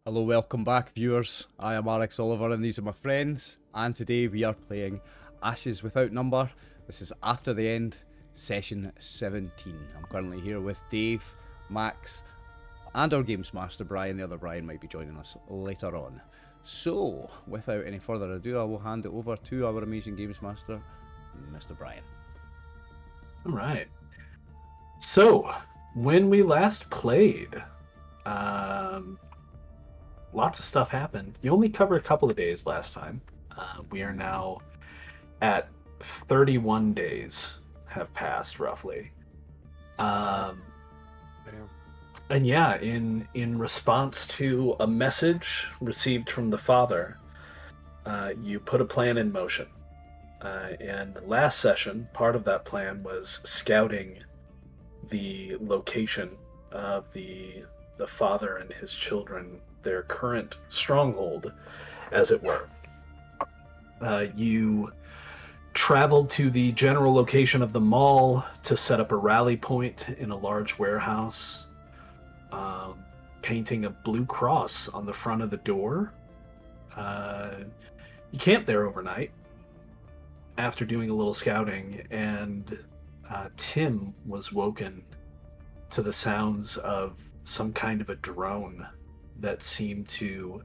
Hello, welcome back, viewers. I am RxOliver and these are my friends, and today we are playing Ashes Without Number. This is After the End, Session 17. I'm currently here with Dave, Max, and our Games Master Brian. The other Brian might be joining us later on. So, without any further ado, I will hand it over to our amazing Games Master, Mr. Brian. Alright. So, when we last played, lots of stuff happened. You only covered a couple of days last time. We are now at 31 days have passed, roughly. And yeah, in response to a message received from the father, you put a plan in motion. And last session, part of that plan was scouting the location of the father and his children, their current stronghold, as it were. You traveled to the general location of the mall to set up a rally point in a large warehouse, painting a blue cross on the front of the door. You camped there overnight after doing a little scouting, and Tim was woken to the sounds of some kind of a drone that seemed to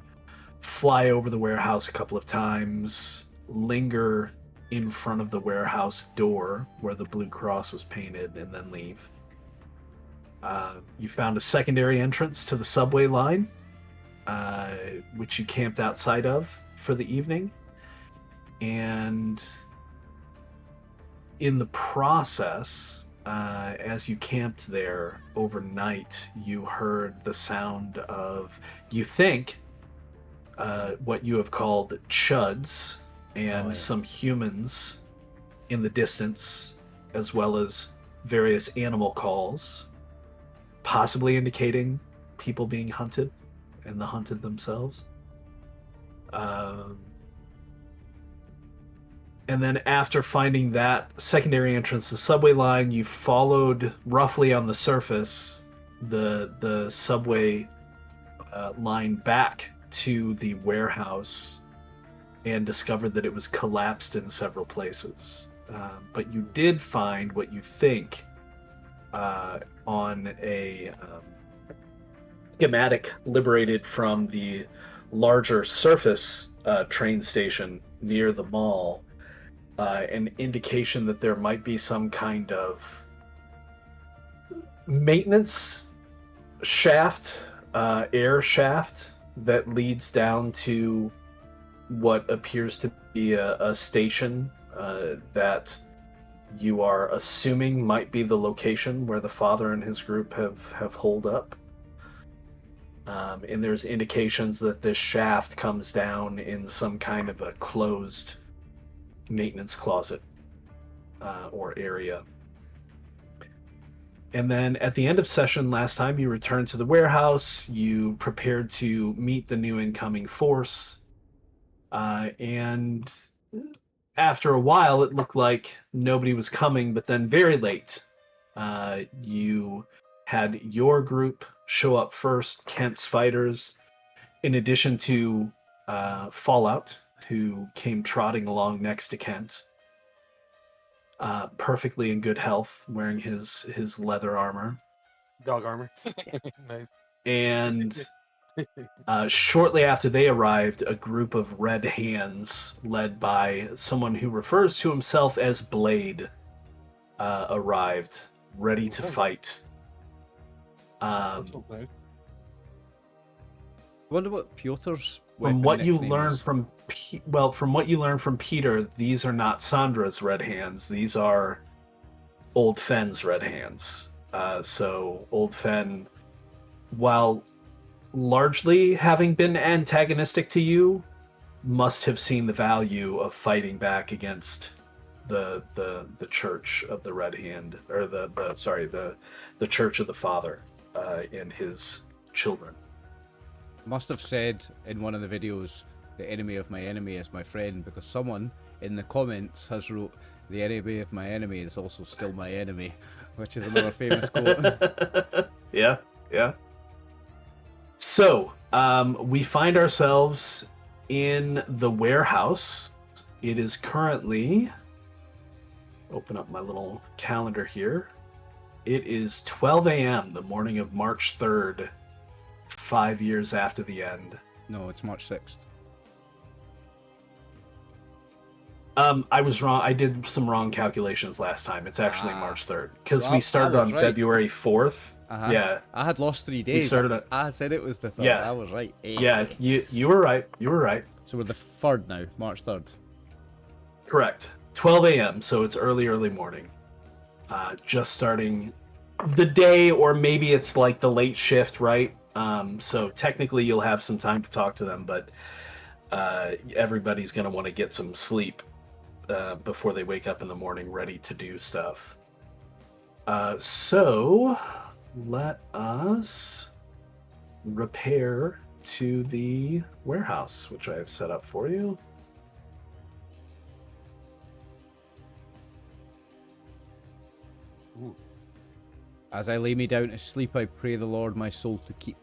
fly over the warehouse a couple of times, linger in front of the warehouse door where the blue cross was painted, and then leave. You found a secondary entrance to the subway line, which you camped outside of for the evening, and in the process, as you camped there overnight, you heard the sound of, you think, what you have called chuds and some humans in the distance, as well as various animal calls, possibly indicating people being hunted and the hunted themselves. And then after finding that secondary entrance to the subway line, you followed roughly on the surface the subway line back to the warehouse and discovered that it was collapsed in several places. But you did find what you think on a schematic liberated from the larger surface train station near the mall, an indication that there might be some kind of maintenance shaft, air shaft, that leads down to what appears to be a station that you are assuming might be the location where the father and his group have holed up. And there's indications that this shaft comes down in some kind of a closed maintenance closet or area. And then at the end of session last time, you returned to the warehouse, you prepared to meet the new incoming force, and after a while it looked like nobody was coming, but then very late you had your group show up first, Kent's fighters, in addition to Fallout, who came trotting along next to Kent, perfectly in good health, wearing his leather armor. Dog armor. Nice. And shortly after they arrived, a group of red hands, led by someone who refers to himself as Blade, arrived, ready to fight. I wonder what Piotr's From what you nickname learn is. from from what you learn from Peter, these are not Sandra's red hands. These are Old Fenn's red hands. So Old Fenn, while largely having been antagonistic to you, must have seen the value of fighting back against the Church of the Red Hand, or the Church of the Father, and his children. Must have said in one of the videos, the enemy of my enemy is my friend, because someone in the comments has wrote, the enemy of my enemy is also still my enemy, which is another famous quote. Yeah. So, We find ourselves in the warehouse. It is currently, open up my little calendar here. It is 12 a.m. the morning of March 3rd, 5 years after the end. No, it's March 6th. I was wrong. I did some wrong calculations last time. It's actually March 3rd because So we I started was on right. February 4th. Uh-huh. Yeah, I had lost 3 we days. started at, I said it was the 3rd. Yeah. I was right. yeah. You were right. You were right. So we're the 3rd now, March 3rd. Correct. 12 a.m. So it's early morning. Just starting the day, or maybe it's like the late shift, right? So technically you'll have some time to talk to them, but everybody's gonna want to get some sleep before they wake up in the morning, ready to do stuff. So let us repair to the warehouse, which I have set up for you. As I lay me down to sleep, I pray the Lord my soul to keep.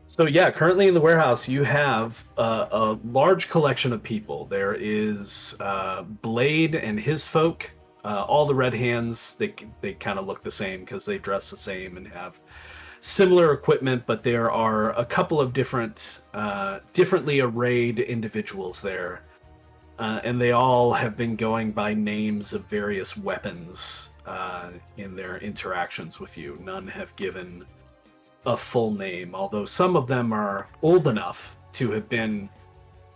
So yeah, currently in the warehouse you have a large collection of people. There is Blade and his folk. All the Red Hands, they kind of look the same because they dress the same and have similar equipment, but there are a couple of differently arrayed individuals there. And they all have been going by names of various weapons in their interactions with you. None have given a full name, although some of them are old enough to have been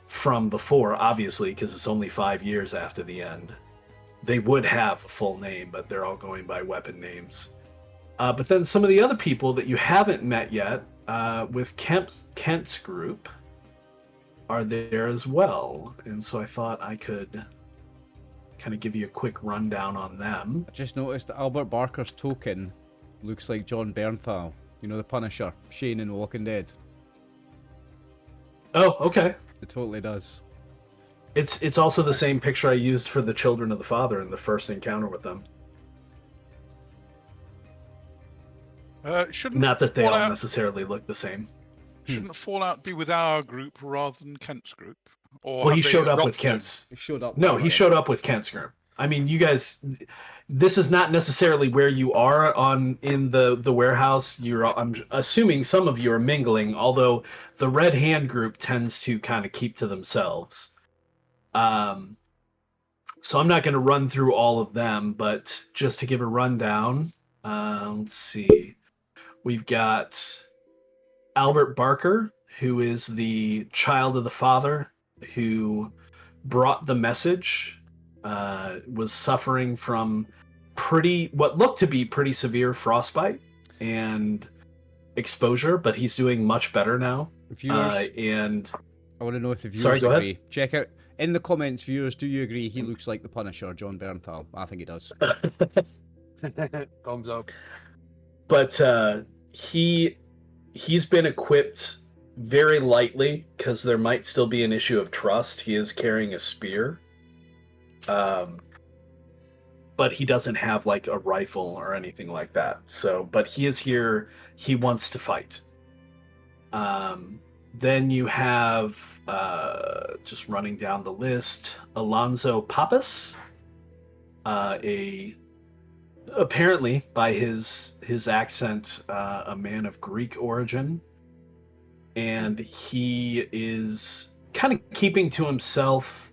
from before, obviously, because it's only 5 years after the end. They would have a full name, but they're all going by weapon names. But then some of the other people that you haven't met yet, with Kent's group, are there as well. And so I thought I could kind of give you a quick rundown on them. I just noticed that Albert Barker's token looks like John Bernthal. You know, the Punisher, Shane in Walking Dead. Oh, okay. It totally does. It's also the same picture I used for the Children of the Father in the first encounter with them. Shouldn't Not that they all Fallout, necessarily look the same. shouldn't Fallout be with our group rather than Kent's group? Or Well, have he they showed up with adopted him? Kent's. He showed up. No, with he it. showed up with Kent's group. I mean, you guys, this is not necessarily where you are in the warehouse. I'm assuming some of you are mingling, although the Red Hand group tends to kind of keep to themselves. So I'm not going to run through all of them, but just to give a rundown, let's see. We've got Albert Barker, who is the child of the father who brought the message, was suffering from what looked to be pretty severe frostbite and exposure, but he's doing much better now. Viewers, and I want to know if the viewers Sorry, go ahead. agree. Check out in the comments, viewers. Do you agree he looks like the Punisher, John Bernthal? I think he does. Thumbs up. but he's been equipped very lightly because there might still be an issue of trust. He is carrying a spear, but he doesn't have like a rifle or anything like that. So, but he is here. He wants to fight. Then you have, just running down the list, Alonzo Pappas, apparently by his accent, a man of Greek origin, and he is kind of keeping to himself.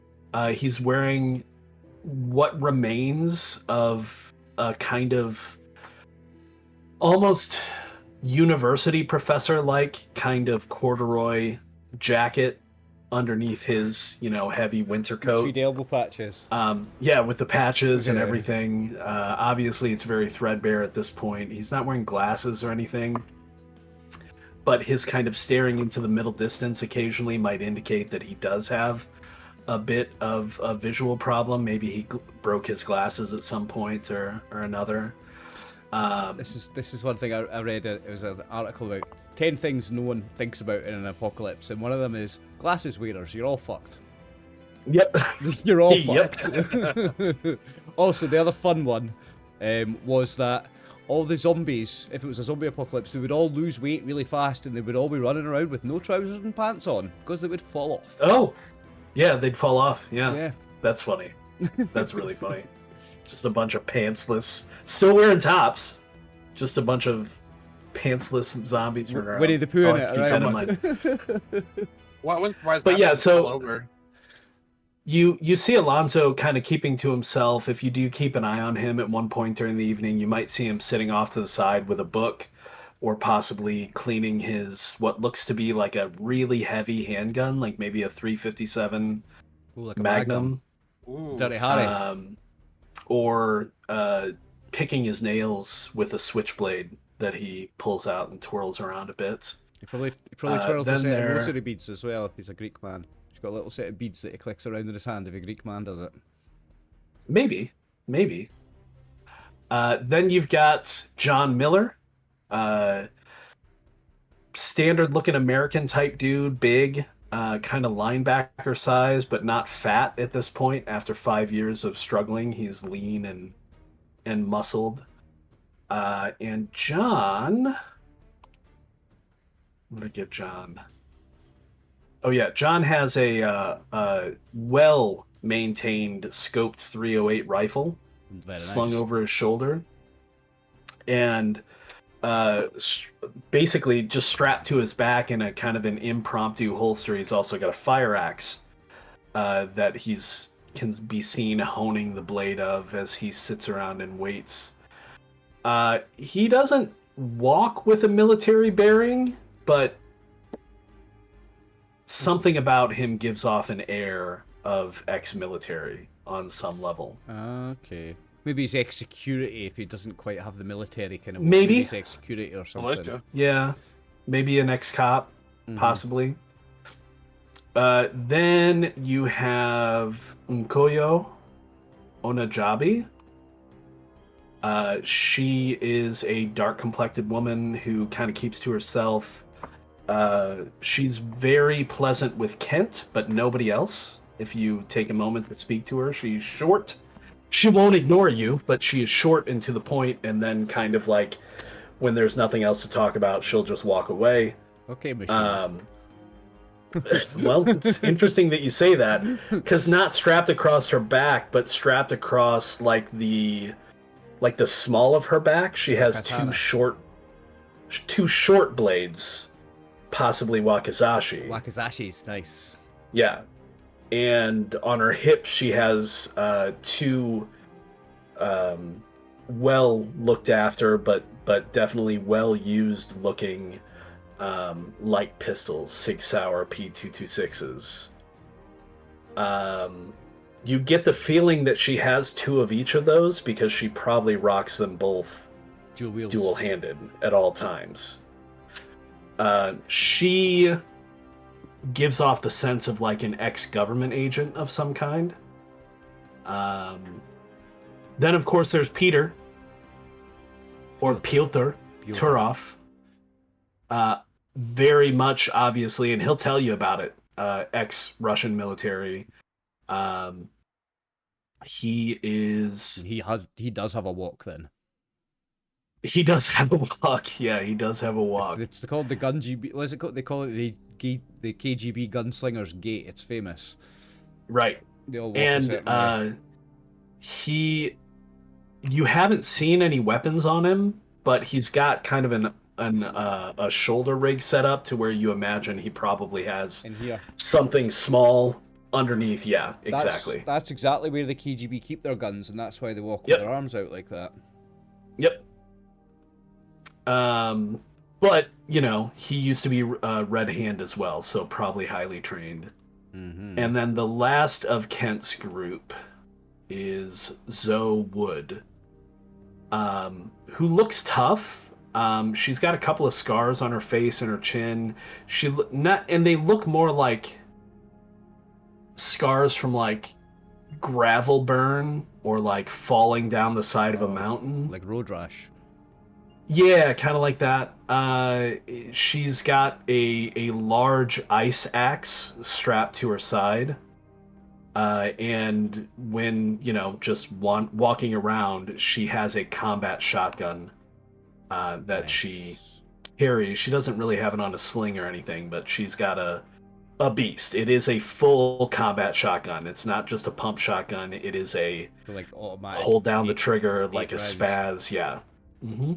He's wearing what remains of a kind of almost university professor-like kind of corduroy jacket underneath his, heavy winter coat. Sweet elbow patches. Yeah, with the patches and Yeah. everything. Obviously, it's very threadbare at this point. He's not wearing glasses or anything, but his kind of staring into the middle distance occasionally might indicate that he does have a bit of a visual problem. Maybe he broke his glasses at some point or another. This is one thing I read. It was an article about 10 things no one thinks about in an apocalypse, and one of them is glasses wearers. You're all fucked. Yep. You're all Yep. fucked. Also, the other fun one was that all the zombies, if it was a zombie apocalypse, they would all lose weight really fast and they would all be running around with no trousers and pants on because they would fall off. Oh, yeah, they'd fall off. Yeah, Yeah. that's funny. That's really funny. Just a bunch of pantsless, still wearing tops. Just a bunch of pantsless zombies running around. Winnie the Pooh I'll in have it, to keep that in right? mind. Well, I wouldn't surprise But that yeah, if it so- fell over. You see Alonso kind of keeping to himself. If you do keep an eye on him at one point during the evening, you might see him sitting off to the side with a book, or possibly cleaning his what looks to be like a really heavy handgun, like maybe a 357 Ooh, like a Magnum. Ooh. Dirty Harry. Or picking his nails with a switchblade that he pulls out and twirls around a bit. He probably twirls a then set of there- rosary beads as well if he's a Greek man. He's got a little set of beads that he clicks around in his hand if a Greek man does it. Maybe. Then you've got John Miller. Standard looking American type dude, big, kind of linebacker size, but not fat at this point. After 5 years of struggling, he's lean and muscled. And John, I'm gonna give John. Oh yeah, John has a well-maintained scoped 308 rifle Very slung nice. over his shoulder, and basically just strapped to his back in a kind of an impromptu holster. He's also got a fire axe that can be seen honing the blade of as he sits around and waits. He doesn't walk with a military bearing, but something about him gives off an air of ex-military on some level. Okay. Maybe he's ex-security if he doesn't quite have the military kind of... Maybe. he's ex-security or I something. like you. Yeah, maybe an ex-cop, Mhm. possibly. Then you have Nkoyo Onajabi. She is a dark-complected woman who kind of keeps to herself. She's very pleasant with Kent, but nobody else. If you take a moment to speak to her, she's short. She won't ignore you, but she is short and to the point, and then kind of like when there's nothing else to talk about, she'll just walk away. Okay, machine. Well, it's interesting that you say that, because not strapped across her back, but strapped across like the small of her back, she has Katana. two short blades, possibly wakizashi. Wakizashi's nice. Yeah, and on her hips she has two well looked after, but definitely well used looking light pistols, Sig Sauer P226s. You get the feeling that she has two of each of those because she probably rocks them both Dual wheels. dual-handed at all times. She gives off the sense of like an ex-government agent of some kind. Then of course there's Peter, or Piotr Turov. Very much obviously, and he'll tell you about it, ex-Russian military. He does have a walk then. He does have a walk. Yeah, he does have a walk. It's called the gun GB. What is it called? They call it the KGB Gunslinger's Gate. It's famous. Right. They all walk a certain way. And you haven't seen any weapons on him, but he's got kind of a shoulder rig set up to where you imagine he probably has In here. something small underneath. Yeah, exactly. That's exactly where the KGB keep their guns, and that's why they walk Yep. with their arms out like that. Yep. But you know, he used to be Red Hand as well, so probably highly trained. Mm-hmm. And then the last of Kent's group is Zoe Wood, who looks tough. She's got a couple of scars on her face and her chin. And they look more like scars from like gravel burn or like falling down the side of a mountain. Like road rash. Yeah, kind of like that. She's got a large ice axe strapped to her side. And when, just walking around, she has a combat shotgun that she carries. She doesn't really have it on a sling or anything, but she's got a beast. It is a full combat shotgun. It's not just a pump shotgun. It is a like automatic. Hold down the trigger like a rounds. spaz. Yeah. Mm-hmm.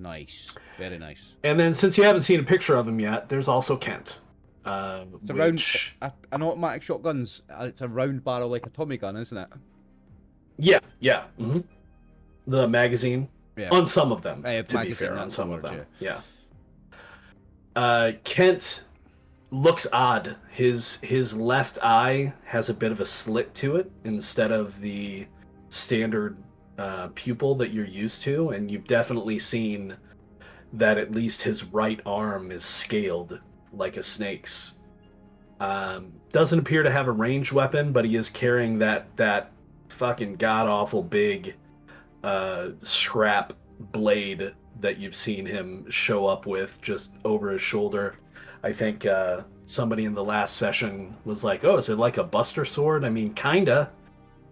Nice, very nice. And then, since you haven't seen a picture of him yet, there's also Kent. It's a round, an automatic shotgun's. It's a round barrel like a Tommy gun, isn't it? Yeah. Mm-hmm. The magazine. Yeah. On some of them, to magazine, be fair, on some of word, them. Yeah. Kent looks odd. His left eye has a bit of a slit to it instead of the standard pupil that you're used to, and you've definitely seen that at least his right arm is scaled like a snake's. Doesn't appear to have a ranged weapon, but he is carrying that fucking god-awful big scrap blade that you've seen him show up with just over his shoulder. I think somebody in the last session was like, "Oh, is it like a Buster sword?" I mean, kinda.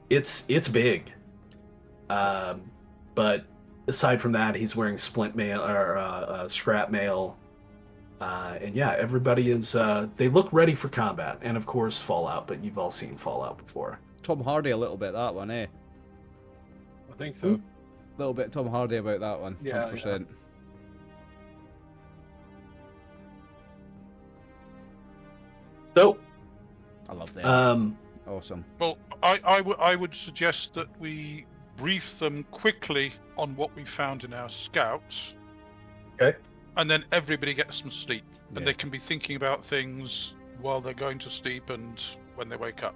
It's big. But aside from that, he's wearing splint mail or scrap mail. And yeah, everybody is. They look ready for combat, and of course Fallout. But you've all seen Fallout before. Tom Hardy a little bit that one, eh? I think so. A little bit Tom Hardy about that one. Yeah, 100%. So, I love that. Awesome. Well, I would suggest that we brief them quickly on what we found in our scouts. Okay. And then everybody gets some sleep. Yeah. And they can be thinking about things while they're going to sleep and when they wake up.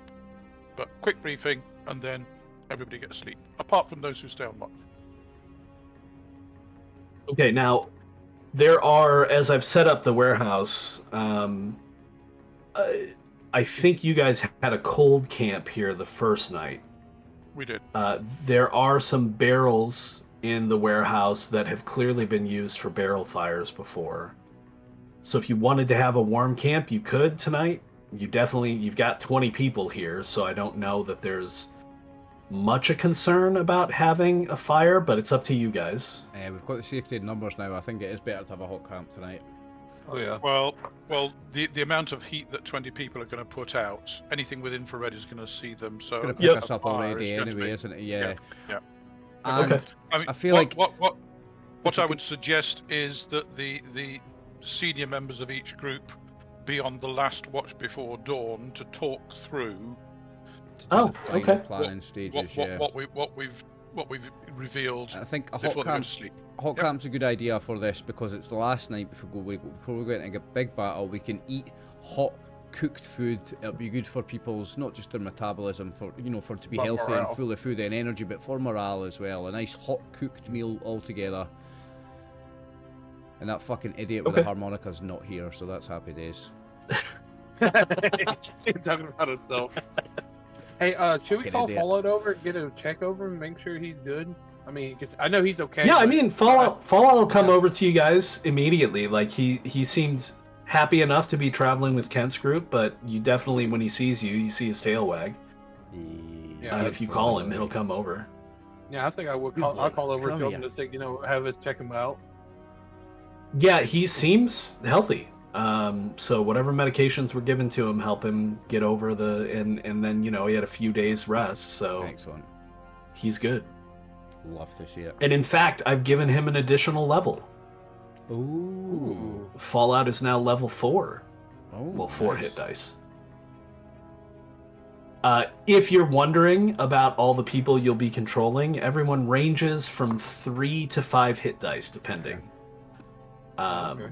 But quick briefing, and then everybody gets sleep. Apart from those who stay on watch. Okay, now there are, as I've set up the warehouse, I think you guys had a cold camp here the first night. We did. There are some barrels in the warehouse that have clearly been used for barrel fires before. So if you wanted to have a warm camp, you could tonight. You've got 20 people here, so I don't know that there's much a concern about having a fire, but it's up to you guys. We've got the safety in numbers now. I think it is better to have a hot camp tonight. Oh yeah. Well, the amount of heat that 20 people are going to put out, anything with infrared is going to see them. So It's going to pick us up already anyway, isn't it? Yeah. And Okay. I mean, I feel like what I would suggest is that the senior members of each group be on the last watch before dawn to talk through. the final okay. planning stages. What we've revealed. I think a before hot they go camp. to sleep. Hot camp's a good idea for this because it's the last night before we go into a big battle. We can eat hot cooked food. It'll be good for people's, not just their metabolism, for to be But healthy morale. and full of food and energy, but for morale as well. A nice hot cooked meal all together. And that fucking idiot with the harmonica's not here, so that's happy days. He's talking about himself. Hey, should we Good call idea. Fallout over and get a check over him, make sure he's good? I mean, because I know he's okay. Yeah, I but- mean, Fallout will come over to you guys immediately. Like he seems happy enough to be traveling with Kent's group, but you definitely, when he sees you, you see his tail wag. Yeah, If you call him, he'll come over. Yeah, I think I would He's call. I'll like, call over come to him here. to say, have us check him out. Yeah, he seems healthy. So whatever medications were given to him help him get over and then he had a few days rest, so Excellent. he's good. Love to see it. And in fact, I've given him an additional level. Ooh. Fallout is now level 4. Oh, Well, 4 nice. hit dice. If you're wondering about all the people you'll be controlling, everyone ranges from 3 to 5 hit dice, depending. Okay.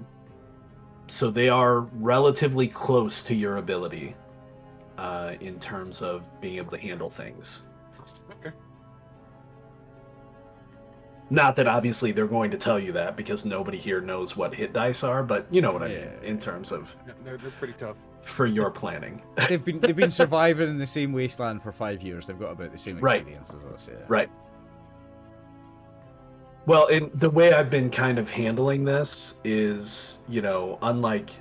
So they are relatively close to your ability in terms of being able to handle things. Okay. Not that obviously they're going to tell you that because nobody here knows what hit dice are, but you know what I mean in terms of Yeah, they're pretty tough. for your planning. They've been surviving in the same wasteland for 5 years. They've got about the same Right. experience as us. Yeah. Right. Well, and the way I've been kind of handling this is, unlike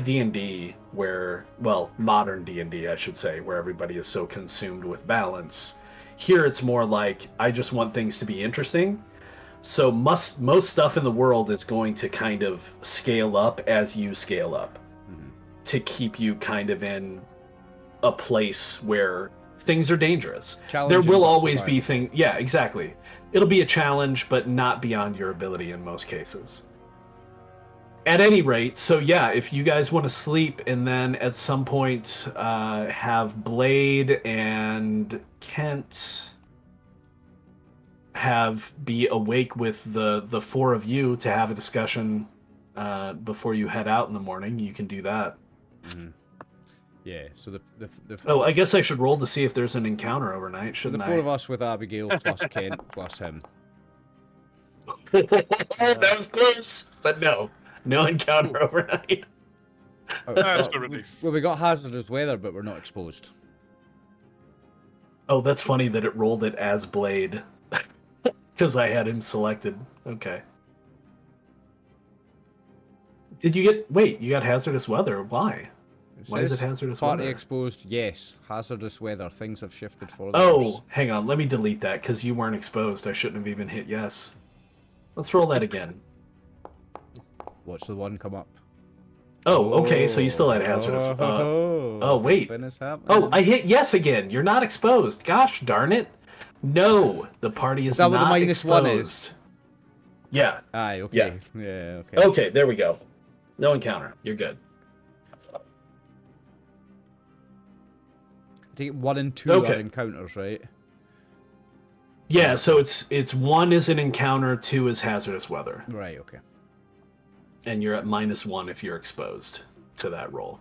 D&D, where, well, modern D&D, I should say, where everybody is so consumed with balance. Here, it's more like I just want things to be interesting. So most stuff in the world is going to kind of scale up as you scale up to keep you kind of in a place where things are dangerous. There Challenging will but always be survivable. things. Yeah, exactly. It'll be a challenge, but not beyond your ability in most cases. At any rate, so yeah, if you guys want to sleep and then at some point have Blade and Kent be awake with the four of you to have a discussion before you head out in the morning, you can do that. Yeah, so the Oh, I guess I should roll to see if there's an encounter overnight, so shouldn't the four I? of us with Abigail plus Kent plus him. That was close, but no encounter overnight. That's a relief. Well, we got hazardous weather, but we're not exposed. Oh, that's funny that it rolled it as Blade, because I had him selected. Okay. Did you get? Wait, you got hazardous weather. Why? Why is it hazardous Party weather? exposed, yes. Hazardous weather. Things have shifted for the Oh, worse. hang on. Let me delete that because you weren't exposed. I shouldn't have even hit yes. Let's roll that again. Watch the one come up. Oh, okay. So you still had hazardous. Oh, wait. Oh, I hit yes again. You're not exposed. Gosh darn it. No, the party is that what not the minus exposed. one is? Yeah. Aye, okay. Yeah. Yeah, okay. Okay, there we go. No encounter. You're good. I take it 1 and 2 Okay. are encounters, right? Yeah, so it's 1 is an encounter, 2 is hazardous weather. Right, okay. And you're at -1 if you're exposed to that roll.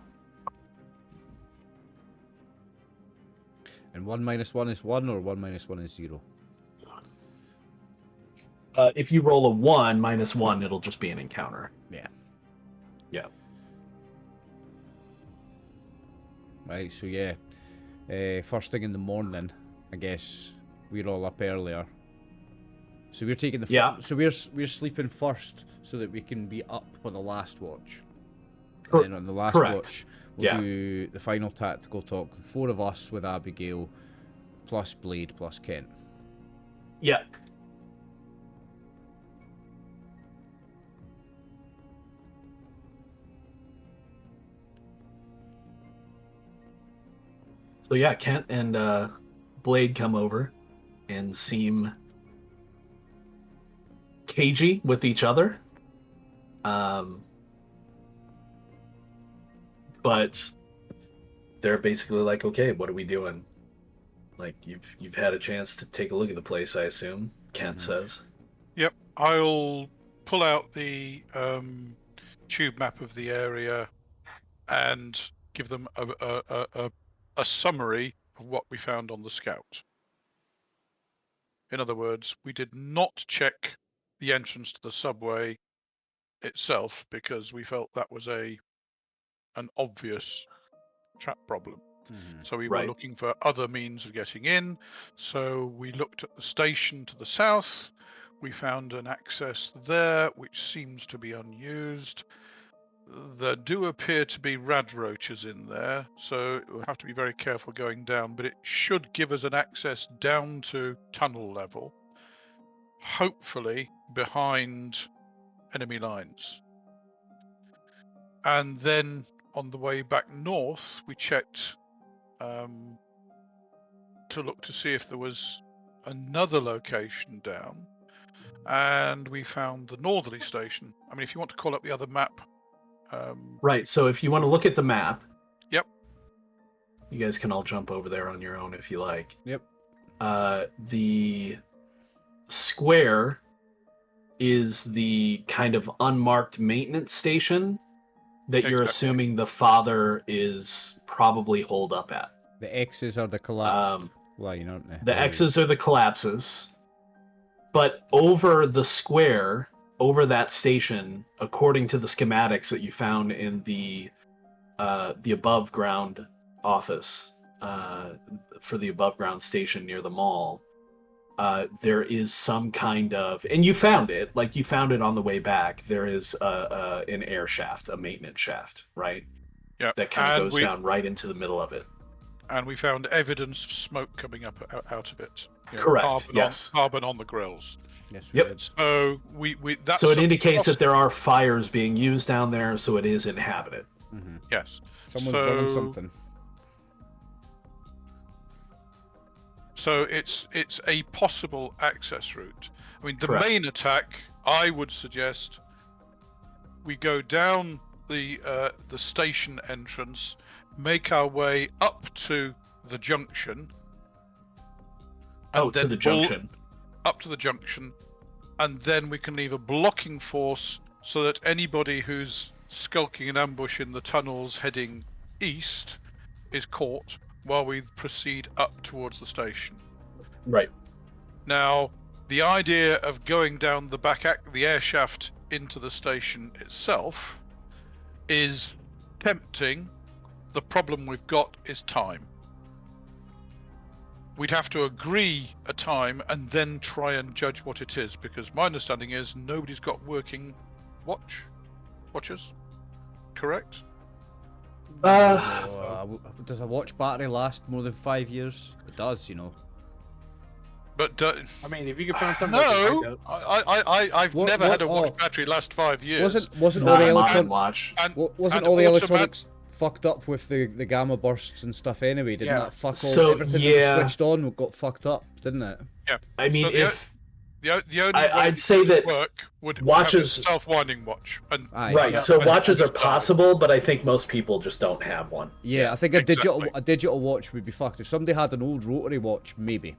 And 1 minus 1 is 1, or 1 minus 1 is 0? If you roll a 1, -1, it'll just be an encounter. Yeah. Yeah. Right, so yeah. First thing in the morning, I guess we're all up earlier. So we're taking the Yeah. So we're sleeping first so that we can be up for the last watch. Cor- And then on the last correct. watch, we'll Yeah. do the final tactical talk. The 4 of us with Abigail, plus Blade, plus Kent. Yeah. So yeah, Kent and Blade come over and seem cagey with each other. But they're basically like, okay, what are we doing? Like, you've had a chance to take a look at the place, I assume, Kent says. Yep, I'll pull out the tube map of the area and give them a summary of what we found on the scout. In other words, we did not check the entrance to the subway itself because we felt that was an obvious trap problem. So we were Right. looking for other means of getting in. So we looked at the station to the south. We found an access there, which seems to be unused. There do appear to be rad roaches in there, so we'll have to be very careful going down, but it should give us an access down to tunnel level, hopefully behind enemy lines. And then on the way back north, we checked to look to see if there was another location down, and we found the northerly station. I mean, if you want to call up the other map. Right, so if you want to look at the map, Yep. you guys can all jump over there on your own if you like. Yep. The square is the kind of unmarked maintenance station that you're Exactly. assuming the father is probably holed up at. The X's are the collapsed line, aren't they? The X's are the collapses, but over the square, over that station, according to the schematics that you found in the above ground office for the above ground station near the mall, there is some kind of, and you found it, like you found it on the way back. There is an air shaft, a maintenance shaft, right? Yeah. That kind of goes down right into the middle of it. and we found evidence of smoke coming up out of it. Correct, Carbon yes. carbon on the grills. Yes, we Yep. did. So that's So it a indicates that there are fires being used down there, so it is inhabited. Mhm. Yes. Someone's burning So- something. So it's a possible access route. I mean, the Correct. main attack, I would suggest, we go down the station entrance, make our way up to the junction. Oh, to then the junction. Up to the junction, and then we can leave a blocking force so that anybody who's skulking in ambush in the tunnels heading east is caught while we proceed up towards the station. Right. Now, the idea of going down the air shaft into the station itself is tempting. The problem we've got is time. We'd have to agree a time and then try and judge what it is, because my understanding is nobody's got working watches. Correct? Does a watch battery last more than 5 years? It does, But I mean, if you could find something. that can no, light up- I've What- never had a what- watch oh. battery last 5 years. Wasn't all Not the mine electron watch. And wasn't and all the automat- electronics fucked up with the gamma bursts and stuff anyway? Didn't Yeah. that fuck all So, everything yeah. that was switched on got fucked up, didn't it? I mean, So the- if the only I- way I'd it say would that work would watches- have a self-winding watch. And Aye. right, Yeah. so and- watches and are possible, but I think most people just don't have one. Yeah, I think a exactly. digital watch would be fucked. If somebody had an old rotary watch, maybe.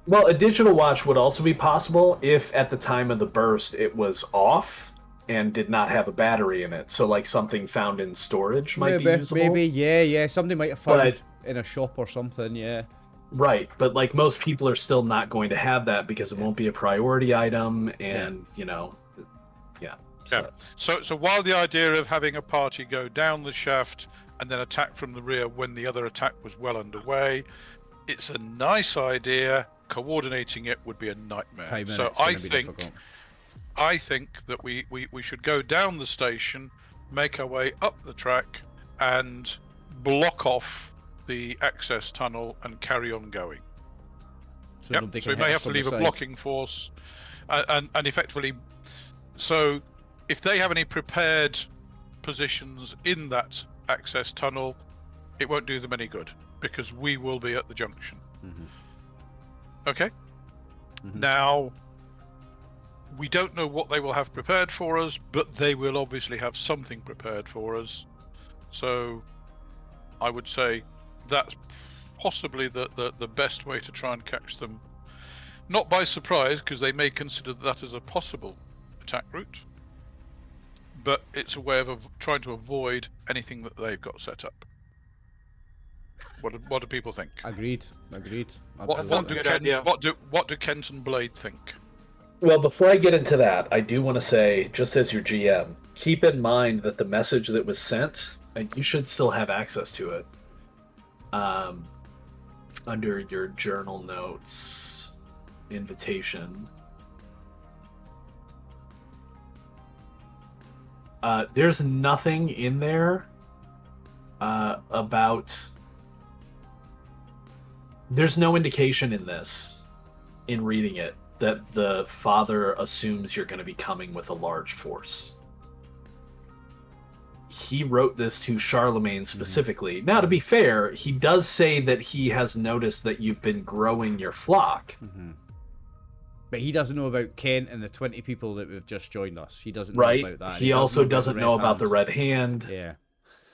Well, a digital watch would also be possible if at the time of the burst it was off and did not have a battery in it. So like something found in storage might be usable. Maybe, yeah. Somebody might have found But- in a shop or something, yeah. Right, but like most people are still not going to have that because it won't be a priority item, and yeah. Yeah. So while the idea of having a party go down the shaft and then attack from the rear when the other attack was well underway, it's a nice idea. Coordinating it would be a nightmare. 5 minutes. So gonna be difficult. I think that we should go down the station, make our way up the track, and block off the access tunnel and carry on going. So Yep. nobody So we can may hit have us to from the leave a side. blocking force, and effectively. So, if they have any prepared positions in that access tunnel, it won't do them any good because we will be at the junction. Mhm. Okay. Mhm. Now, we don't know what they will have prepared for us, but they will obviously have something prepared for us. So, I would say that's possibly the best way to try and catch them. Not by surprise, because they may consider that as a possible attack route, but it's a way of trying to avoid anything that they've got set up. What do people think? Agreed. What Absolutely. do a good idea. what do Kent and Blade think? Well, before I get into that, I do want to say, just as your GM, keep in mind that the message that was sent, and you should still have access to it, under your journal notes invitation. There's nothing in there about. There's no indication in this, in reading it, that the father assumes you're going to be coming with a large force. He wrote this to Charlemagne specifically. Now, to be fair, he does say that he has noticed that you've been growing your flock. Mhm. But he doesn't know about Kent and the 20 people that have just joined us. He doesn't know Right? about that. He also about the doesn't know Red about the Hand. Red Hand. Yeah.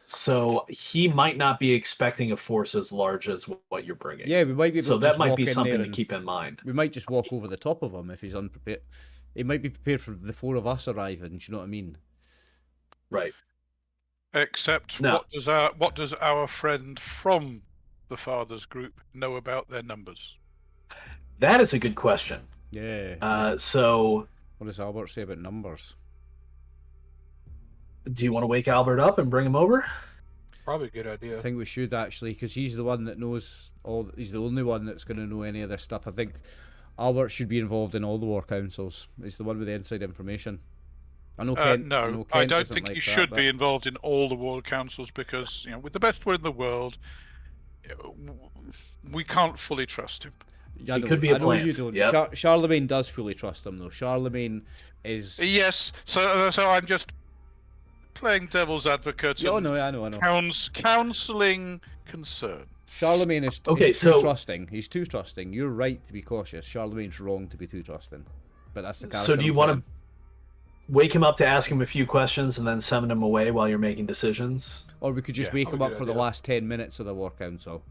So he might not be expecting a force as large as what you're bringing. Yeah, we might be able So to that just might walk be in something there to and keep in mind. we might just walk over the top of him if he's unprepared. He might be prepared for the 4 of us arriving, do you know what I mean? Right. Except No. what does our friend from the father's group know about their numbers? That is a good question. Yeah. So What does Albert say about numbers? do you want to wake Albert up and bring him over? Probably a good idea. I think we should actually, because he's the one that knows all. He's the only one that's going to know any of this stuff. I think Albert should be involved in all the war councils. He's the one with the inside information. I know Kent. No, know I Kent don't doesn't think like he that, should but- be involved in all the war councils because, with the best will in the world, we can't fully trust him. Yeah, It could be a I know you plant. don't. Yep. Charlemagne does fully trust him, though. Charlemagne is. Yes, so I'm just playing devil's advocate. Yeah, and I know. counselling concern. Charlemagne is, Okay, is too so- trusting. He's too trusting. You're right to be cautious. Charlemagne's wrong to be too trusting. But that's the character. So do you want to wake him up to ask him a few questions and then send him away while you're making decisions? Or we could just Yeah, wake that'd him be a up good for the idea. last 10 minutes of the war council.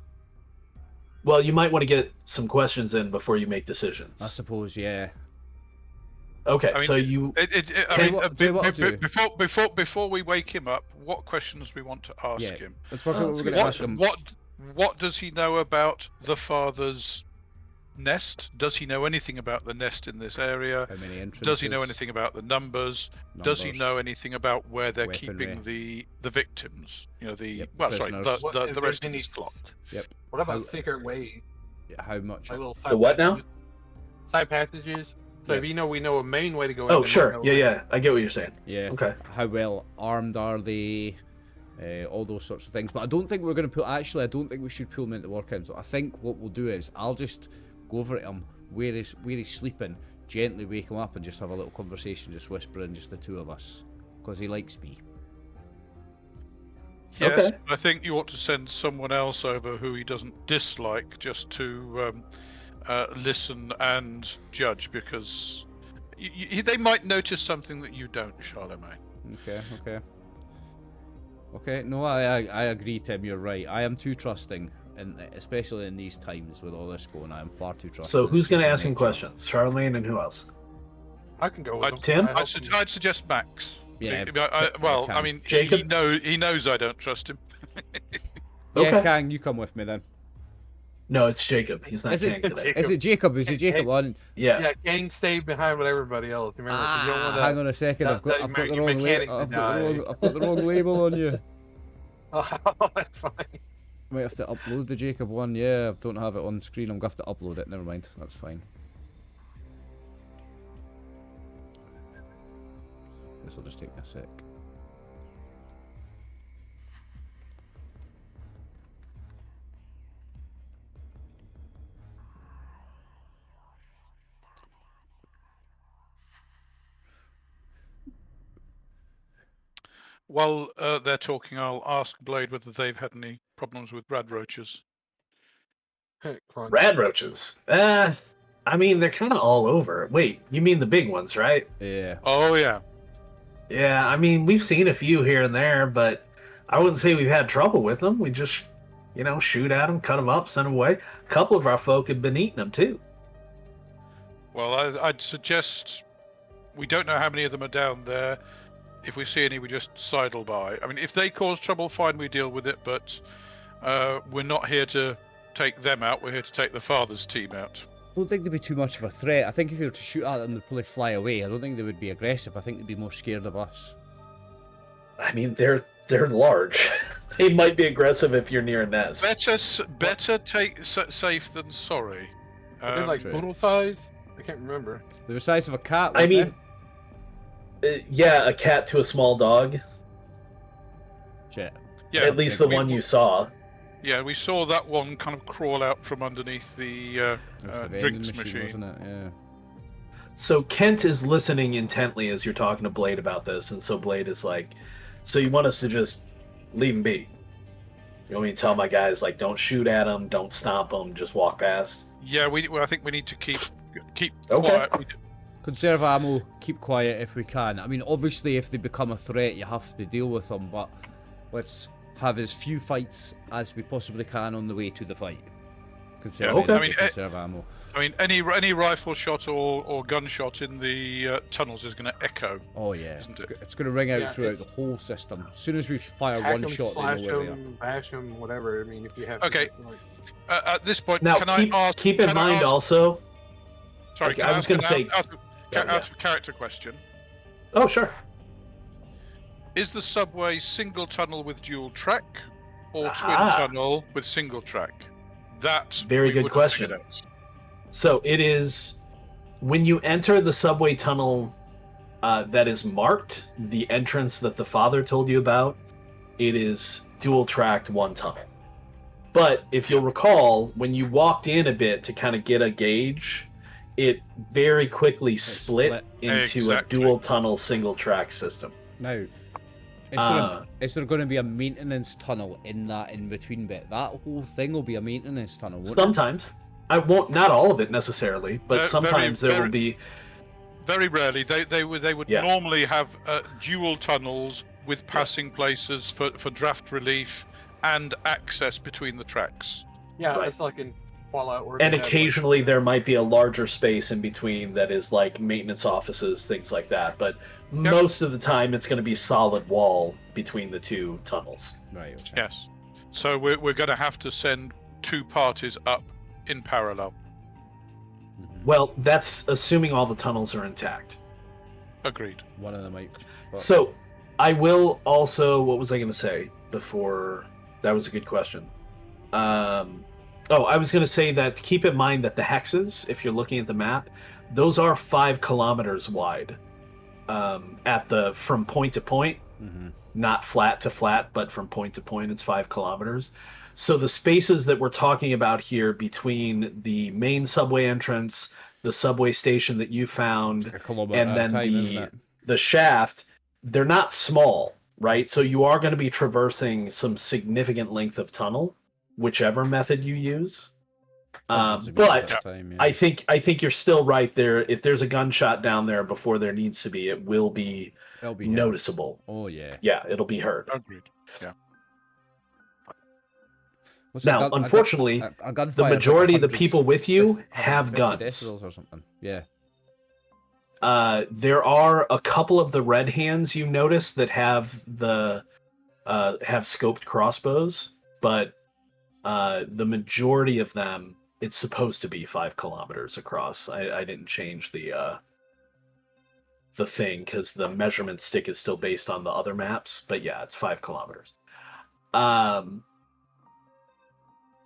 Well, you might want to get some questions in before you make decisions. I suppose, yeah. Okay, I mean, so you... Before we wake him up, what questions we want to ask Yeah. him? Let's work out what that's we're a going good to ask him. What does he know about the father's nest? Does he know anything about the nest in this area? How many entrances? Does he know anything about the numbers? Does he numbers? know anything about where they're Weaponry. keeping the victims? You know, Yep, the prisoners. What if the rest there's of any his flock. What about How- secret ways? How much? Like little The what now? passages? Side passages. So if Yeah. you know, we know a main way to go in. Oh, then we sure. know- Yeah, I get what you're saying. Yeah. Okay. How well armed are they? All those sorts of things. But I don't think we're going to pull. Actually, I don't think we should pull him into war council. I think what we'll do is I'll just go over to him where he's sleeping, gently wake him up, and just have a little conversation, just whispering, just the two of us, because he likes me. Yes, Okay. I think you ought to send someone else over who he doesn't dislike, just to listen and judge, because they might notice something that you don't, Charlemagne. Okay. No, I agree, Tim. You're right. I am too trusting, and especially in these times with all this going, I am far too trusting. So who's It's going to just ask him nature. questions? Charlemagne and who else? I can go with I'd- them. Tim? I help them. I'd suggest Max. Yeah. Well, I Kang. mean, Jacob? he knows I don't trust him. Yeah, Okay. Kang, you come with me then. No, it's Jacob. He's not Is it- King today. Jacob. Is it Jacob? Is it Jacob on? Yeah. Yeah, gang stayed behind with everybody else. Remember? 'cause you don't want Hang on a second. that- I've got that the your wrong mechanic label. to die. I've got the wrong label on you. Oh, that's fine. Might have to upload the Jacob one. Yeah, I don't have it on screen. I'm going to have to upload it. Never mind. That's fine. This will just take me a sec. While they're talking, I'll ask Blade whether they've had any problems with rad roaches. Crunch. Rad roaches. I mean, they're kind of all over. Wait, you mean the big ones, right? Yeah. Oh yeah. Yeah, I mean, we've seen a few here and there, but I wouldn't say we've had trouble with them. We just, shoot at them, cut them up, send them away. A couple of our folk have been eating them, too. Well, I'd suggest we don't know how many of them are down there. If we see any, we just sidle by. I mean, if they cause trouble, fine, we deal with it. But we're not here to take them out. We're here to take the father's team out. I don't think they'd be too much of a threat. I think if we were to shoot at them, they'd probably fly away. I don't think they would be aggressive. I think they'd be more scared of us. I mean, they're large. They might be aggressive if you're near a nest. Better take safe than sorry. Are they like True. poodle size? I can't remember. They're the size of a cat. I weren't mean, yeah, a cat to a small dog. they? Shit. Yeah, At least the we- one you saw. Yeah, we saw that one kind of crawl out from underneath the It was the vending drinks machine. wasn't it? Yeah. So Kent is listening intently as you're talking to Blade about this, and so Blade is like, so you want us to just leave him be? You want me to tell my guys, like, don't shoot at him, don't stomp him, just walk past? Yeah, I think we need to keep Okay. quiet. Conserve ammo, keep quiet if we can. I mean, obviously, if they become a threat, you have to deal with them, but let's have as few fights as we possibly can on the way to the fight. Conserve, Okay. energy, I mean, conserve ammo. I mean, any rifle shot or gunshot in the tunnels is going to echo. Oh yeah, Isn't it's, it? it's going to ring out Yeah, throughout it's- the whole system. As soon as we fire Hack one 'em, shot, they slash know where they are. 'em, bash them, whatever. I mean, if you have. Okay. To, like, At this point, Now, can I ask? keep in can I mind ask- also... Sorry, Okay, can I I was ask gonna an say- out of character question? Oh, sure. Is the subway single tunnel with dual track, or twin Aha. tunnel with single track? That Very we good wouldn't question. figure out. So it is... When you enter the subway tunnel that is marked, the entrance that the father told you about, it is dual-tracked one tunnel. But if you'll recall, when you walked in a bit to kind of get a gauge, it very quickly split into a dual tunnel single track system. Now, is there going to be a maintenance tunnel in that in between bit? That whole thing will be a maintenance tunnel, won't sometimes. I won't, not all of it necessarily, but sometimes there will be. Very rarely, they would normally have dual tunnels with passing places for draft relief and access between the tracks. Yeah, Right. it's like in Fallout. Where And they have, occasionally there might be a larger space in between that is like maintenance offices, things like that. But most of the time, it's going to be solid wall between the two tunnels. Right. Okay. Yes. So we're going to have to send 2 parties up in parallel. Well, that's assuming all the tunnels are intact. Agreed. One of them might. So, I will also. What was I going to say before? That was a good question. I was going to say that keep in mind that the hexes, if you're looking at the map, those are 5 kilometers wide. From point to point, not flat to flat, but from point to point, it's 5 kilometers. So the spaces that we're talking about here between the main subway entrance, the subway station that you found, and then the shaft, they're not small, right? So you are going to be traversing some significant length of tunnel, whichever method you use. But I think you're still right there. If there's a gunshot down there before there needs to be, it will be noticeable. Oh yeah. Yeah, it'll be heard. Agreed. Yeah. Now, unfortunately, the majority of the people with you have guns. Decibels or something. Yeah. There are a couple of the red hands you notice that have scoped crossbows, but the majority of them, it's supposed to be 5 kilometers across. I didn't change the thing because the measurement stick is still based on the other maps, but yeah, it's 5 kilometers.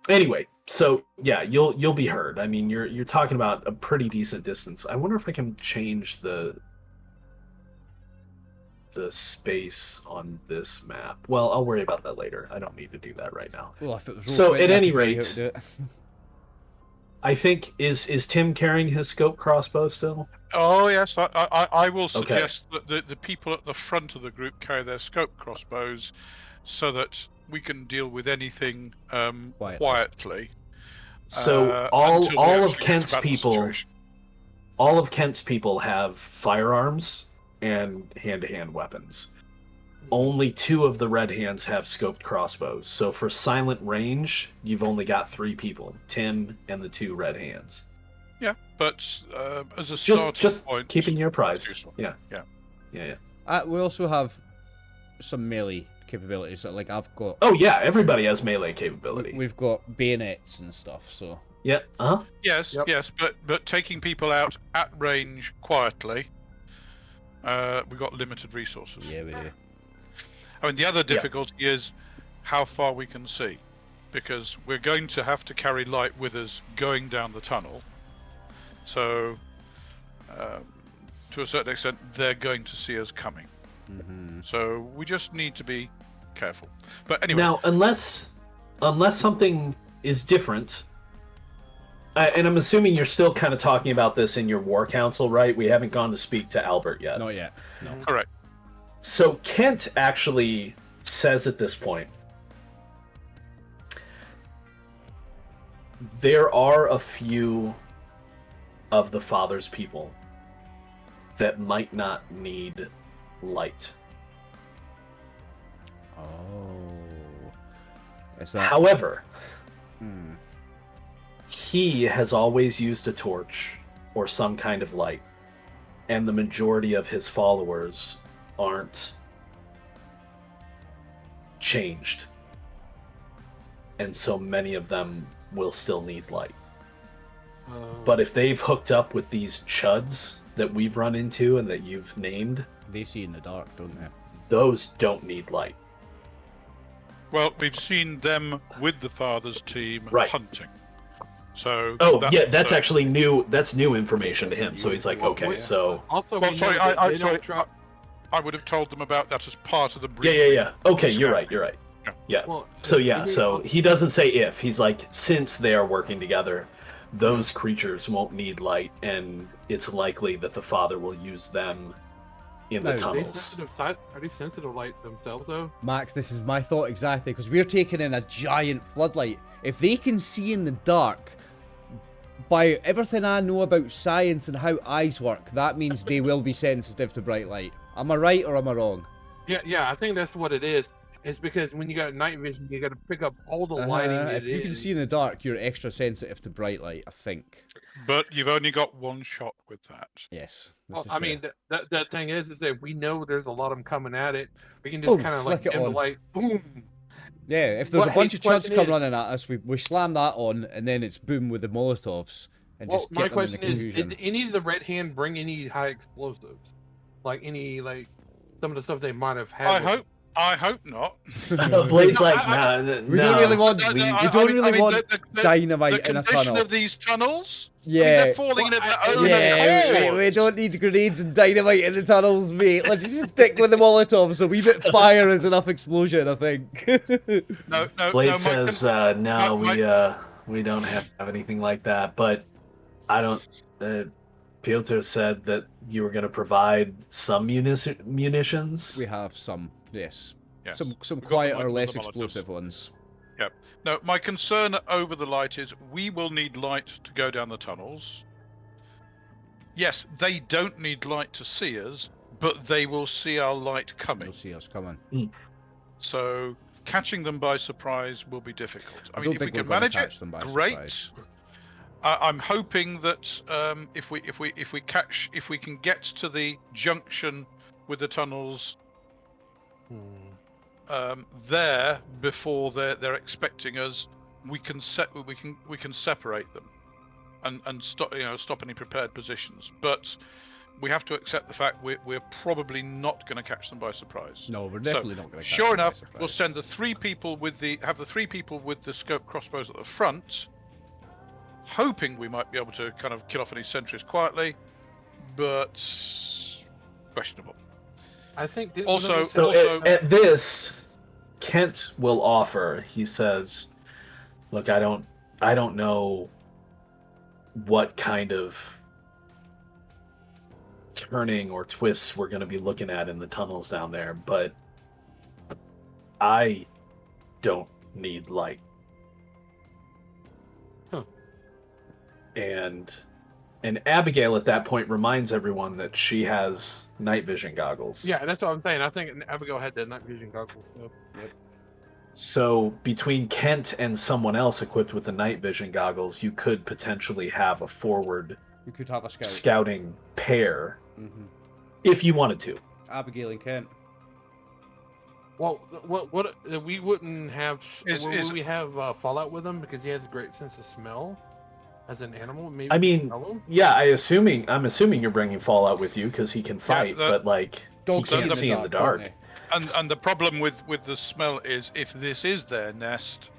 Anyway, so yeah, you'll be heard. I mean, you're talking about a pretty decent distance. I wonder if I can change the space on this map. Well, I'll worry about that later. I don't need to do that right now. Well, if it was so at any I rate, I think is Tim carrying his scope crossbow still? Oh yes, I will suggest that the people at the front of the group carry their scope crossbows, so that we can deal with anything quietly. So all of Kent's people have firearms and hand-to-hand weapons. Only 2 of the red hands have scoped crossbows. So for silent range, you've only got 3 people: Tim and the 2 red hands. Yeah, but as a starting point, keeping your prize. Yeah. We also have some melee capabilities. So, like I've got. Oh yeah, everybody has melee capability. We've got bayonets and stuff. So. Yeah. Yes, but taking people out at range quietly, we've got limited resources. Yeah, we do. I mean, the other difficulty is how far we can see, because we're going to have to carry light with us going down the tunnel. So, to a certain extent, they're going to see us coming. So we just need to be careful. But anyway. Now, unless something is different, and I'm assuming you're still kind of talking about this in your war council, right? We haven't gone to speak to Albert yet. Not yet. No. Correct. So Kent actually says at this point, there are a few of the Father's people that might not need light. Oh. Is that... However, he has always used a torch or some kind of light, and the majority of his followers aren't changed, and so many of them will still need light. But if they've hooked up with these chuds that we've run into and that you've named, they see in the dark, don't they? Those don't need light. Well, we've seen them with the Father's team hunting. So that's actually new. That's new information to him. So he's like, okay, so. Also, I would have told them about that as part of the briefing. Yeah. Okay, you're right. Yeah. Yeah. Well, So maybe- he doesn't say if. He's like, since they are working together, those creatures won't need light, and it's likely that the father will use them in the No. Are they tunnels. sensitive sight? Are they sensitive light themselves though? Max, this is my thought exactly, because we're taking in a giant floodlight. If they can see in the dark, by everything I know about science and how eyes work, that means they will be sensitive to bright light. Am I right or am I wrong? Yeah, I think that's what it is. It's because when you got night vision, you got to pick up all the lighting. If you can see in the dark, you're extra sensitive to bright light, I think. But you've only got one shot with that. Yes. Well, This is I true. mean, the thing is that we know there's a lot of them coming at it. We can just Boom, kind of like flick it dim the on. light. Boom. Yeah, if there's Well, a bunch hey, of chuds question come is- running at us, we slam that on, and then it's boom with the Molotovs, and Well, just my get them in the question is, confusion. did any of the Red Hand bring any high explosives? Like any, like, some of the stuff they might have had? I hope not. Blade's No, like, I- nah, We don't really want. No, no, we I don't mean- really I mean, want the dynamite in a condition tunnel. of these tunnels. I mean, Yeah. they're falling in of their own Yeah, accord. we don't need grenades and dynamite in the tunnels, mate. Let's just stick with the Molotovs. A wee bit fire is enough explosion, I think. No. Blade no, says, no, we don't have anything like that. But I don't. Piotr said that you were going to provide some munitions. We have some, yes. Yes. Some We've got the quieter, Molotovs. less explosive ones. No, my concern over the light is we will need light to go down the tunnels. Yes, they don't need light to see us, but they will see our light coming. You'll see us coming. So catching them by surprise will be difficult. I mean, don't if we think we're can gonna manage catch it, them by great. surprise. I'm hoping that if we can get to the junction with the tunnels there before they're expecting us, we can separate them and stop any prepared positions. But we have to accept the fact we're probably not going to catch them by surprise. No, we're definitely not going to catch Sure them by enough, surprise. we'll send the three people with the scope crossbows at the front, hoping we might be able to kind of kill off any sentries quietly, but questionable. I think Also- So at this, Kent will offer. He says, "Look, I don't know what kind of turning or twists we're going to be looking at in the tunnels down there, but I don't need light." And Abigail at that point reminds everyone that she has night vision goggles. Yeah, that's what I'm saying. I think Abigail had the night vision goggles. So. Yep. So between Kent and someone else equipped with the night vision goggles, you could potentially have a forward We could have a scout. scouting pair Mm-hmm. if you wanted to. Abigail and Kent. Well, what we wouldn't have? Is- Would we have Fallout with him because he has a great sense of smell as an animal? Maybe I we mean, smell him? Yeah, I'm assuming you're bringing Fallout with you because he can fight, but like Dogs he can't see in the dark. don't they? And the problem with the smell is if this is their nest,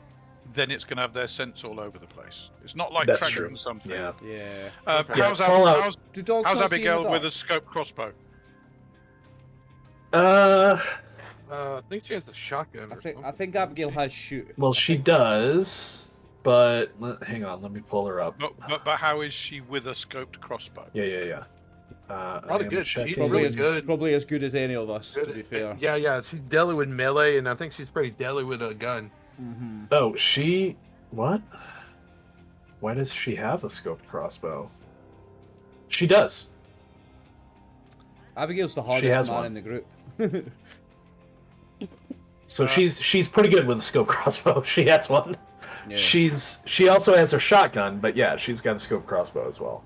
then it's going to have their scents all over the place. It's not like That's tracking true. something. Yeah. Yeah. Yeah, How's, Fallout- how's, Do dogs how's not see in the Abigail dark? with a scope crossbow? I think she has a shotgun. I think Abigail has shoot. Well, she does, but hang on, let me pull her up. But how is she with a scoped crossbow? Yeah. Probably good. She's Checking. Probably, really good. probably as good as any of us, to Good. be fair. Yeah. She's deadly with melee, and I think she's pretty deadly with a gun. Mm-hmm. Oh, she what? Why does she have a scoped crossbow? She does. Abigail's the She hardest has man one. in the group. So she's pretty good with a scoped crossbow. She has one. Yeah. She also has her shotgun, but yeah, she's got a scoped crossbow as well.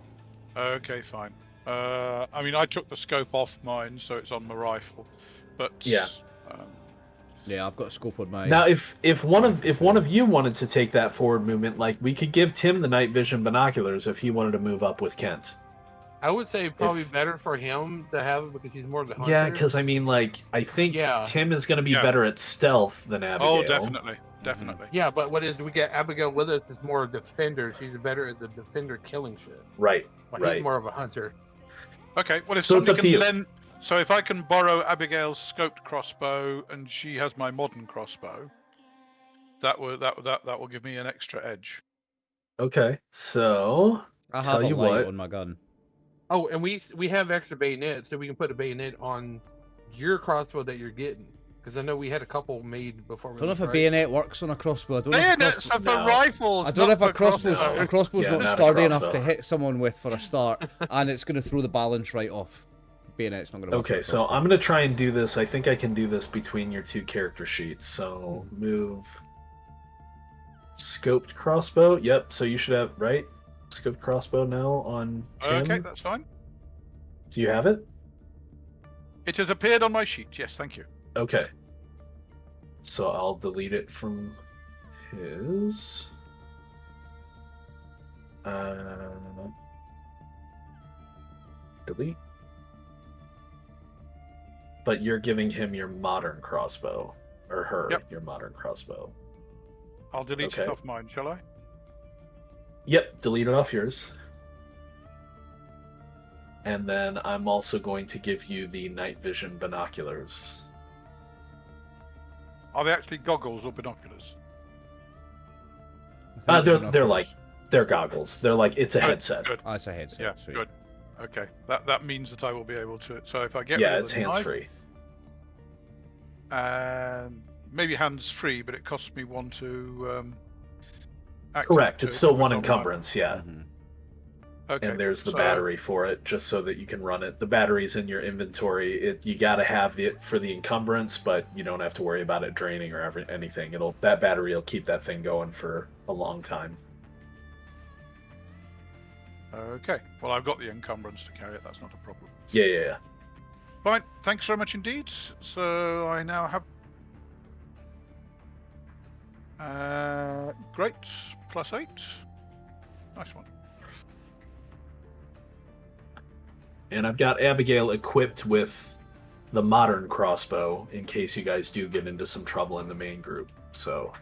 Okay, fine. I mean, I took the scope off mine, so it's on my rifle. But Yeah. Yeah, I've got a scope on my. Now, if one of you wanted to take that forward movement, like we could give Tim the night vision binoculars if he wanted to move up with Kent. I would say probably better for him to have it because he's more of the hunter. Yeah, because I mean, like I think Yeah. Tim is going to be Yeah. better at stealth than Abigail. Oh, definitely. Yeah, but what is we get Abigail with us is more a defender. She's better at the defender killing shit. Right. But Right. he's more of a hunter. Okay, well, if So it's somebody up to can you. lend, so if I can borrow Abigail's scoped crossbow and she has my modern crossbow, that will give me an extra edge. Okay, so I Tell have a you light what. on my gun. Oh, and we have extra bayonet, so we can put a bayonet on your crossbow that you're getting. Because I know we had a couple made before. I don't know if a bayonet works on a crossbow. I don't know if a Bayonets crossbow... are for No. rifles. I don't know if not a for crossbow's, crossbows. a crossbow's Yeah, not not a sturdy enough crossbow. to hit someone with for a start, and it's going to throw the balance right off. Bayonet's not going to work. on Okay, a so crossbow. I'm gonna try and do this. I think I can do this between your two character sheets. So move scoped crossbow. Yep. So you should have right scoped crossbow now on Tim. Okay, that's fine. Do you have it? It has appeared on my sheet. Yes, thank you. Okay. So I'll delete it from his. Delete. But you're giving him your modern crossbow, or her Yep. your modern crossbow. I'll delete Okay. it off mine, shall I? Yep, delete it off yours. And then I'm also going to give you the night vision binoculars. Are they actually goggles or binoculars? I think They're binoculars. like they're goggles. They're like it's a Good, headset. Good. Oh, it's a headset. Yeah, Sweet. good. Okay, that means that I will be able to. So if I get Yeah, rid of it's the hands knife, free. and maybe hands free, but it costs me one to. Access Correct. to It's it still with one online. encumbrance, yeah. Mhm. Okay. And there's the so- battery for it, just so that you can run it. The battery's in your inventory. You gotta have it for the encumbrance, but you don't have to worry about it draining or anything. That battery will keep that thing going for a long time. Okay. Well, I've got the encumbrance to carry it. That's not a problem. Yeah. Fine. Thanks very much indeed. So I now have. Great. +8. Nice one. And I've got Abigail equipped with the modern crossbow in case you guys do get into some trouble in the main group. So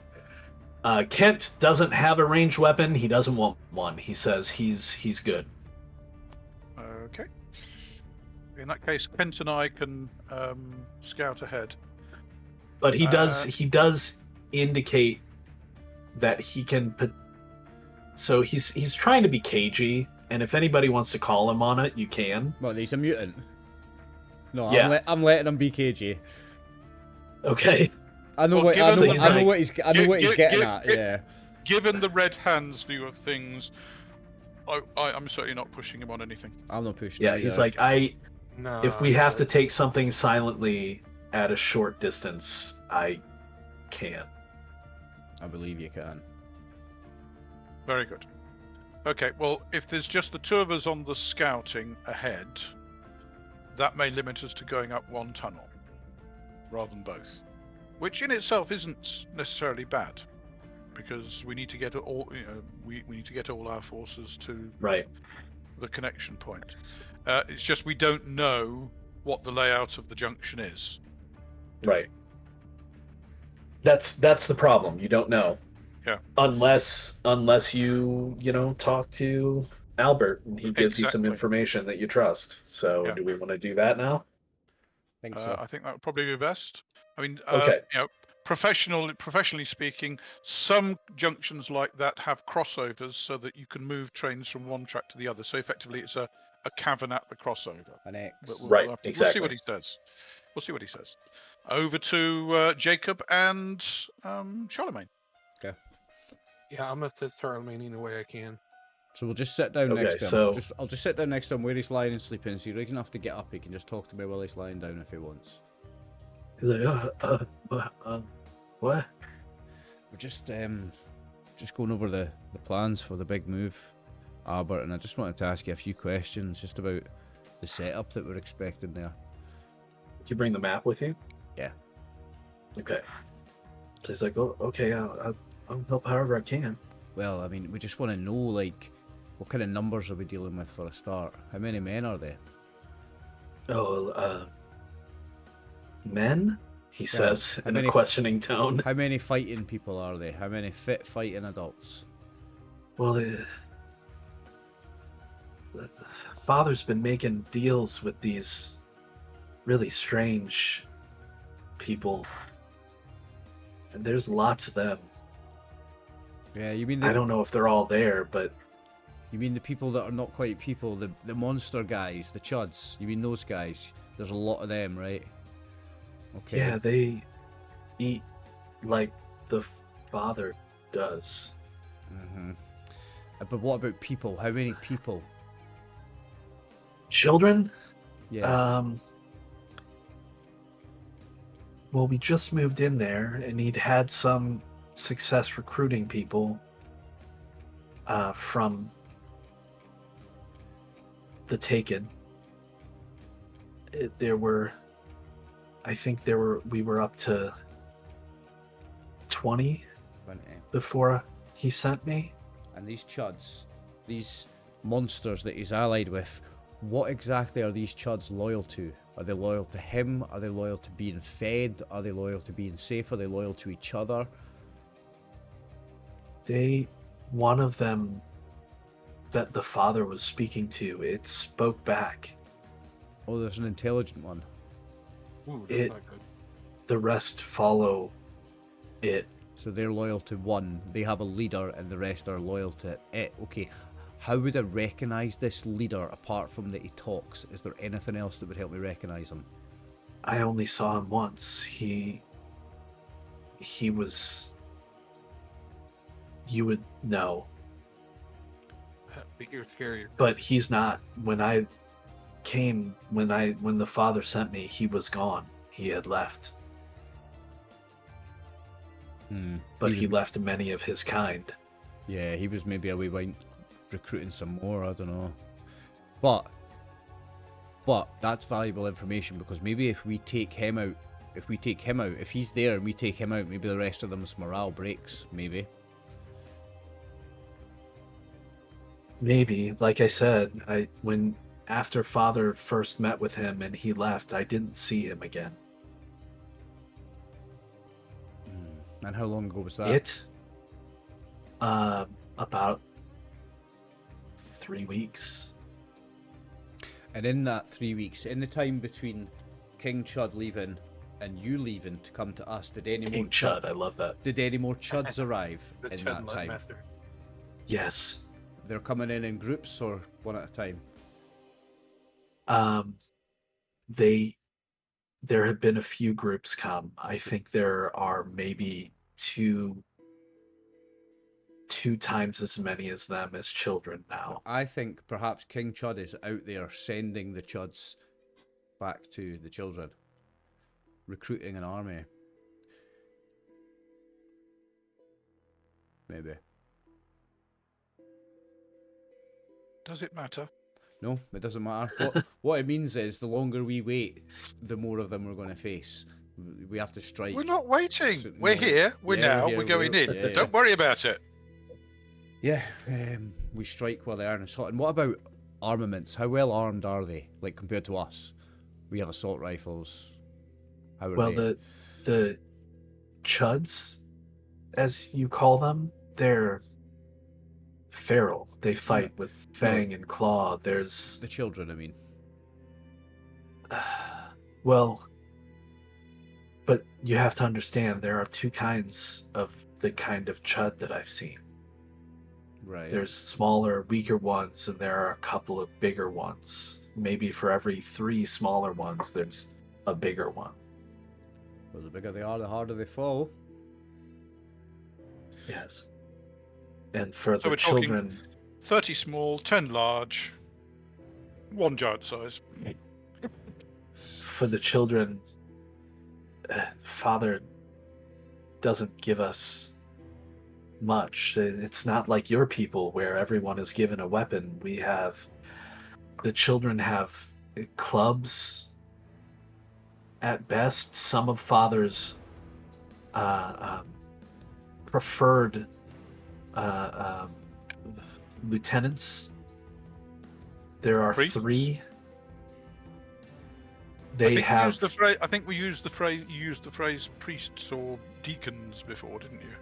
Kent doesn't have a ranged weapon. He doesn't want one. He says he's good. Okay. In that case, Kent and I can scout ahead. But he does indicate that he can put. So he's trying to be cagey, and if anybody wants to call him on it, you can. Well, he's a mutant. No, Yeah. I'm letting him be KG. Okay. I know Well, what I know, given- I know what he's getting Gi- at. gi- Yeah. Given the red hands view of things, I'm certainly not pushing him on anything. I'm not pushing. Yeah, him he's either. like, No. if we have to take something silently at a short distance, I can. I believe you can. Very good. Okay, well, if there's just the two of us on the scouting ahead, that may limit us to going up one tunnel rather than both, which in itself isn't necessarily bad, because we need to get all we need to get all our forces to Right. the connection point. It's just we don't know what the layout of the junction is. Right. That's the problem. You don't know. Yeah. Unless you talk to Albert and he gives you some Exactly. information that you trust. So Yeah. do we want to do that now? I think so. I think that would probably be best. I mean, Okay. professionally speaking, some junctions like that have crossovers so that you can move trains from one track to the other. So effectively, it's a cavern at the crossover. An X. But Right, We'll see exactly. what he says. We'll see what he says. Over to Jacob and Charlemagne. Yeah, I'm gonna assist Charlemagne any way I can. So we'll just sit down Okay, next to him. so- I'll just sit down next to him where he's lying and sleeping, so he doesn't have to get up. He can just talk to me while he's lying down if he wants. He's like, what? We're just going over the plans for the big move, Albert, and I just wanted to ask you a few questions just about the setup that we're expecting there. Did you bring the map with you? Yeah. Okay. So he's like, oh, okay, I'll help however I can. Well, I mean, we just want to know, like, what kind of numbers are we dealing with for a start? How many men are there? Oh, men? He Well, says how in many a questioning tone. How many fighting people are there? How many fit fighting adults? Well, the father's been making deals with these really strange people, and there's lots of them. Yeah, you mean I don't know if they're all there, but you mean the people that are not quite people, the monster guys, the chuds. You mean those guys? There's a lot of them, right? Okay. yeah, they eat like the father does. Mm-hmm. But what about people? How many people? Children? Yeah. Well, we just moved in there, and he'd had some success recruiting people from the Taken. We were up to 20 before he sent me. And these chuds, these monsters that he's allied with, what exactly are these chuds loyal to? Are they loyal to him? Are they loyal to being fed? Are they loyal to being safe? Are they loyal to each other? One of them that the father was speaking to, it spoke back. Oh, there's an intelligent one. Ooh, that's not good. The rest follow it. So they're loyal to one. They have a leader, and the rest are loyal to it. Okay. How would I recognise this leader apart from that he talks? Is there anything else that would help me recognise him? I only saw him once. He was... You would know. Bigger, scarier. But he's not. When the father sent me, he was gone. He had left. But he left many of his kind. Yeah, he was maybe away recruiting some more, I don't know. But that's valuable information, because maybe if we take him out, if he's there and we take him out, maybe the rest of them's morale breaks, maybe. Maybe, like I said, after father first met with him and he left, I didn't see him again. And how long ago was that? About 3 weeks. And in that 3 weeks, in the time between King Chud leaving and you leaving to come to us, did any King more Chud, I love that. Did any more Chuds arrive The in Chud that time? Master. Yes. They're coming in groups or one at a time? There have been a few groups come. I think there are maybe two times as many as them as children now. I think perhaps King Chud is out there sending the Chuds back to the children, recruiting an army. Maybe. Does it matter? No, it doesn't matter. What it means is the longer we wait, the more of them we're going to face. We have to strike. We're not waiting. So- We're no. here. We're Yeah, We're going in. yeah. Don't worry about it. Yeah, we strike while the iron is hot. And what about armaments? How well armed are they, like compared to us? We have assault rifles. How are Well, they? the Chuds, as you call them, they're feral. They fight with fang and claw. There's The children, I mean. well, but you have to understand there are two kinds of the kind of Chud that I've seen. Right. There's smaller, weaker ones, and there are a couple of bigger ones. Maybe for every 3 smaller ones, there's a bigger one. Well, the bigger they are, the harder they fall. Yes. And for So the we're talking- children, 30 small, 10 large, 1 giant size. for the children, Father doesn't give us much. It's not like your people where everyone is given a weapon. The children have clubs at best. Some of Father's preferred lieutenants, there are Priests? 3. I They think have. I think we used the phrase. You used the phrase priests or deacons before, didn't you?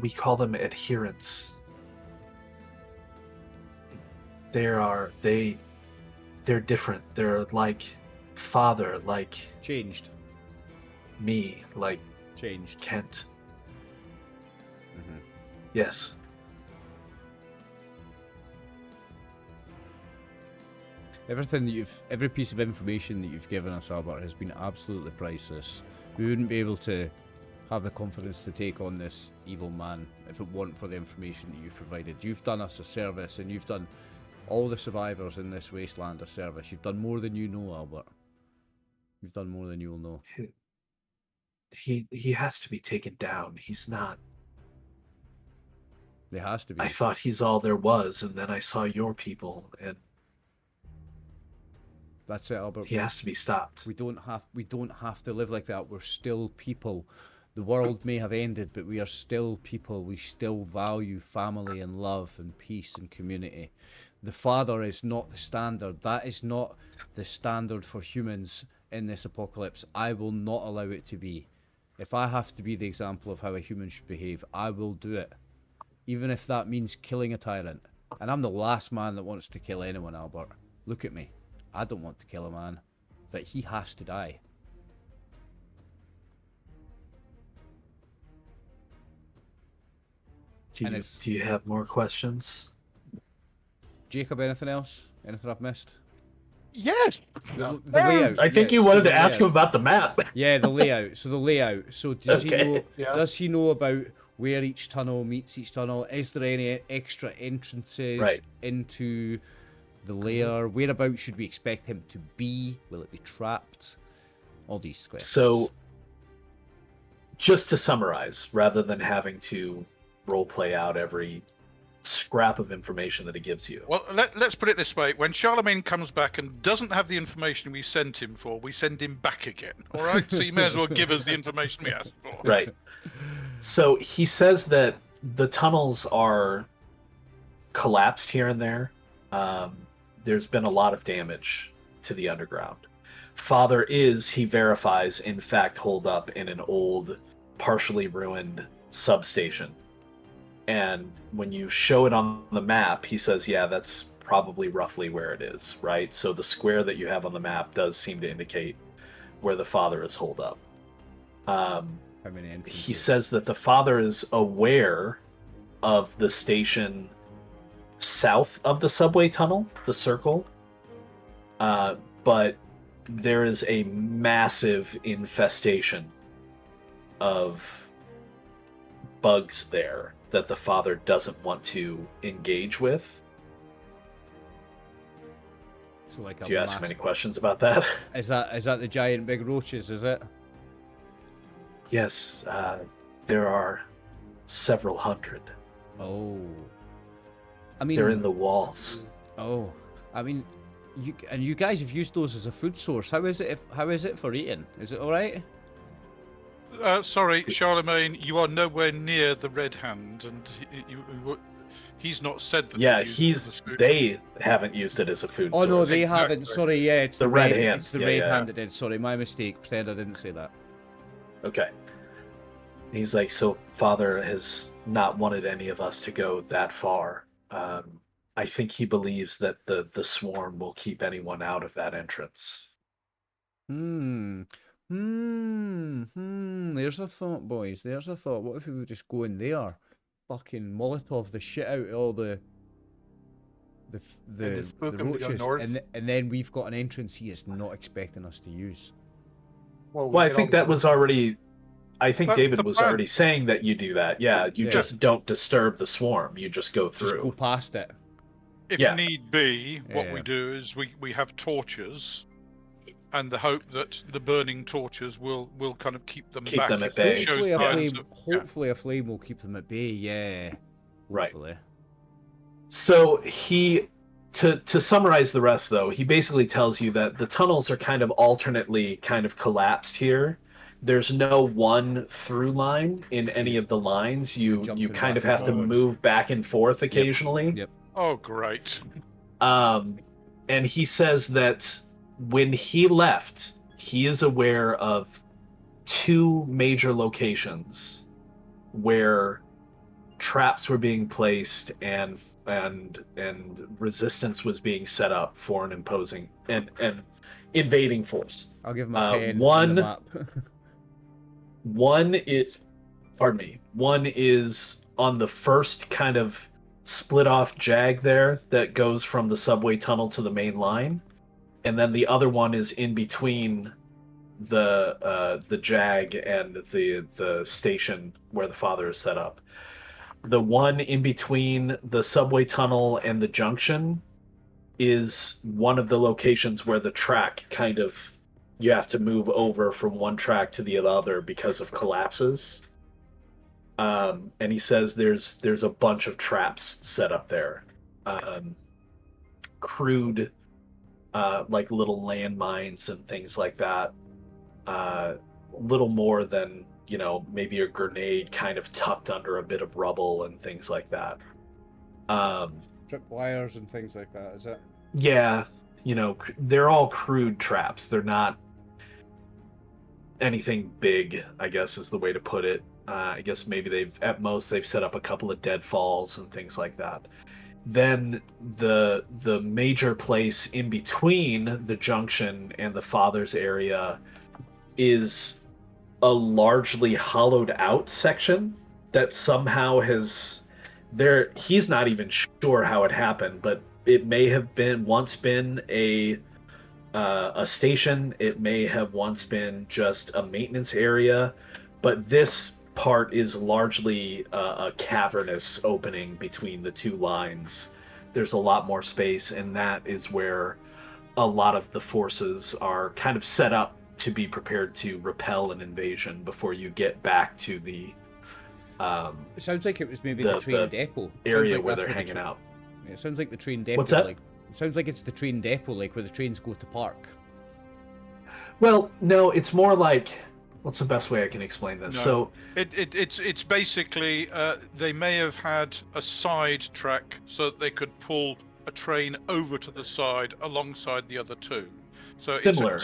We call them adherents. They're different. They're like Father, like Changed. me, like Changed. Kent. Mm-hmm. Yes. Every piece of information that you've given us, Albert, has been absolutely priceless. We wouldn't be able to have the confidence to take on this evil man if it weren't for the information that you've provided. You've done us a service, and you've done all the survivors in this wasteland a service. You've done more than you know, Albert. You've done more than you'll know. He has to be taken down. He's not. There has to be. I thought he's all there was, and then I saw your people, and That's it, Albert. he has to be stopped. We don't have to live like that. We're still people. The world may have ended, but we are still people. We still value family and love and peace and community. The Father is not the standard. That is not the standard for humans in this apocalypse. I will not allow it to be. If I have to be the example of how a human should behave, I will do it. Even if that means killing a tyrant. And I'm the last man that wants to kill anyone, Albert. Look at me. I don't want to kill a man. But he has to die. Do you have more questions? Jacob, anything else? Anything I've missed? Yes. The layout. I think you wanted to ask him about the map. Yeah, the layout. So the layout. So does he know? Yeah. Does he know about where each tunnel meets each tunnel? Is there any extra entrances into the layer? Whereabouts should we expect him to be? Will it be trapped? All these questions. So, just to summarize, rather than having to role play out every scrap of information that he gives you. Well, let's put it this way. When Charlemagne comes back and doesn't have the information we sent him for, we send him back again. All right? So you may as well give us the information we asked for. Right. So he says that the tunnels are collapsed here and there. There's been a lot of damage to the underground. Father is, he verifies, in fact holed up in an old, partially ruined substation. And when you show it on the map, he says, yeah, that's probably roughly where it is, right? So the square that you have on the map does seem to indicate where the Father is holed up. How many entrances? He says that the Father is aware of the station south of the subway tunnel, the circle, but there is a massive infestation of bugs there that the Father doesn't want to engage with. So like Do you ask him any questions about that? Is that the giant big roaches, is it? Yes, there are several hundred. Oh. I mean, They're in the walls. Oh. I mean, you guys have used those as a food source. How is it for eating? Is it all right? Sorry, Charlemagne, you are nowhere near the Red Hand, and he's not said that. Yeah, they they haven't used it as a food Oh source. no, they haven't. Sorry, yeah, it's The red hand. It's the Yeah, red yeah. hand that did. Sorry, my mistake. Pretend I didn't say that. Okay. He's like, so Father has not wanted any of us to go that far. I think he believes that the swarm will keep anyone out of that entrance. There's a thought, boys. There's a thought. What if we would just go in there, fucking Molotov the shit out of all the just spook 'em to go roaches, north? and then we've got an entrance he is not expecting us to use. Well, Well, I think that was already... I think That's David the was plan. already saying that you do that. Yeah, you Yeah. just don't disturb the swarm. You just go Just go through. past it. If Yeah. need be, what Yeah. we do is we have torches, and the hope that the burning torches will kind of keep them Keep back. them at if they bay. show Hopefully a signs flame. of- Hopefully a flame will keep them at bay. Yeah. Right. Hopefully. So to summarize the rest, though, he basically tells you that the tunnels are kind of alternately kind of collapsed here. There's no one through line in any of the lines. You Jumping kind back of have and to forwards. move back and forth occasionally. Yep. Oh, great! And he says that when he left, he is aware of 2 major locations where traps were being placed and resistance was being set up for an imposing and invading force. I'll give him a pen and one- the map. One is on the first kind of split off jag there that goes from the subway tunnel to the main line, and then the other one is in between the jag and the station where the father is set up. The one in between the subway tunnel and the junction is one of the locations where the track kind of, you have to move over from one track to the other because of collapses. And he says there's a bunch of traps set up there, crude, like little landmines and things like that. Little more than, you know, maybe a grenade kind of tucked under a bit of rubble and things like that. Trip wires and things like that, is it? Yeah, you know, they're all crude traps. They're not anything big, I guess is the way to put it. I guess maybe at most they've set up a couple of deadfalls and things like that. Then the major place in between the junction and the father's area is a largely hollowed out section that somehow he's not even sure how it happened, but it may have once been a station. It may have once been just a maintenance area, but this part is largely a cavernous opening between the two lines. There's a lot more space, and that is where a lot of the forces are kind of set up to be prepared to repel an invasion before you get back to the it sounds like it was maybe the train depot area like where they're hanging out. It sounds like the train depot. What's that? Like, it sounds like it's the train depot, like where the trains go to park. Well, no, it's more like, what's the best way I can explain this? No. So it's basically they may have had a side track so that they could pull a train over to the side alongside the other two. So similar.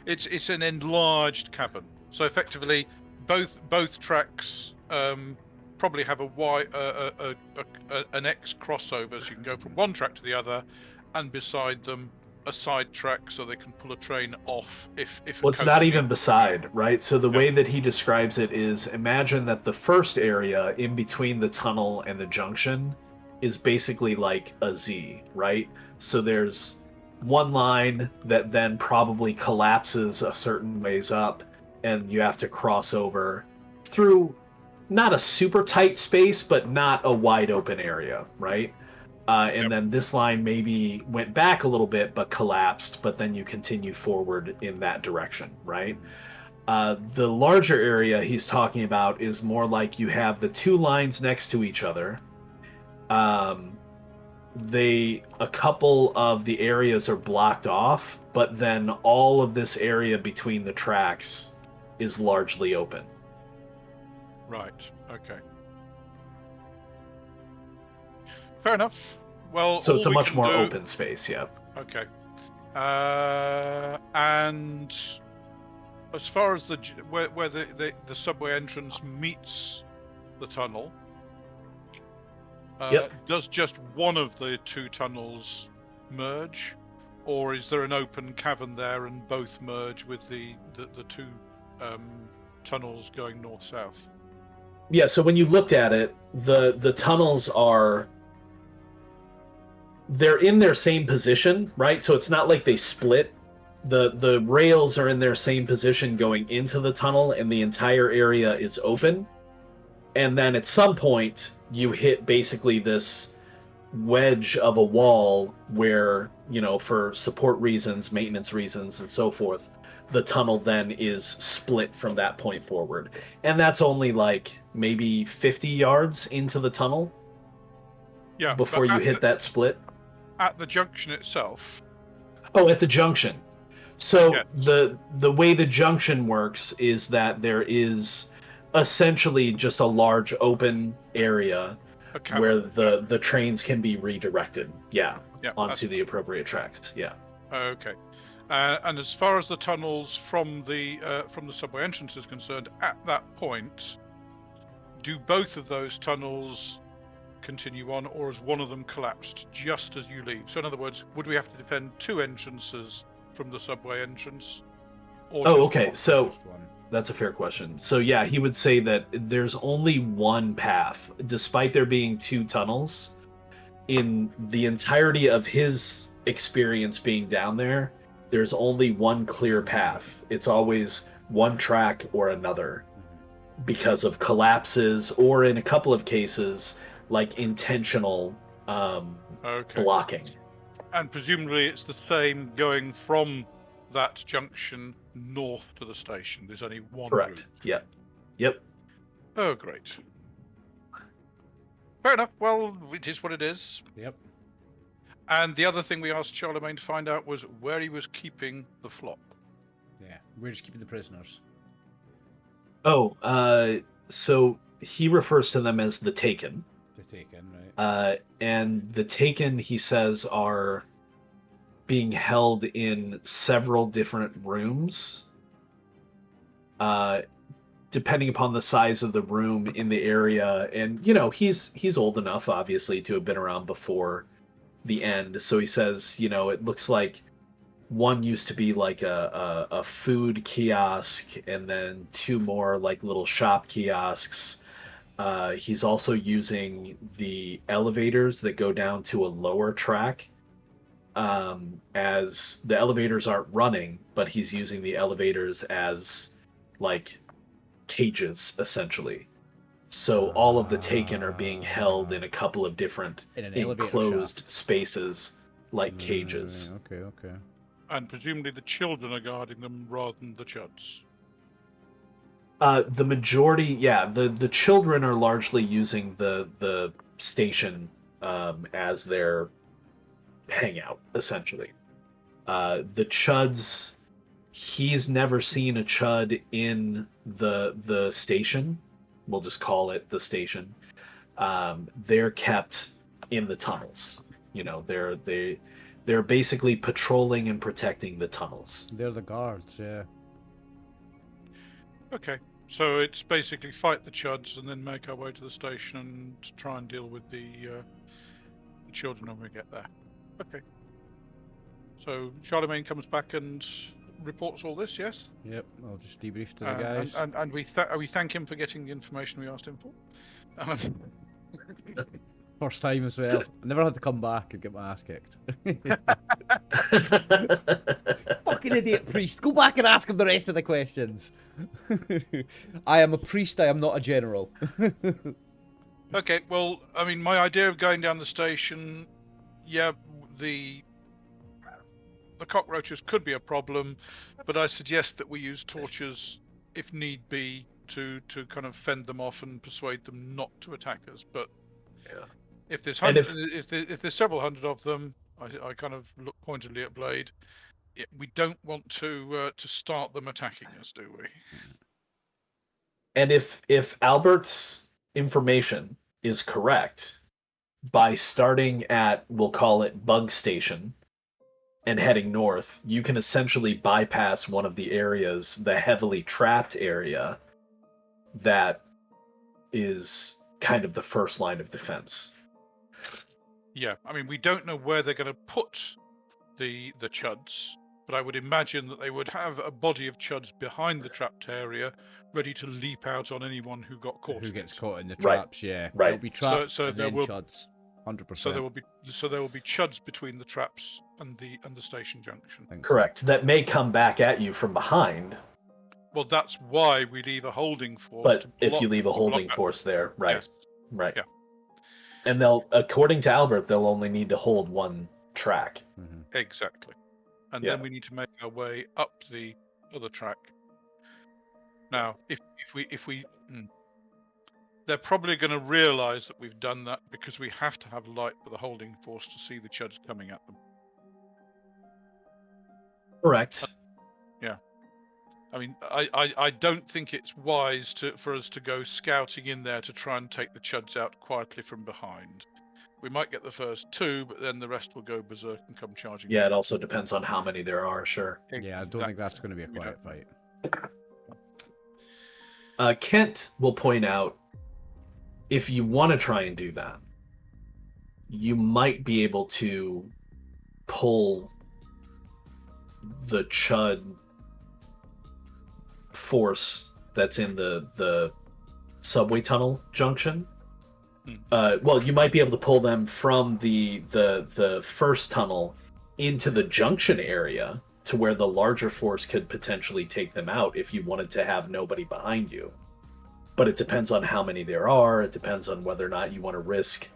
It's an enlarged cavern. So effectively, both tracks probably have an X crossover, so you can go from one track to the other, and beside them a side track so they can pull a train off if well, it's not even beside, right? So the way that he describes it is, imagine that the first area in between the tunnel and the junction is basically like a Z, right? So there's one line that then probably collapses a certain ways up, and you have to cross over through not a super tight space, but not a wide open area, right? And then this line maybe went back a little bit but collapsed, but then you continue forward in that direction, right? The larger area he's talking about is more like you have the two lines next to each other. A couple of the areas are blocked off, but then all of this area between the tracks is largely open. Right. Okay. Fair enough. Well, so it's a much more open space, yeah. Okay. And as far as where the subway entrance meets the tunnel, does just one of the two tunnels merge, or is there an open cavern there and both merge with the two tunnels going north-south? Yeah, so when you looked at it, the tunnels they're in their same position, right? So it's not like they split. The rails are in their same position going into the tunnel, and the entire area is open. And then at some point, you hit basically this wedge of a wall where, you know, for support reasons, maintenance reasons, and so forth, the tunnel then is split from that point forward. And that's only like maybe 50 yards into the tunnel. Yeah. Before you hit that split. At the junction itself. Oh, at the junction. So yes. the way the junction works is that there is essentially just a large open area where the trains can be redirected. Onto the appropriate tracks. Yeah. Okay. And as far as the tunnels from the subway entrance is concerned, at that point, do both of those tunnels continue on, or has one of them collapsed just as you leave? So in other words, would we have to defend two entrances from the subway entrance? Or okay. So That's a fair question. So yeah, he would say that there's only one path, despite there being 2 tunnels. In the entirety of his experience being down there, there's only one clear path. It's always one track or another because of collapses, or in a couple of cases, like intentional blocking. And presumably it's the same going from that junction north to the station. There's only one Correct. route. Yep. Oh, great. Fair enough. Well, it is what it is. Yep. And the other thing we asked Charlemagne to find out was where he was keeping the flock. Yeah, we're just keeping the prisoners. Oh, so he refers to them as the Taken. The Taken, right? And the Taken, he says, are being held in several different rooms. Depending upon the size of the room in the area, and he's old enough, obviously, to have been around before the end. So he says, it looks like one used to be like a food kiosk, and then 2 more like little shop kiosks. He's also using the elevators that go down to a lower track, as the elevators aren't running, but he's using the elevators as like cages, essentially. So all of the Taken are being held in a couple of different enclosed spaces, like cages. Okay. And presumably the children are guarding them rather than the chuds. The majority, the children are largely using the station as their hangout, essentially. The chuds, he's never seen a chud in the station. We'll just call it the station. They're kept in the tunnels. They're basically patrolling and protecting the tunnels. They're the guards, yeah. Okay, so it's basically fight the chuds and then make our way to the station and try and deal with the children when we get there. Okay. So Charlemagne comes back and reports all this, yes? Yep, I'll just debrief to the guys. And we thank him for getting the information we asked him for. First time as well. I never had to come back and get my ass kicked. Fucking idiot priest. Go back and ask him the rest of the questions. I am a priest, I am not a general. Okay, well, I mean, my idea of going down the station, the cockroaches could be a problem, but I suggest that we use torches if need be to kind of fend them off and persuade them not to attack us. But if there's if there's several hundred of them, I kind of look pointedly at Blade. We don't want to start them attacking us, do we? And if Albert's information is correct, by starting at, we'll call it Bug Station, and heading north, you can essentially bypass one of the areas, the heavily trapped area, that is kind of the first line of defense. Yeah, I mean, we don't know where they're going to put the chuds, but I would imagine that they would have a body of chuds behind the trapped area, ready to leap out on anyone who got caught. Who in gets it. caught in the traps? Yeah, Right. They'll be trapped So and there then will- chuds. 100%. So there will be chuds between the traps and the station junction. Correct. That may come back at you from behind. Well, that's why we leave a holding force. But to if block- you leave a to block holding that. force there, right? Yes. Right. Yeah. And they'll, according to Albert, they'll only need to hold one track. Mhm. Exactly. And Yeah. then we need to make our way up the other track. Now, if we they're probably going to realise that we've done that because we have to have light for the holding force to see the chuds coming at them. Correct. I mean, I don't think it's wise for us to go scouting in there to try and take the chuds out quietly from behind. We might get the first 2, but then the rest will go berserk and come charging. Yeah, it also depends on how many there are, sure. Yeah, I don't think that's going to be a quiet fight. Kent will point out, if you want to try and do that, you might be able to pull the chud force that's in the subway tunnel junction. Hmm. Well, you might be able to pull them from the first tunnel into the junction area to where the larger force could potentially take them out if you wanted to have nobody behind you. But it depends on how many there are. It depends on whether or not you want to risk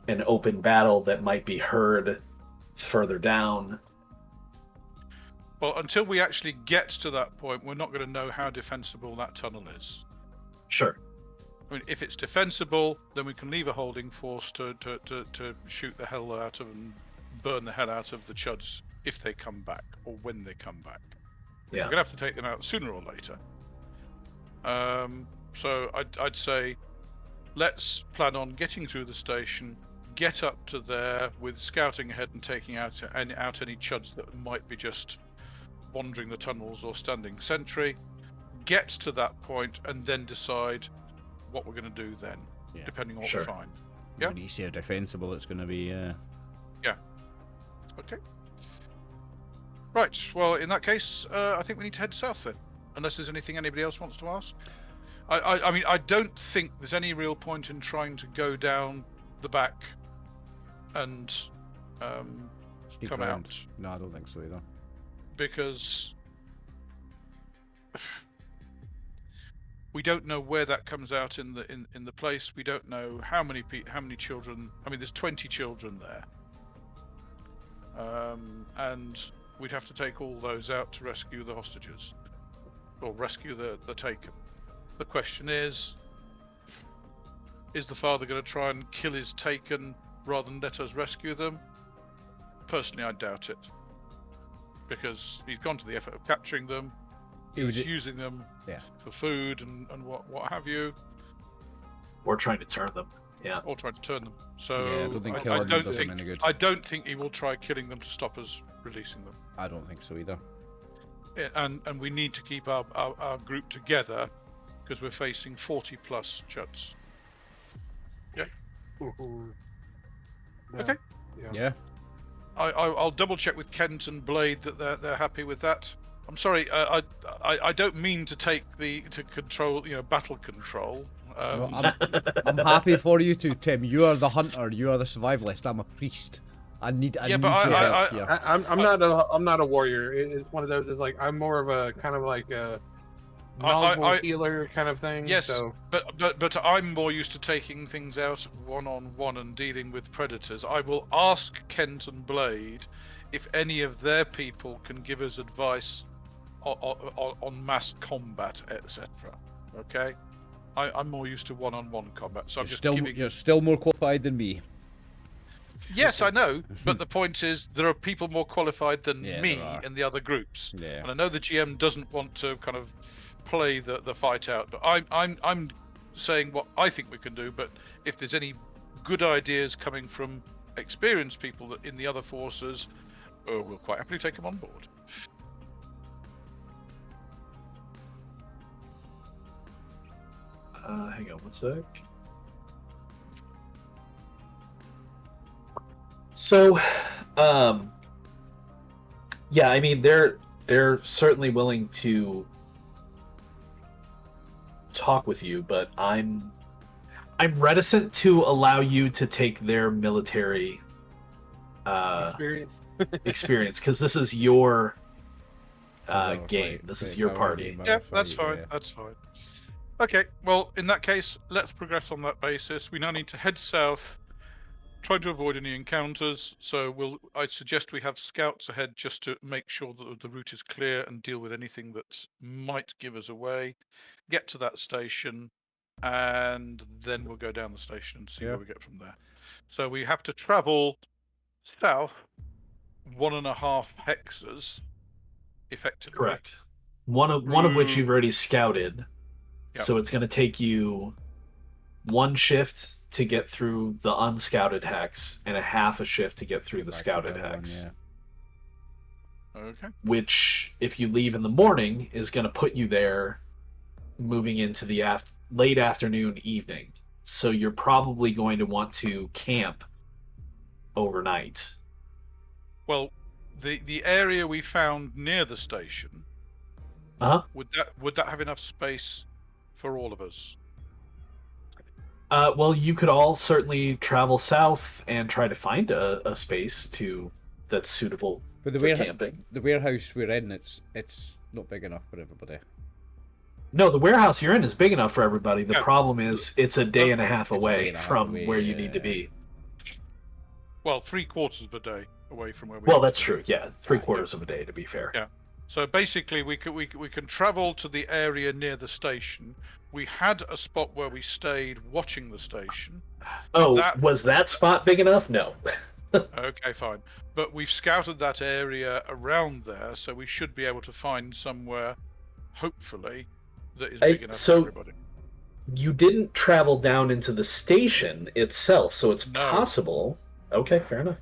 an open battle that might be heard further down. Well, until we actually get to that point, we're not going to know how defensible that tunnel is. Sure. I mean, if it's defensible, then we can leave a holding force to shoot the hell out of and burn the hell out of the chuds if they come back or when they come back. Yeah. We're gonna have to take them out sooner or later. So I'd say let's plan on getting through the station, get up to there with scouting ahead and taking out any chuds that might be just wandering the tunnels or standing sentry. Get to that point and then decide what we're going to do then, depending on what we find. Yeah. When you say defensible, it's going to be. Yeah. Okay. Right. Well, in that case, I think we need to head south then, unless there's anything anybody else wants to ask. I mean, I don't think there's any real point in trying to go down the back and Sneak come around. out. No, I don't think so either. Because we don't know where that comes out in the place. We don't know how many children. I mean, there's 20 children there, and we'd have to take all those out to rescue the hostages, or rescue the taken. The question is the father going to try and kill his taken rather than let us rescue them? Personally, I doubt it, because he's gone to the effort of capturing them. He's using them for food and what have you. Or trying to turn them. Yeah. Or trying to turn them. So I don't think killing them does them any good. I don't think he will try killing them to stop us releasing them. I don't think so either. Yeah, and we need to keep our group together because we're facing 40 plus chuds. Yeah. Okay. Yeah. I'll double check with Kent and Blade that they're happy with that. I'm sorry, I don't mean to take to control, battle control. No, I'm happy for you to, Tim. You are the hunter. You are the survivalist. I'm a priest. I need your help here. I'm not a warrior. It's one of those. It's like I'm more of a kind of like a knowledgeable healer kind of thing. Yes, so. but I'm more used to taking things out one-on-one and dealing with predators. I will ask Kent and Blade if any of their people can give us advice on mass combat, etc. Okay, I'm more used to one-on-one combat, so You're still more qualified than me. Yes, I know, but the point is there are people more qualified than me in the other groups, and I know the GM doesn't want to kind of play the fight out, but I'm saying what I think we can do. But if there's any good ideas coming from experienced people in the other forces, we'll quite happily take them on board. Hang on one sec. So, yeah, I mean, they're certainly willing to talk with you, but I'm reticent to allow you to take their military experience because this is your game. This is your party. Yeah, that's fine. That's fine. Okay, well, in that case, let's progress on that basis. We now need to head south, try to avoid any encounters. So I suggest we have scouts ahead just to make sure that the route is clear and deal with anything that might give us away. Get to that station, and then we'll go down the station and see where we get from there. So we have to travel south 1.5 hexes, effectively. Correct. One of which you've already scouted. Yep. So it's going to take you one shift to get through the unscouted hex and a half a shift to get through the scouted hex. Okay. Which, if you leave in the morning, is going to put you there moving into the late afternoon, evening. So you're probably going to want to camp overnight. Well, the area we found near the station, would that have enough space for all of us? Well, you could all certainly travel south and try to find a space that's suitable But for camping. the warehouse we're in, it's not big enough for everybody. No, the warehouse you're in is big enough for everybody. The Yeah. problem is it's a day and a half It's a day away and a half from away, where you need to be. Well, 3/4 of a day away from where we. Well, need that's to be. true. Yeah, 3/4 of a day to be fair. Yeah. So basically, we can travel to the area near the station. We had a spot where we stayed watching the station. Oh, was that spot big enough? No. Okay, fine. But we've scouted that area around there, so we should be able to find somewhere, hopefully, that is big enough for everybody. You didn't travel down into the station itself, so it's No. possible. Okay, fair enough.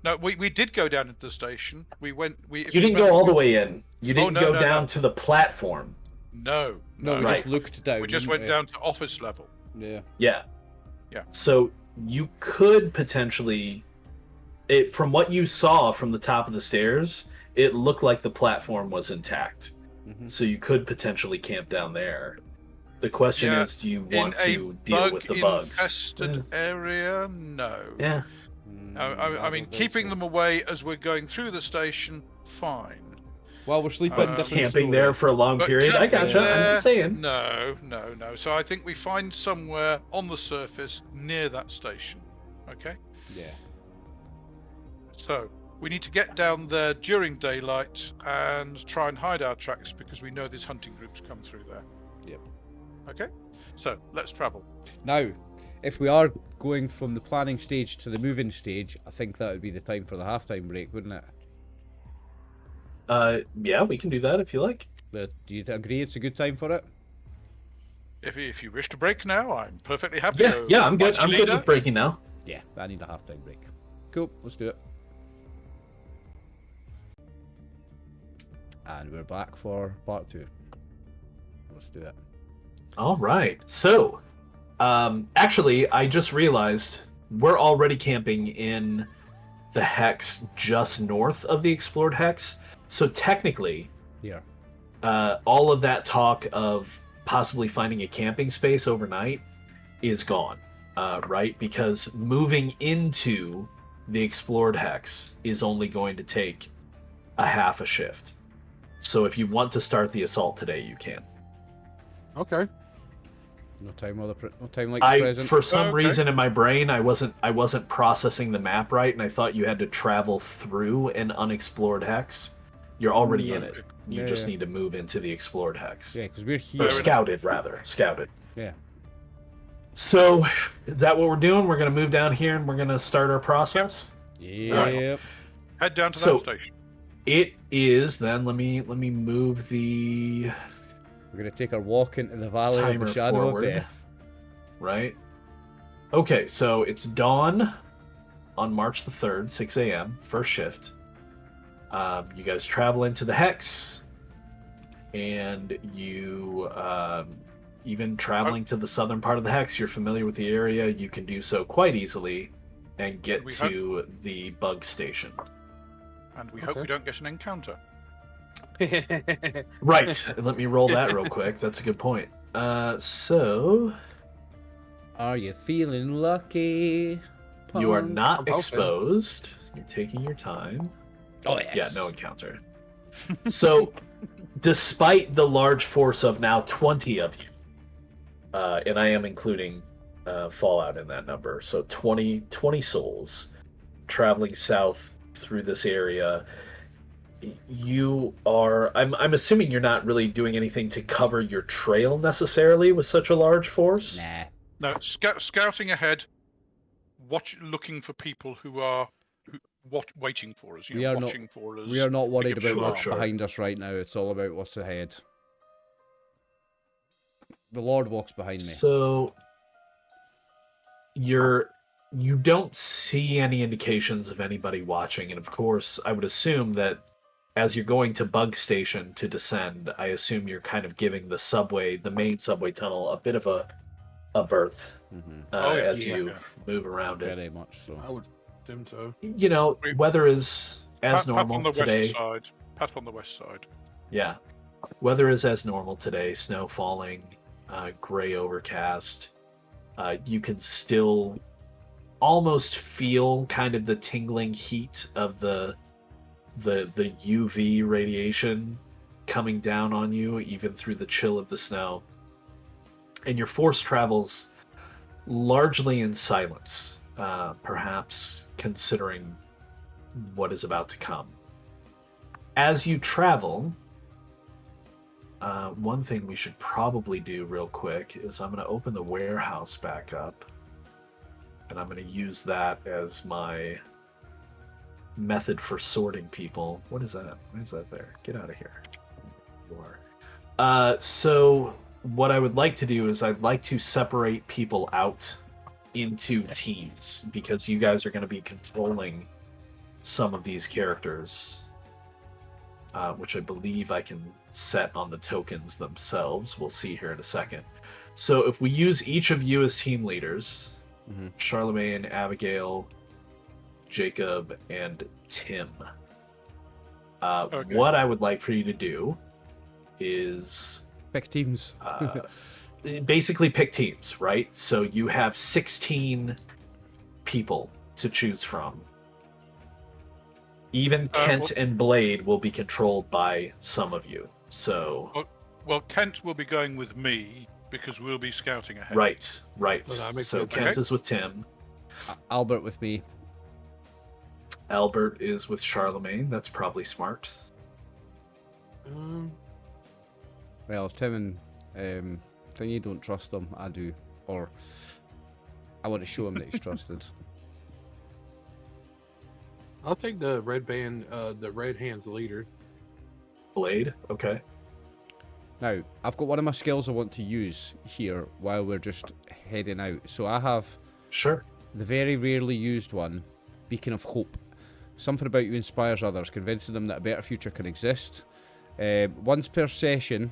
No, we did go down into the station. We went. You didn't go all the way in. You didn't no, go no, down no. to the platform. No, No, we Right. just looked down. We just didn't went we? down to office level. Yeah. Yeah. Yeah. So you could potentially, from what you saw from the top of the stairs, it looked like the platform was intact. Mm-hmm. So you could potentially camp down there. The question Yeah, is, do you want in to a deal with the bugs? infested area, no. Yeah. I mean, keeping them away as we're going through the station, fine. Well, we're sleeping. But different Camping there stories. for a long But period, I camping gotcha. I'm there, just saying. No. So I think we find somewhere on the surface near that station. Okay. Yeah. So we need to get down there during daylight and try and hide our tracks because we know there's hunting groups come through there. Yep. Okay. So let's travel. Now, if we are going from the planning stage to the moving stage, I think that would be the time for the halftime break, wouldn't it? Yeah, we can do that if you like. But do you agree it's a good time for it? If you wish to break now, I'm perfectly happy. Yeah, to yeah, I'm good. invite I'm you good leader. with breaking now. Yeah, I need a halftime break. Cool, let's do it. And we're back for part 2. Let's do it. All right. So, actually, I just realized we're already camping in the hex just north of the explored hex. So technically, Here. all of that talk of possibly finding a camping space overnight is gone, right? Because moving into the explored hex is only going to take a half a shift. So if you want to start the assault today, you can. Okay. No time like the present. For some Okay. reason in my brain, I wasn't processing the map right, and I thought you had to travel through an unexplored hex. You're already in it. You Yeah, just yeah. need to move into the explored hex. Yeah, because we're here. Or scouted, rather. Scouted. Yeah. So, is that what we're doing? We're going to move down here and we're going to start our process? Yep. Head down to So- that station. It is, then, let me move the... We're going to take our walk into the Valley of Timer the Shadow forward. of Death. Right? Okay, so it's dawn on March the 3rd, 6 a.m., first shift. You guys travel into the Hex, and you, even traveling to the southern part of the Hex, you're familiar with the area, you can do so quite easily and get We to the bug station. And we hope Okay. we don't get an encounter. Right, let me roll that real quick, that's a good point. So, Are you feeling lucky? you are punk? not I'm hoping. exposed, you're taking your time. Oh, yes. Yeah, no encounter. So, despite the large force of now 20 of you, and I am including Fallout in that number, so 20 souls traveling south through this area, you are... I'm assuming you're not really doing anything to cover your trail necessarily with such a large force? Nah. No, scouting ahead, looking for people who are waiting for us. We are not- watching for us. We are not worried Pick up about what's sure. behind us right now. It's all about what's ahead. The Lord walks behind me. So you don't see any indications of anybody watching, and of course, I would assume that as you're going to Bug Station to descend, I assume you're kind of giving the main subway tunnel, a bit of a berth Mhm. Oh, yeah, as yeah, you yeah. move around it. Very much so. I would assume so. You know, weather is as Pat on normal the today. west side. Pat on the west side. Yeah, weather is as normal today. Snow falling. gray overcast. You can still almost feel kind of the tingling heat of the UV radiation coming down on you, even through the chill of the snow. And your force travels largely in silence, perhaps considering what is about to come. As you travel, one thing we should probably do real quick is I'm going to open the warehouse back up, and I'm going to use that as my method for sorting people. What is that? Why is that there? Get out of here. You are. So what I would like to do is I'd like to separate people out into teams, because you guys are going to be controlling some of these characters, which I believe I can set on the tokens themselves. We'll see here in a second. So if we use each of you as team leaders, Charlemagne, Abigail, Jacob, and Tim, what I would like for you to do is Pick teams. basically pick teams, right? So you have 16 people to choose from. Even Kent and Blade will be controlled by some of you. So well, Kent will be going with me because we'll be scouting ahead. right. Well, that makes So sense. Kent Okay. is with Tim. Albert with me. Albert is with Charlemagne. That's probably smart. Well, Tim and Thingy don't trust him. I do. Or I want to show him that he's trusted. I'll take the red band, the red hands leader. Blade. Okay. Now, I've got one of my skills I want to use here while we're just heading out. So I have Sure. the very rarely used one, Beacon of Hope. Something about you inspires others, convincing them that a better future can exist. Once per session,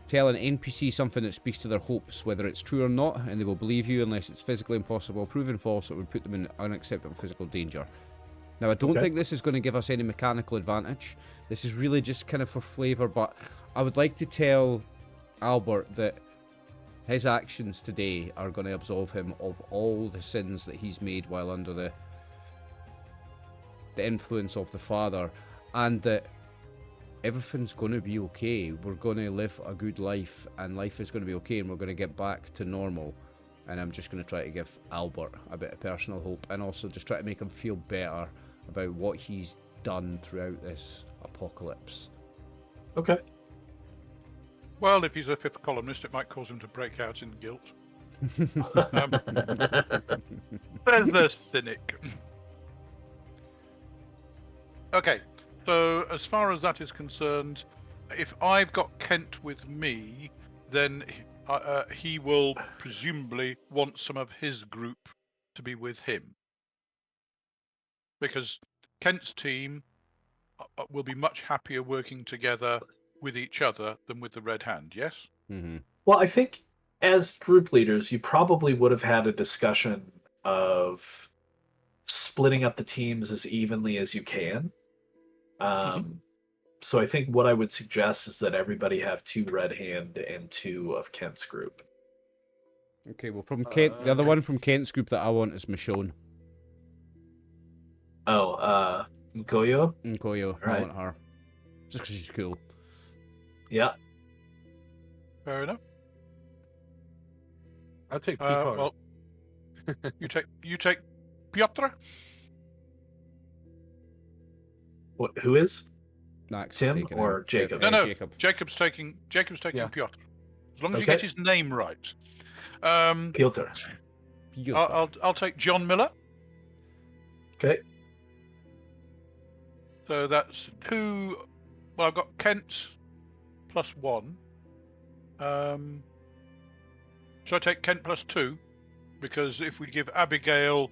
tell an NPC something that speaks to their hopes, whether it's true or not, and they will believe you unless it's physically impossible. Proven false, it would put them in unacceptable physical danger. Now, I don't think this is going to give us any mechanical advantage. This is really just kind of for flavour, but I would like to tell Albert that his actions today are going to absolve him of all the sins that he's made while under the influence of the Father, and that everything's going to be okay. We're going to live a good life, and life is going to be okay, and we're going to get back to normal. And I'm just going to try to give Albert a bit of personal hope, and also just try to make him feel better about what he's done throughout this apocalypse. Okay. Well, if he's a fifth columnist, it might cause him to break out in guilt. There's the cynic. Okay, so as far as that is concerned, if I've got Kent with me, then he will presumably want some of his group to be with him. Because Kent's team will be much happier working together with each other than with the Red Hand, yes? Mm-hmm. Well, I think as group leaders, you probably would have had a discussion of splitting up the teams as evenly as you can. So I think what I would suggest is that everybody have 2 Red Hand and 2 of Kent's group. Okay, well, from Kent, the other one from Kent's group that I want is Michonne. Oh, Nkoyo? Nkoyo, I Right. want her. Just because she's cool. Yeah. Fair enough. I'll take Peacock. Well, you take Piotr. Who is? Max Tim taken or out. Jacob? No, Jacob. Jacob's taking Yeah. Piotr. As long as you Okay. get his name right. Piotr. I'll take John Miller. Okay. So that's 2. Well, I've got Kent plus 1. Should I take Kent plus 2? Because if we give Abigail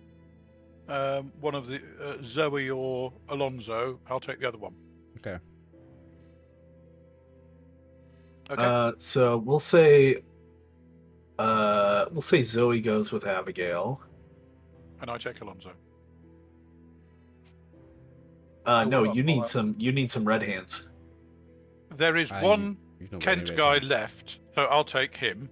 one of the Zoe or Alonso, I'll take the other one. Okay. Okay. So we'll say Zoe goes with Abigail. And I take Alonso. No, you need some Red Hands. There is Aye, one you've not got any Kent red guy hands. left, So I'll take him,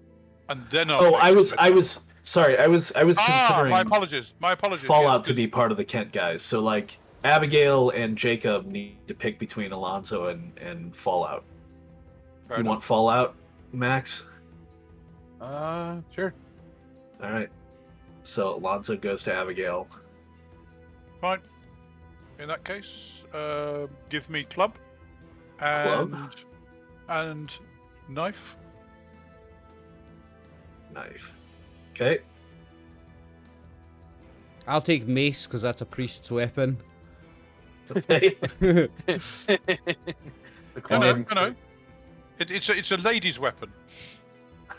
and then I'll. Oh, take I was sorry. I was Ah, considering my apologies. My apologies. Fallout yes, to be part of the Kent guys. So like Abigail and Jacob need to pick between Alonso and Fallout. fair You enough. want Fallout, Max? Sure. All right. So Alonso goes to Abigail. Fine. In that case, give me club Club? and knife. Knife. Okay. I'll take mace because that's a priest's weapon. Okay. The I club. know. I know. It's a lady's weapon.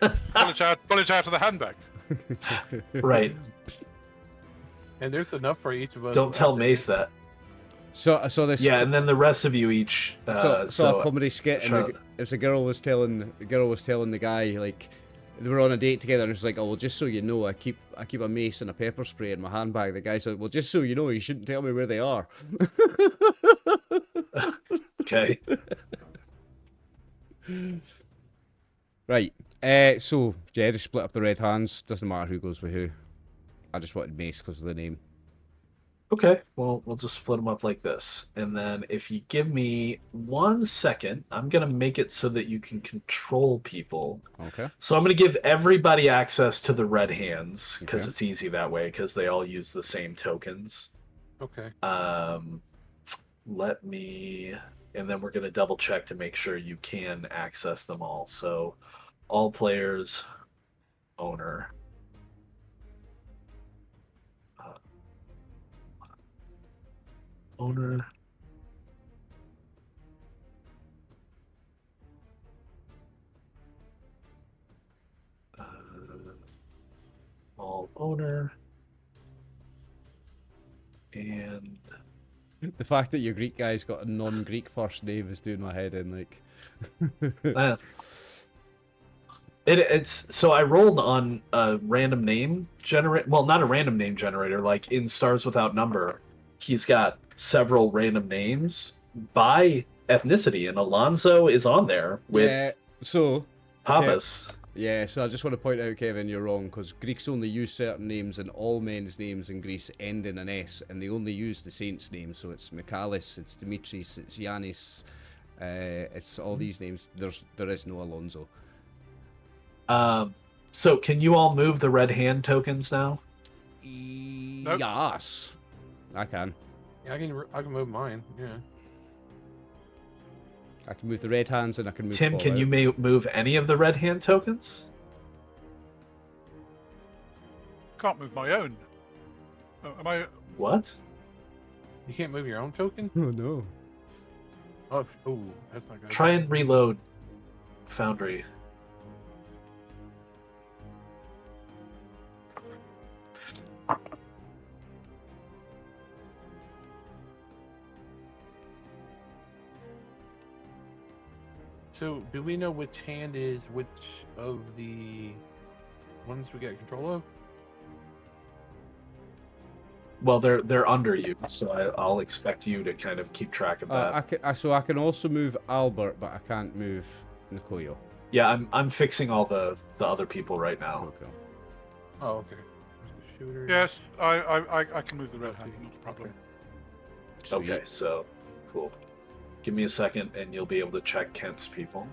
Pull it out of the handbag. Right. And there's enough for each of us. Don't tell Mace that. So this. Yeah, and then the rest of you each. So a comedy skit, and Charlotte. the girl was telling the guy, like, they were on a date together, and she's like, "Oh, well, just so you know, I keep a mace and a pepper spray in my handbag." The guy said, "Well, just so you know, you shouldn't tell me where they are." Okay. Right. So yeah, just split up the red hands. Doesn't matter who goes with who. I just wanted mace because of the name. Okay. Well, we'll just split them up like this, and then if you give me 1 second, I'm gonna make it so that you can control people. Okay. So I'm gonna give everybody access to the red hands because Okay. it's easy that way because they all use the same tokens. Okay. Let me, and then we're gonna double check to make sure you can access them all. So, all players, owner. Owner. All owner. And The fact that your Greek guy's got a non-Greek first name is doing my head in. Like, it's so I rolled on a random name generate. Well, not a random name generator. Like in Stars Without Number, he's got several random names by ethnicity, and Alonso is on there with yeah. So Papas. yeah. So I just want to point out, Kevin, you're wrong because Greeks only use certain names, and all men's names in Greece end in an S, and they only use the saints' names. So it's Michalis, it's Dimitris, it's Yanis, it's all these names. There is no Alonso. So can you all move the red hand tokens now? Nope. Yes, I can. Yeah, I can move mine. Yeah. I can move the red hands, and I can move. Tim, can Fallout. you move any of the red hand tokens? Can't move my own. Am I? What? You can't move your own token? Oh no. Oh, that's not good. Try and reload Foundry. So, do we know which hand is which of the ones we got control of? Well, they're under you, so I'll expect you to kind of keep track of that. I can also move Albert, but I can't move Nicoyo. Yeah, I'm fixing all the other people right now. Okay. Oh, okay. Shooter. Yes, I can move the red hand. Not a problem. Sweet. Okay, so cool. Give me a second, and you'll be able to check Kent's people.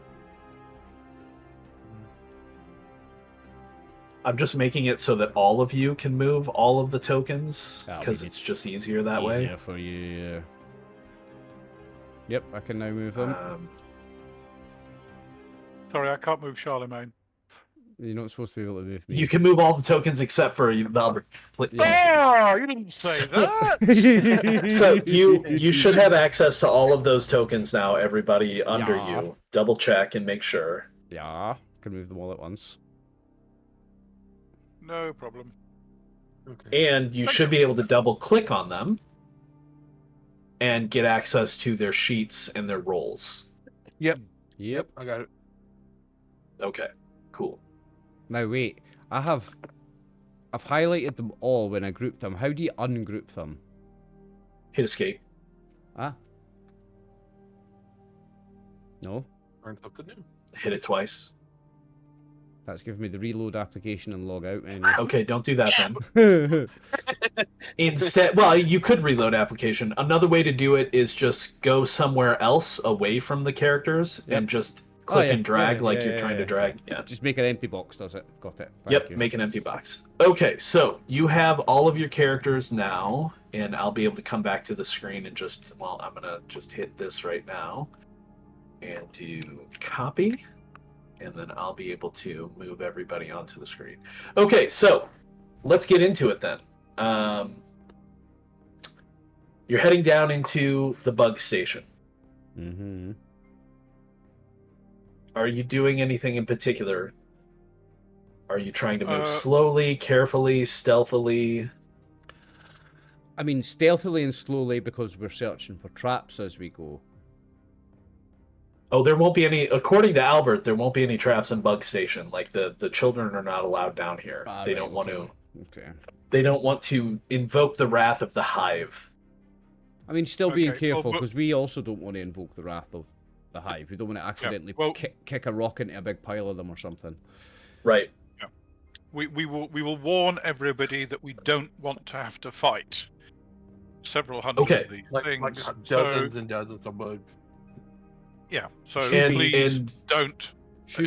I'm just making it so that all of you can move all of the tokens That'll because be it's just easier that way. Easier for you. Yeah. Yep, I can now move them. Sorry, I can't move Charlemagne. You're not supposed to be able to move me. You can move all the tokens except for the other. Oh, you didn't say that. So you should have access to all of those tokens now. Everybody under Yeah. you. Double check and make sure. Yeah, I can move them all at once. No problem. Okay. And you should be able to double click on them and get access to their sheets and their roles. Yep. Yep. I got it. Okay, cool. Now wait, I've highlighted them all when I grouped them. How do you ungroup them? Hit escape. Ah. No. Learn something new. Hit it twice. That's giving me the reload application and log out menu. Okay, don't do that then. Instead, well, you could reload application. Another way to do it is just go somewhere else away from the characters Yep. and just click and drag like you're trying to drag. Yeah. Yeah. Just make an empty box, does it? Got it. Thank Yep, you. make an empty box. Okay, so you have all of your characters now, and I'll be able to come back to the screen and just, well, I'm going to just hit this right now and do copy, and then I'll be able to move everybody onto the screen. Okay, so let's get into it then. You're heading down into the bug station. Mm-hmm. Are you doing anything in particular? Are you trying to move slowly, carefully, stealthily? I mean, stealthily and slowly because we're searching for traps as we go. Oh, there won't be any. According to Albert, there won't be any traps in Bug Station. Like the children are not allowed down here. They don't want to. Okay. They don't want to invoke the wrath of the Hive. I mean, still being Okay, careful well, because we also don't want to invoke the wrath of the Hive. We don't want to accidentally kick a rock into a big pile of them or something. Right. Yeah. We will warn everybody that we don't want to have to fight several hundred Okay. of these Like things. dozens and dozens of bugs. Yeah. So And- please and- don't. Should,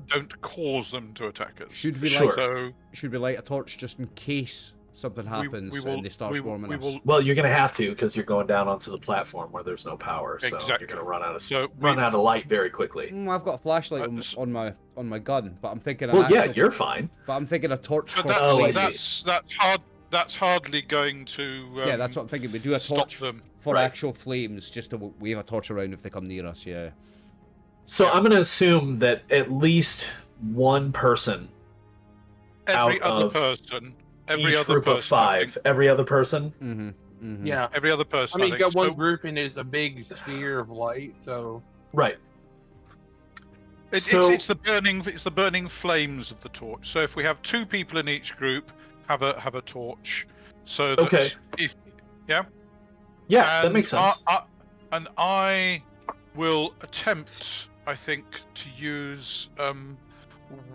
Don't cause them to attack us. should we Sure. light? So Should we light a torch just in case something happens we will- and they start swarming we us? will- Well, you're going to have to because you're going down onto the platform where there's no power. So Exactly. you're going to run out of So run out of light very quickly. I've got a flashlight Uh, on my gun, but I'm thinking. Well, an yeah, actual, you're fine. But I'm thinking a torch But for Oh, I flames. see. that's hard. That's hardly going to. Yeah, that's what I'm thinking. We do a stop torch them. for Right. actual flames, just to wave a torch around if they come near us. Yeah. So I'm going to assume that at least one person Every out other of person. Every each other group person. of 5. Every other person? Mm-hmm. Mm-hmm. Yeah. Every other person. I mean, you think. got one So grouping is a big sphere of light, so Right. it's the burning flames of the torch. So if we have 2 people in each group, have a torch. So that Okay. Yeah, that makes sense. I will attempt, I think, to use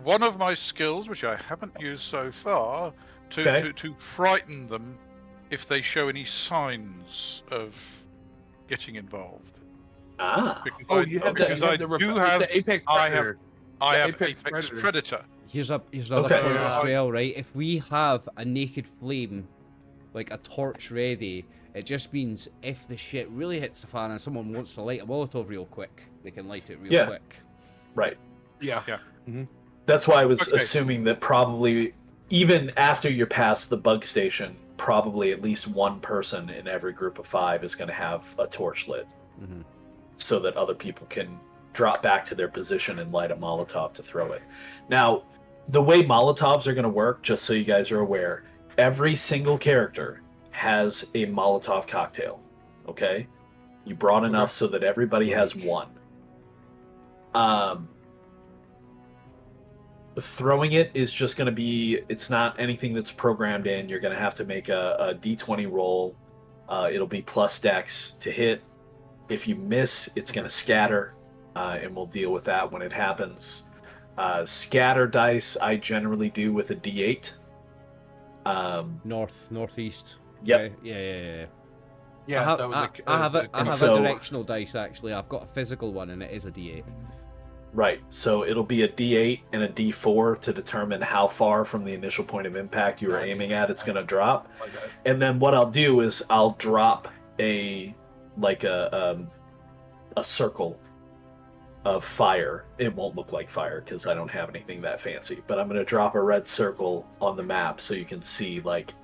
one of my skills, which I haven't used so far, to frighten them if they show any signs of getting involved. Because you have because I do have the apex predator. I have Apex Apex Predator. Predator. Here's another Okay. point as Yeah. well, right? If we have a naked flame, like a torch ready, it just means if the shit really hits the fan and someone wants to light a Molotov real quick, they can light it real quick. Right. Yeah. That's why I was Okay. assuming that probably even after you're past the bug station, probably at least one person in every group of 5 is going to have a torch lit, Mm-hmm. so that other people can drop back to their position and light a Molotov to throw it. Now, the way Molotovs are going to work, just so you guys are aware, every single character has a Molotov cocktail. Okay? You brought enough so that everybody has one. Throwing it is just going to be, it's not anything that's programmed in. You're going to have to make a d20 roll. It'll be plus dex to hit. If you miss, it's going to scatter, and we'll deal with that when it happens. Scatter dice I generally do with a d8. Northeast. Yep. Okay. Yeah. Yeah. I have a So- directional dice actually. I've got a physical one and it is a D8. Right, so it'll be a d8 and a d4 to determine how far from the initial point of impact you were aiming at it's going to drop. Okay. And then what I'll do is I'll drop a circle of fire. It won't look like fire because I don't have anything that fancy, but I'm going to drop a red circle on the map so you can see like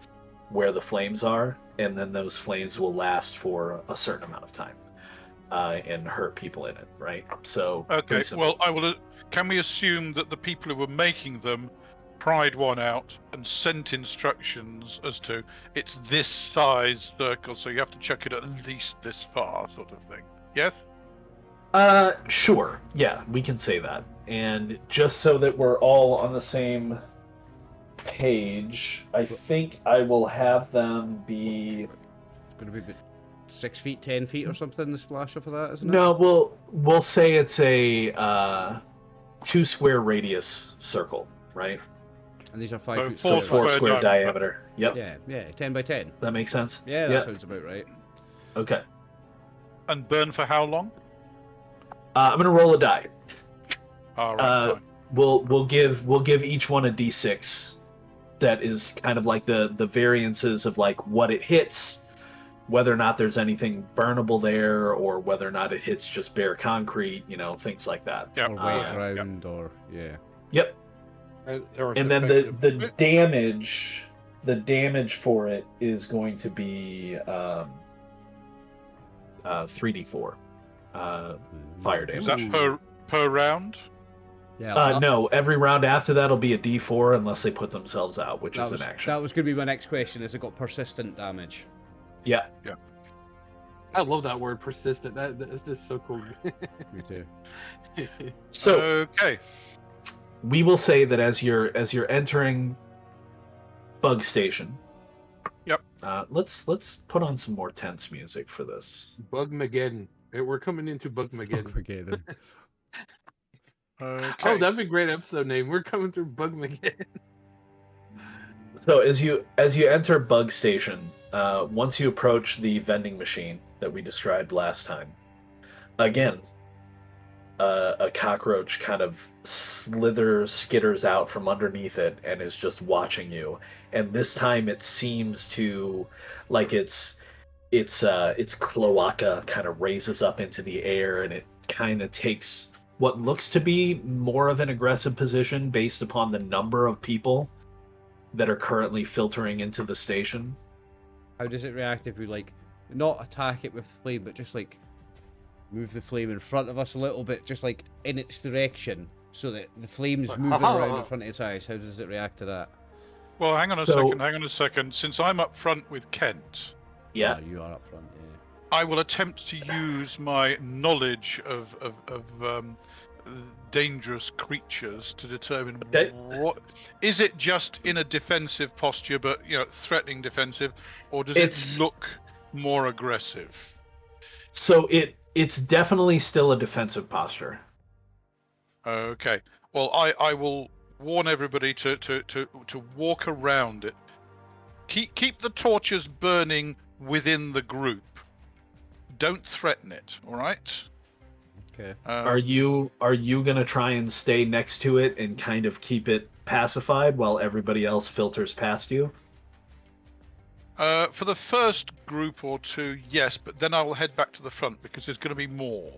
where the flames are, and then those flames will last for a certain amount of time and hurt people in it, right? So Okay. pretty simple. Well, can we assume that the people who were making them pried one out and sent instructions as to it's this size circle, so you have to chuck it at least this far, sort of thing? Yes. Sure. Yeah, we can say that. And just so that we're all on the same page, I think I will have them be. It's going to be about 6 feet, 10 feet or something. The splasher for that, isn't it? No, we'll say it's a 2-square radius circle, right? And these are 5 So foot So 4 Square square diameter. diameter. Yep. Yeah, 10 by 10. That makes sense? Yeah, that sounds about right. Okay. And burn for how long? I'm gonna roll a die. All right. Fine. We'll give each one a d6. That is kind of like the variances of like what it hits, whether or not there's anything burnable there, or whether or not it hits just bare concrete, things like that. Yep. Or wet Yeah. ground, or yeah. Yep. And then the damage for it is going to be 3d4 fire damage. Is that per round? Yeah. No, every round after that'll be a d4 unless they put themselves out, which is an action. That was going to be my next question. Is it got persistent damage? Yeah. I love that word, persistent. That's just so cool. Me too. So Okay. we will say that as you're entering Bug Station. Yep. Let's put on some more tense music for this. Bugmageddon. We're coming into Bugmageddon. Okay, then. Okay. Oh, that'd be a great episode name. We're coming through Bugmageddon. So as you enter Bug Station, once you approach the vending machine that we described last time, again, a cockroach kind of skitters out from underneath it and is just watching you. And this time it seems to, like its cloaca kind of raises up into the air, and it kind of takes what looks to be more of an aggressive position based upon the number of people that are currently filtering into the station. How does it react if we not attack it with flame, but just move the flame in front of us a little bit, just in its direction, so that the flame's moving around in front of its eyes? How does it react to that? Well, hang on a second. Since I'm up front with Kent, Yeah. Oh, you are up front, yeah. I will attempt to use my knowledge of dangerous creatures to determine what is it. Just in a defensive posture, but threatening defensive, or does it look more aggressive? So it's definitely still a defensive posture. Okay. Well, I will warn everybody to walk around it. Keep the torches burning within the group. Don't threaten it. All right. Okay. Are you gonna try and stay next to it and kind of keep it pacified while everybody else filters past you? For the first group or two, yes, but then I will head back to the front because there's going to be more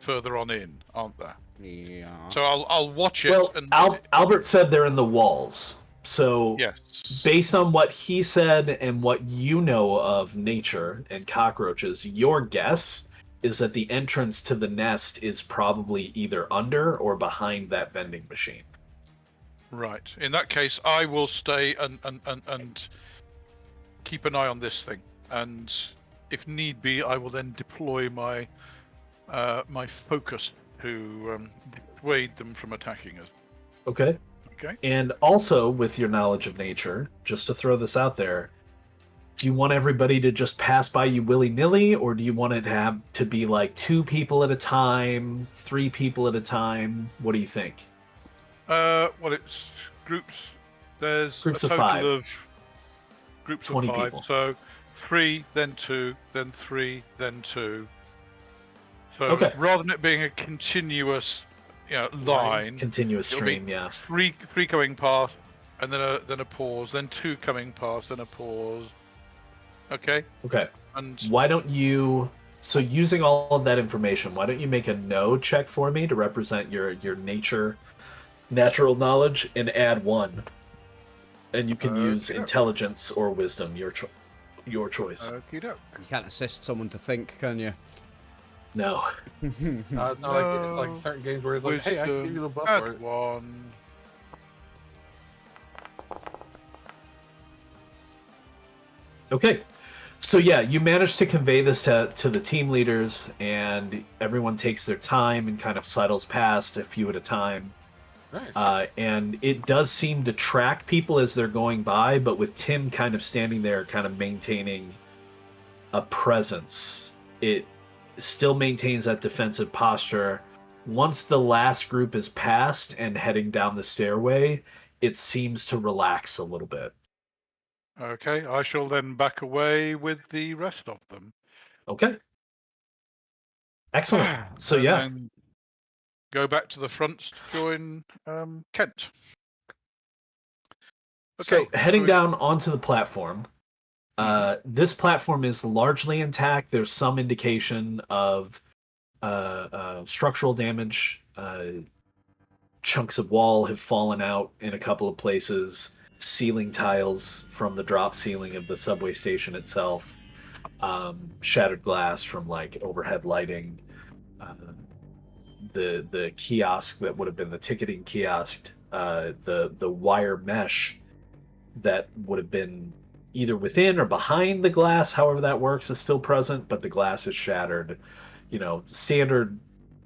further on in, aren't there? Yeah. So I'll watch it. Well, and Albert said they're in the walls. So yes. based on what he said and what you know of nature and cockroaches, your guess is that the entrance to the nest is probably either under or behind that vending machine. Right. In that case, I will stay and keep an eye on this thing, and if need be, I will then deploy my my focus to dissuade them from attacking us. Okay. Okay. And also, with your knowledge of nature, just to throw this out there, do you want everybody to just pass by you willy-nilly, or do you want it to be like 2 people at a time, 3 people at a time? What do you think? Well, it's groups. There's Groups a of total 5. of groups of 20 5. people. So 3, then 2, then 3, then 2. So Okay. rather than it being a continuous, line, Continuous it'll be stream, yeah. 3 coming past, and then a pause, then 2 coming past, then a pause. Okay. Okay. And Why don't you... So using all of that information, why don't you make a know check for me to represent your natural knowledge, and add 1. And you can use Okay. intelligence or wisdom, your choice. okey-doke. You can't assist someone to think, can you? No. It's not like certain games where it's like, hey, I can give you the buff for Add it. 1. Okay. So yeah, you manage to convey this to the team leaders, and everyone takes their time and kind of sidles past a few at a time. Nice. And it does seem to track people as they're going by, but with Tim kind of standing there, kind of maintaining a presence, it still maintains that defensive posture, once the last group is passed and heading down the stairway, it seems to relax a little bit. Okay, I shall then back away with the rest of them. Okay. Excellent. So And yeah. then go back to the front to join Kent. So Okay, heading so down onto the platform, this platform is largely intact. There's some indication of structural damage. Chunks of wall have fallen out in a couple of places. Ceiling tiles from the drop ceiling of the subway station itself. Shattered glass from like overhead lighting. The kiosk that would have been the ticketing kiosk. The wire mesh that would have been either within or behind the glass, however that works, is still present, but the glass is shattered. You know, standard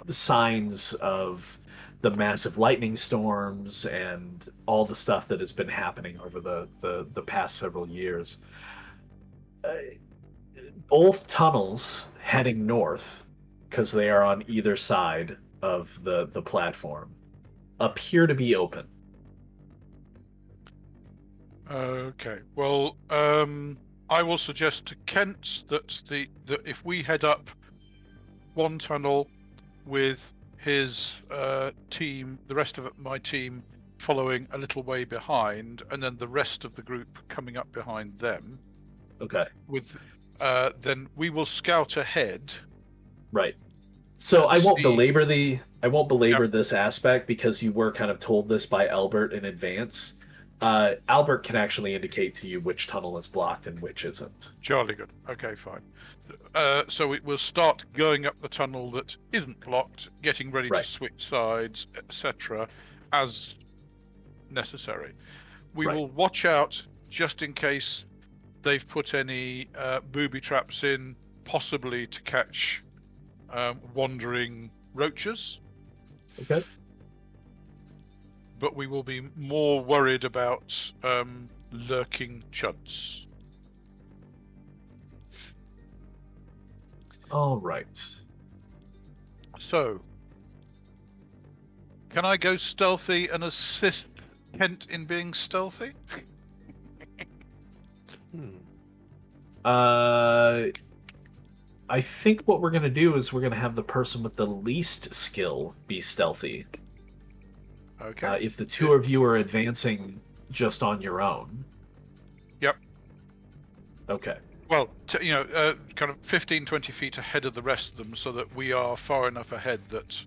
signs of the massive lightning storms and all the stuff that has been happening over the past several years. Both tunnels heading north, because they are on either side of the platform, appear to be open. okay, well, I will suggest to Kent that if we head up one tunnel with his team, the rest of my team following a little way behind, and then the rest of the group coming up behind them. Okay. Then we will scout ahead. Right. So I won't belabor Yep. this aspect because you were kind of told this by Albert in advance. Albert can actually indicate to you which tunnel is blocked and which isn't. Jolly good. Okay, fine. So it will start going up the tunnel that isn't blocked, getting ready Right. to switch sides, etc., as necessary. We Right. will watch out just in case they've put any booby traps in, possibly to catch wandering roaches. Okay. But we will be more worried about lurking chuds. All right. So, can I go stealthy and assist Kent in being stealthy? I think what we're gonna do is we're gonna have the person with the least skill be stealthy. Okay. If the two of you are advancing just on your own. Yep. Okay. Well, kind of 15, 20 feet ahead of the rest of them so that we are far enough ahead that...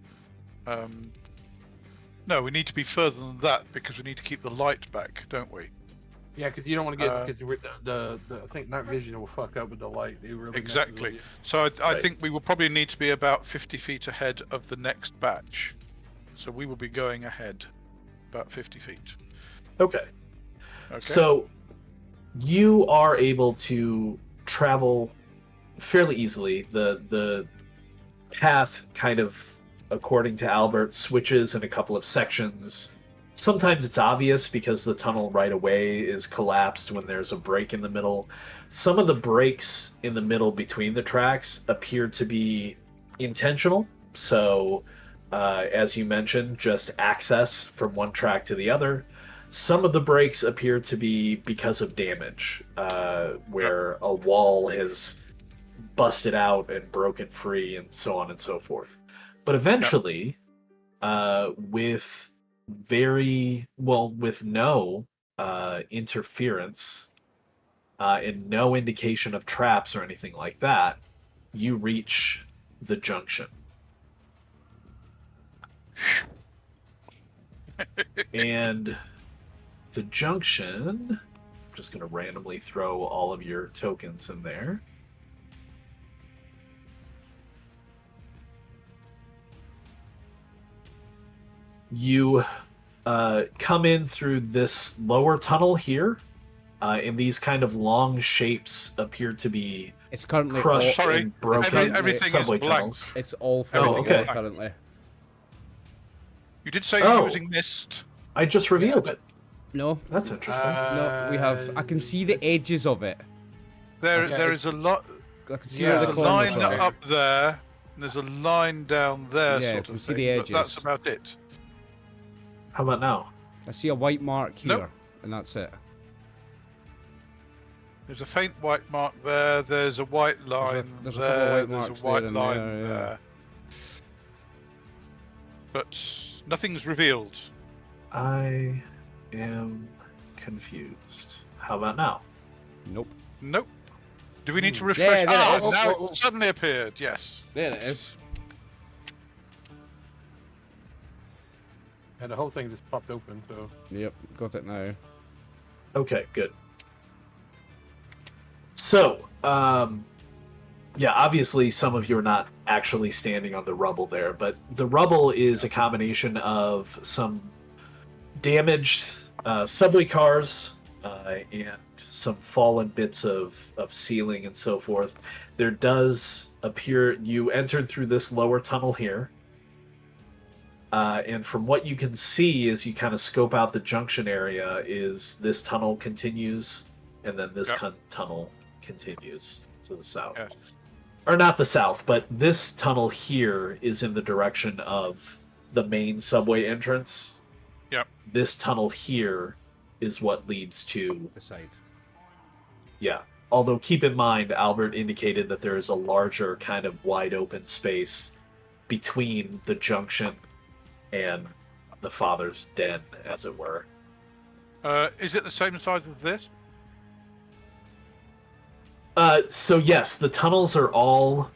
No, we need to be further than that because we need to keep the light back, don't we? Yeah, because you don't want to get because the I think night vision will fuck up with the light. It really messes with Exactly. you. So I Right. think we will probably need to be about 50 feet ahead of the next batch. So we will be going ahead about 50 feet. Okay. Okay. So you are able to travel fairly easily. The path kind of, according to Albert, switches in a couple of sections. Sometimes it's obvious because the tunnel right away is collapsed when there's a break in the middle. Some of the breaks in the middle between the tracks appear to be intentional. So, as you mentioned, just access from one track to the other. Some of the breaks appear to be because of damage, where a wall has busted out and broken free and so on and so forth. But eventually, with no interference and no indication of traps or anything like that, you reach the junction. And the junction, I'm just going to randomly throw all of your tokens in there. You come in through this lower tunnel here, and these kind of long shapes appear to be It's currently crushed all, and broken everything is subway blank. tunnels. it's all Everything full is blank. currently. You did say you're Oh. using mist. I just revealed it. No, That's interesting. no, we have. I can see the edges of it. There Okay, is a lot. I can see Yeah, where There's the a corners line are. up there There's a line down there, Yeah, sort we of see thing, the but that's edges. about it. How about now? I see a white mark here, Nope. and that's it. There's a faint white mark there. There's a white line there's a there. couple of white there's marks a white there and line there, yeah. there. But nothing's revealed. I am confused. How about now? Nope. Nope. Do we need to Yeah, refresh? there it is. Now it suddenly appeared. Yes. There it is. And the whole thing just popped open, so. Yep, got it now. Okay, good. So, yeah, obviously some of you are not actually standing on the rubble there, but the rubble is a combination of some damaged subway cars and some fallen bits of ceiling and so forth. There does appear you entered through this lower tunnel here. And from what you can see as you kind of scope out the junction area is this tunnel continues and then this tunnel continues to the south. Yes. Or not the south, but this tunnel here is in the direction of the main subway entrance. Yep. This tunnel here is what leads to... The side. Yeah. Although keep in mind, Albert indicated that there is a larger kind of wide open space between the junction and the father's den, as it were. Is it the same size as this? So yes, the tunnels are all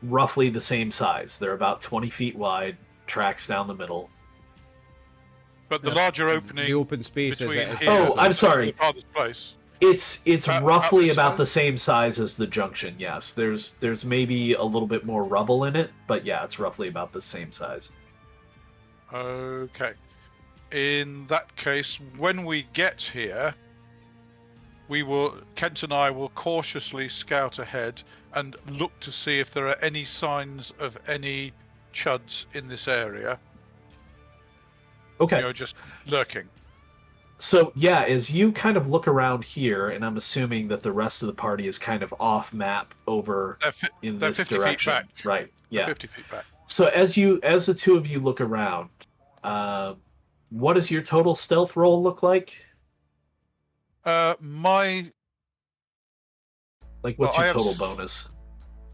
roughly the same size. They're about 20 feet wide, tracks down the middle. But the larger opening. The open space is between it. here Oh, and I'm sorry. the father's place. It's roughly this about size? the same size as the junction. Yes, there's maybe a little bit more rubble in it, but yeah, it's roughly about the same size. Okay. In that case, when we get here, Kent and I will cautiously scout ahead and look to see if there are any signs of any chuds in this area. Okay. You know, just lurking. So yeah, as you kind of look around here, and I'm assuming that the rest of the party is kind of off map over in they're this 50 feet direction, back. right? Yeah. 50 feet back. So as the two of you look around, what does your total stealth roll look like? My What's Well, I your have total s- bonus?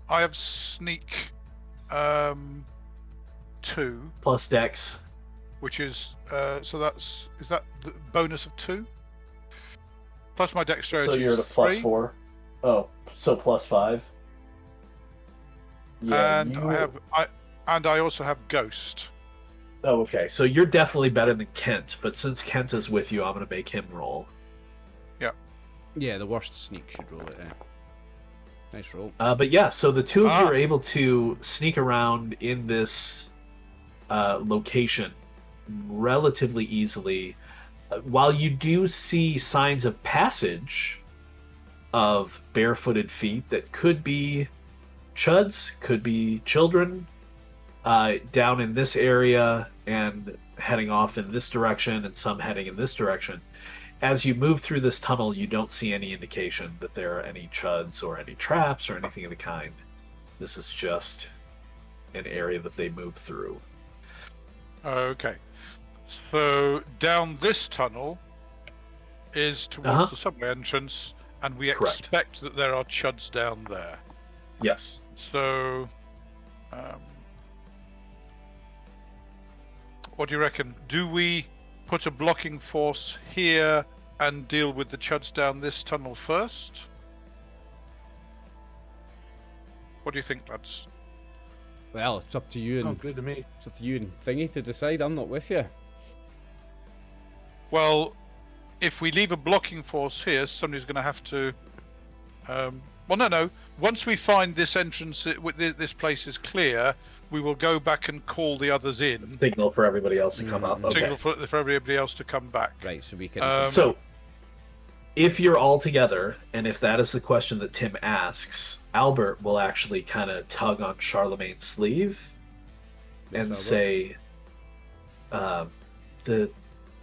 I have sneak 2, Plus dex. which is is that the bonus of 2? Plus my dexterity. So you're at a is plus 3, 4. Oh, so plus 5. Yeah, and I also have ghost. Oh, okay. So you're definitely better than Kent, but since Kent is with you, I'm going to make him roll. Yeah, the worst sneak should roll it. Nice roll. But yeah, so the two of you are able to sneak around in this location relatively easily. While you do see signs of passage of barefooted feet that could be chuds, could be children, down in this area and heading off in this direction, and some heading in this direction. As you move through this tunnel, you don't see any indication that there are any chuds or any traps or anything of the kind. This is just an area that they move through. Okay. So down this tunnel is towards the subway entrance, and we Correct. expect that there are chuds down there. Yes. So, what do you reckon? Do we put a blocking force here and deal with the chuds down this tunnel first? What do you think, lads? Well, it's up to you Sounds and good to me. it's up to you and Thingy to decide. I'm not with you. Well, if we leave a blocking force here, somebody's going to have to. Well, no. Once we find this entrance, this place is clear, we will go back and call the others in. Signal for everybody else to come up. Okay. Signal for everybody else to come back. Right, so we can. So, if you're all together, and if that is the question that Tim asks, Albert will actually kind of tug on Charlemagne's sleeve and Albert. say,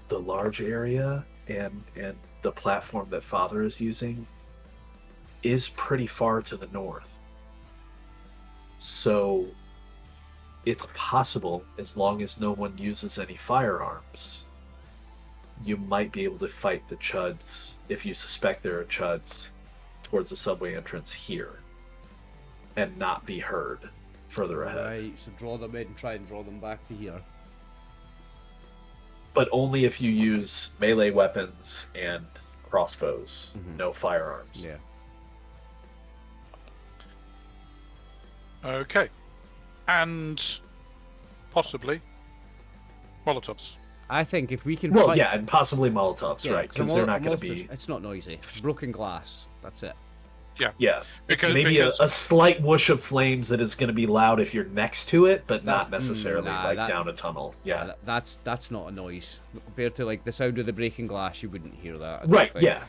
the large area and the platform that Father is using is pretty far to the north. So it's possible, as long as no one uses any firearms, you might be able to fight the chuds, if you suspect there are chuds, towards the subway entrance here, and not be heard further ahead. Right, so draw them in and try and draw them back to here. But only if you use melee weapons and crossbows, no firearms. Yeah. Okay. And possibly Molotovs. I think if we can Well, fight... yeah, and possibly Molotovs, right? Because they're not going to be... It's not noisy. Broken glass. That's it. Yeah, Because maybe a slight whoosh of flames that is going to be loud if you're next to it, but not necessarily down a tunnel. Yeah, that's not a noise compared to like the sound of the breaking glass. You wouldn't hear that. I right. think. Yeah,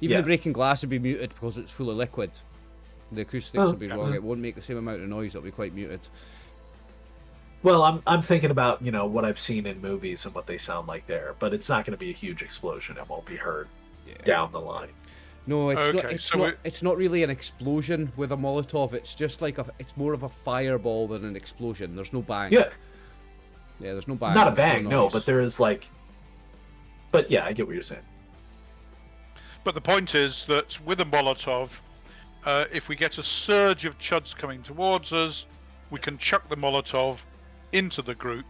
Even the breaking glass would be muted because it's full of liquid. The acoustics will be wrong. It won't make the same amount of noise. It'll be quite muted. Well, I'm thinking about what I've seen in movies and what they sound like there, but it's not going to be a huge explosion. It won't be heard down the line. No, it's Okay, not. It's so not. It's not really an explosion with a Molotov. It's just like it's more of a fireball than an explosion. There's no bang. Yeah, there's no bang. not a there's bang, no, noise. but there is like. But yeah, I get what you're saying. But the point is that with a Molotov, if we get a surge of chuds coming towards us, we can chuck the Molotov into the group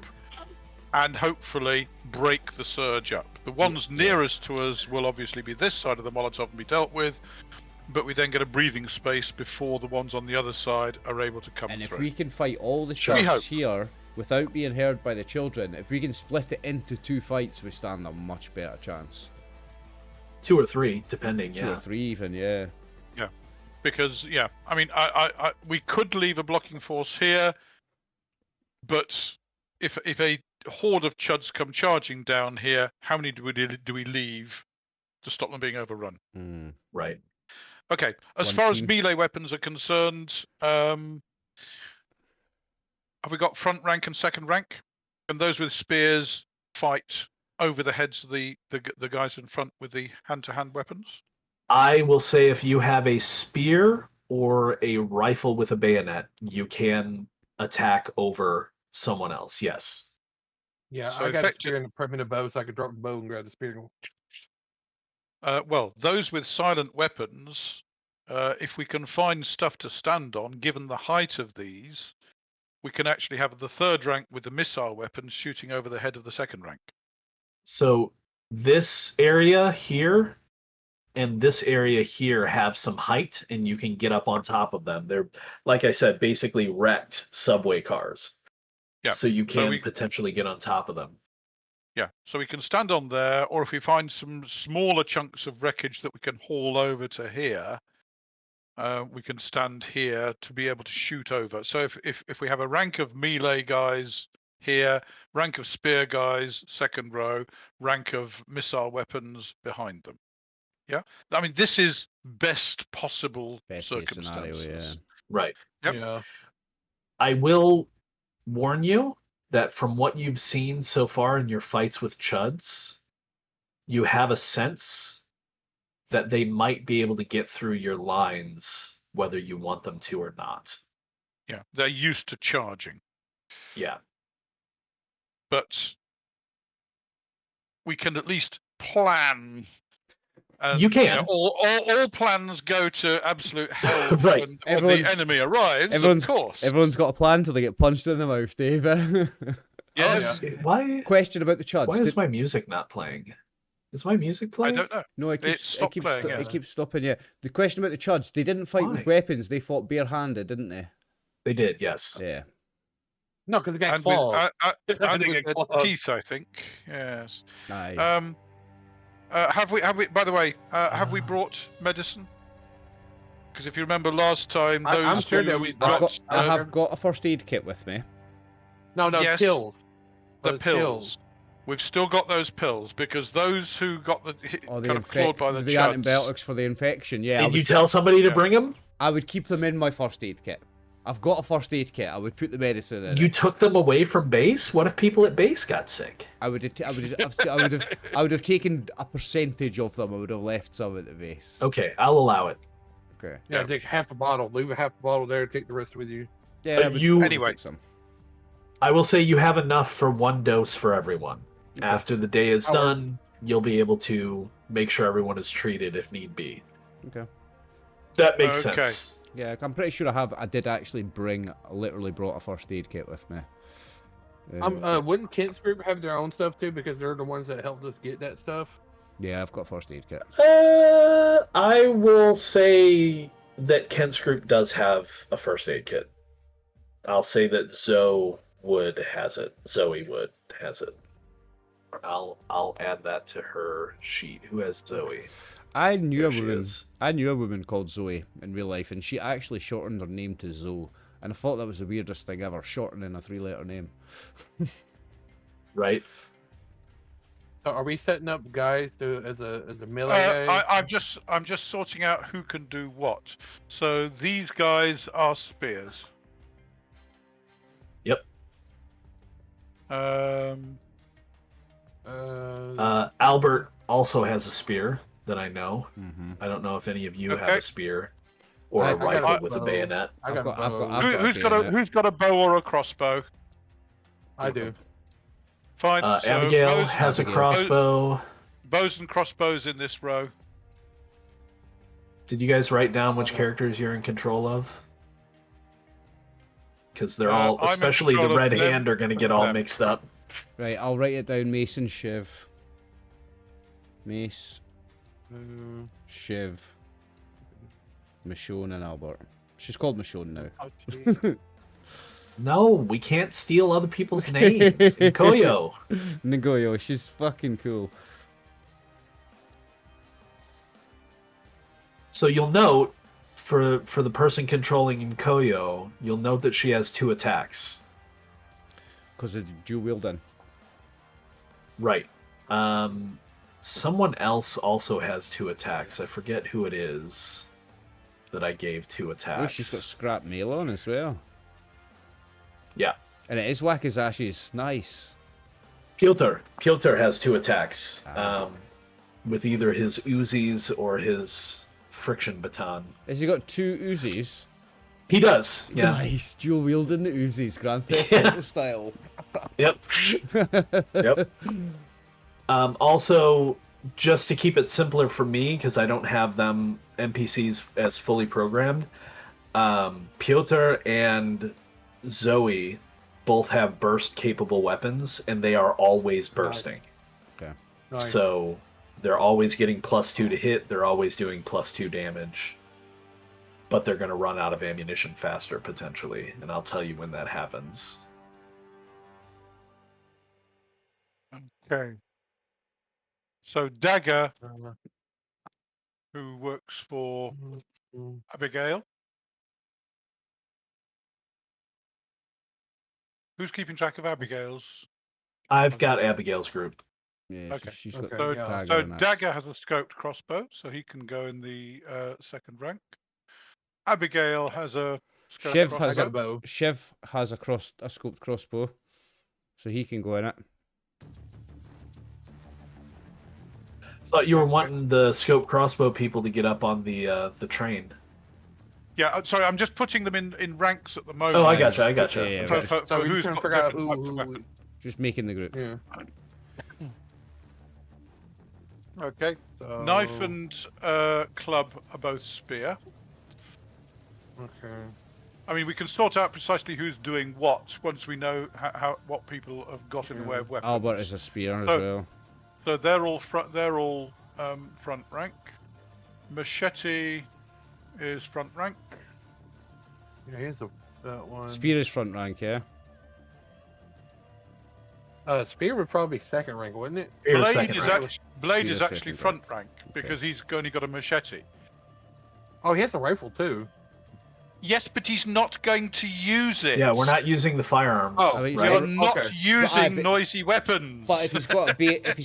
and hopefully break the surge up. The ones nearest to us will obviously be this side of the Molotov and be dealt with, but we then get a breathing space before the ones on the other side are able to come And through. if we can fight all the We hope. shots here without being heard by the children, if we can split it into 2 fights, we stand a much better chance. 2 or 3, depending. 2 or 3 even, yeah. Yeah, because I mean, we could leave a blocking force here, but if a horde of chuds come charging down here, how many do we leave to stop them being overrun? Right. Okay, as One far as team. melee weapons are concerned, have we got front rank and second rank? And those with spears fight over the heads of the guys in front with the hand-to-hand weapons? I will say if you have a spear or a rifle with a bayonet, you can attack over someone else. Yes. Yeah, So I got a effective- spear and a permanent bow, so I could drop the bow and grab the spear and go. Well, those with silent weapons, if we can find stuff to stand on, given the height of these, we can actually have the third rank with the missile weapons shooting over the head of the second rank. So this area here and this area here have some height, and you can get up on top of them. They're, like I said, basically wrecked subway cars. Yeah. So you So can we- potentially get on top of them. Yeah, so we can stand on there, or if we find some smaller chunks of wreckage that we can haul over to here, we can stand here to be able to shoot over. So if we have a rank of melee guys here, rank of spear guys, second row, rank of missile weapons behind them. Yeah, I mean, this is best possible Best case circumstances. scenario, yeah. Right. Yep. Yeah. I will warn you that from what you've seen so far in your fights with chuds, you have a sense that they might be able to get through your lines whether you want them to or not. Yeah, they're used to charging, Yeah. but we can at least plan. And, You can. all plans go to absolute hell Right. when Everyone's- the enemy arrives, Everyone's, of course. everyone's got a plan till they get punched in the mouth, Dave. Yes, Why Question about the chuds. why is my music not playing? Is my music I playing? don't know. No, it keeps stopped playing, yeah. it keeps stopping. Yeah, the question about the chuds. They didn't fight with Why? weapons. They fought barehanded, didn't they? They did, yes. Yeah. No, because they got And with, claws. and They with get their claws. teeth, I think. Yes. Aye. Have we? By the way, have we brought medicine? Because if you remember last time, those I'm sure that two we I've got, got, I have got a first aid kit with me. No, yes. pills. the Those pills. We've still got those pills because those who got the Or the kind of clawed by the chuds, antibiotics for the infection. Yeah, Did you tell somebody to yeah. bring them? I would keep them in my first aid kit. I've got a first aid kit. I would put the medicine in. You it. took them away from base? What if people at base got sick? I would have taken a percentage of them. I would have left some at the base. Okay, I'll allow it. Okay. Yeah, Yeah. take half a bottle. Leave a half a bottle there. Take the rest with you. Yeah. you- I would Anyway. take some. I will say you have enough for 1 dose for everyone. Okay. After the day is That works. done, you'll be able to make sure everyone is treated if need be. Okay. That makes Okay. sense. Yeah, I'm pretty sure I did actually literally brought a first aid kit with me. Wouldn't Kent's group have their own stuff too, because they're the ones that helped us get that stuff? Yeah, I've got a first aid kit. I will say that Kent's group does have a first aid kit. I'll say that Zoe Wood has it. I'll add that to her sheet. Who has Zoe? I knew There a she woman. is. I knew a woman called Zoe in real life, and she actually shortened her name to Zoe. And I thought that was the weirdest thing ever, shortening a 3-letter name. Right? So are we setting up guys as a melee guy? I'm just sorting out who can do what. So these guys are spears. Yep. Albert also has a spear that I know. Mm-hmm. I don't know if any of you have Okay. a spear or I a got rifle a with a bow. bayonet. I got I've bow. got Who's got a bow or a crossbow? I do. Fine. So Abigail bows, has a Abigail. crossbow. bows and crossbows in this row. Did you guys write down which characters you're in control of? Because they're all, I'm in especially the control of red them hand, are going to get and all them. mixed up. Right, I'll write it down. Mason, Shiv. Mace, Shiv, Michonne, and Albert. She's called Michonne now. No, we can't steal other people's names. Nkoyo. Nagoyo, she's fucking cool. So you'll note, for the person controlling Nkoyo, you'll note that she has 2 attacks. Because of dual wielding. Right. Someone else also has 2 attacks. I forget who it is that I gave 2 attacks. Oh, she's got scrap mail on as well. Yeah. And it is whack as ashes. Nice. Piotr has 2 attacks. With either his Uzis or his friction baton. Has he got 2 Uzis? He does. Yeah. Nice. Dual wielding the Uzis. Grand Theft Yeah. Auto style. Yep. Yep. Also, just to keep it simpler for me, because I don't have them NPCs as fully programmed, Piotr and Zoe both have burst-capable weapons, and they are always bursting. Okay. Nice. So they're always getting +2 to hit, they're always doing +2 damage. But they're going to run out of ammunition faster, potentially, and I'll tell you when that happens. Okay. So Dagger, Uh, who works for mm, Abigail. Who's keeping track of Abigail's? I've got Abigail's group. Yeah, so Okay. she's got Okay, So, yeah. dagger so and axe. Dagger has a scoped crossbow, so he can go in the second rank. Abigail has a scoped Shiv crossbow. I has got a bow. Shiv has a scoped crossbow, so he can go in it. Thought you were wanting the scope crossbow people to get up on the train. Yeah, sorry, I'm just putting them in ranks at the moment. Oh, I gotcha. Yeah, For, just, for, So for we're who's trying to got figure out different types of who weapons. just making the group. yeah. Okay. So, Knife and club are both spear. Okay. I mean, we can sort out precisely who's doing what once we know what people have got in the way of weapons. Albert is a spear as So- well. So they're all front rank. Machete is front rank. Yeah, here's that one. Spear is front rank, yeah. Spear would probably be second rank, wouldn't it? Here's Blade second is rank. actually Blade Spear is is actually second front rank because he's only got a machete. Oh, he has a rifle too. Yes, but he's not going to use it. Yeah, we're not using the firearms. Oh, I mean, We right? are not Okay. using But noisy weapons. But if he's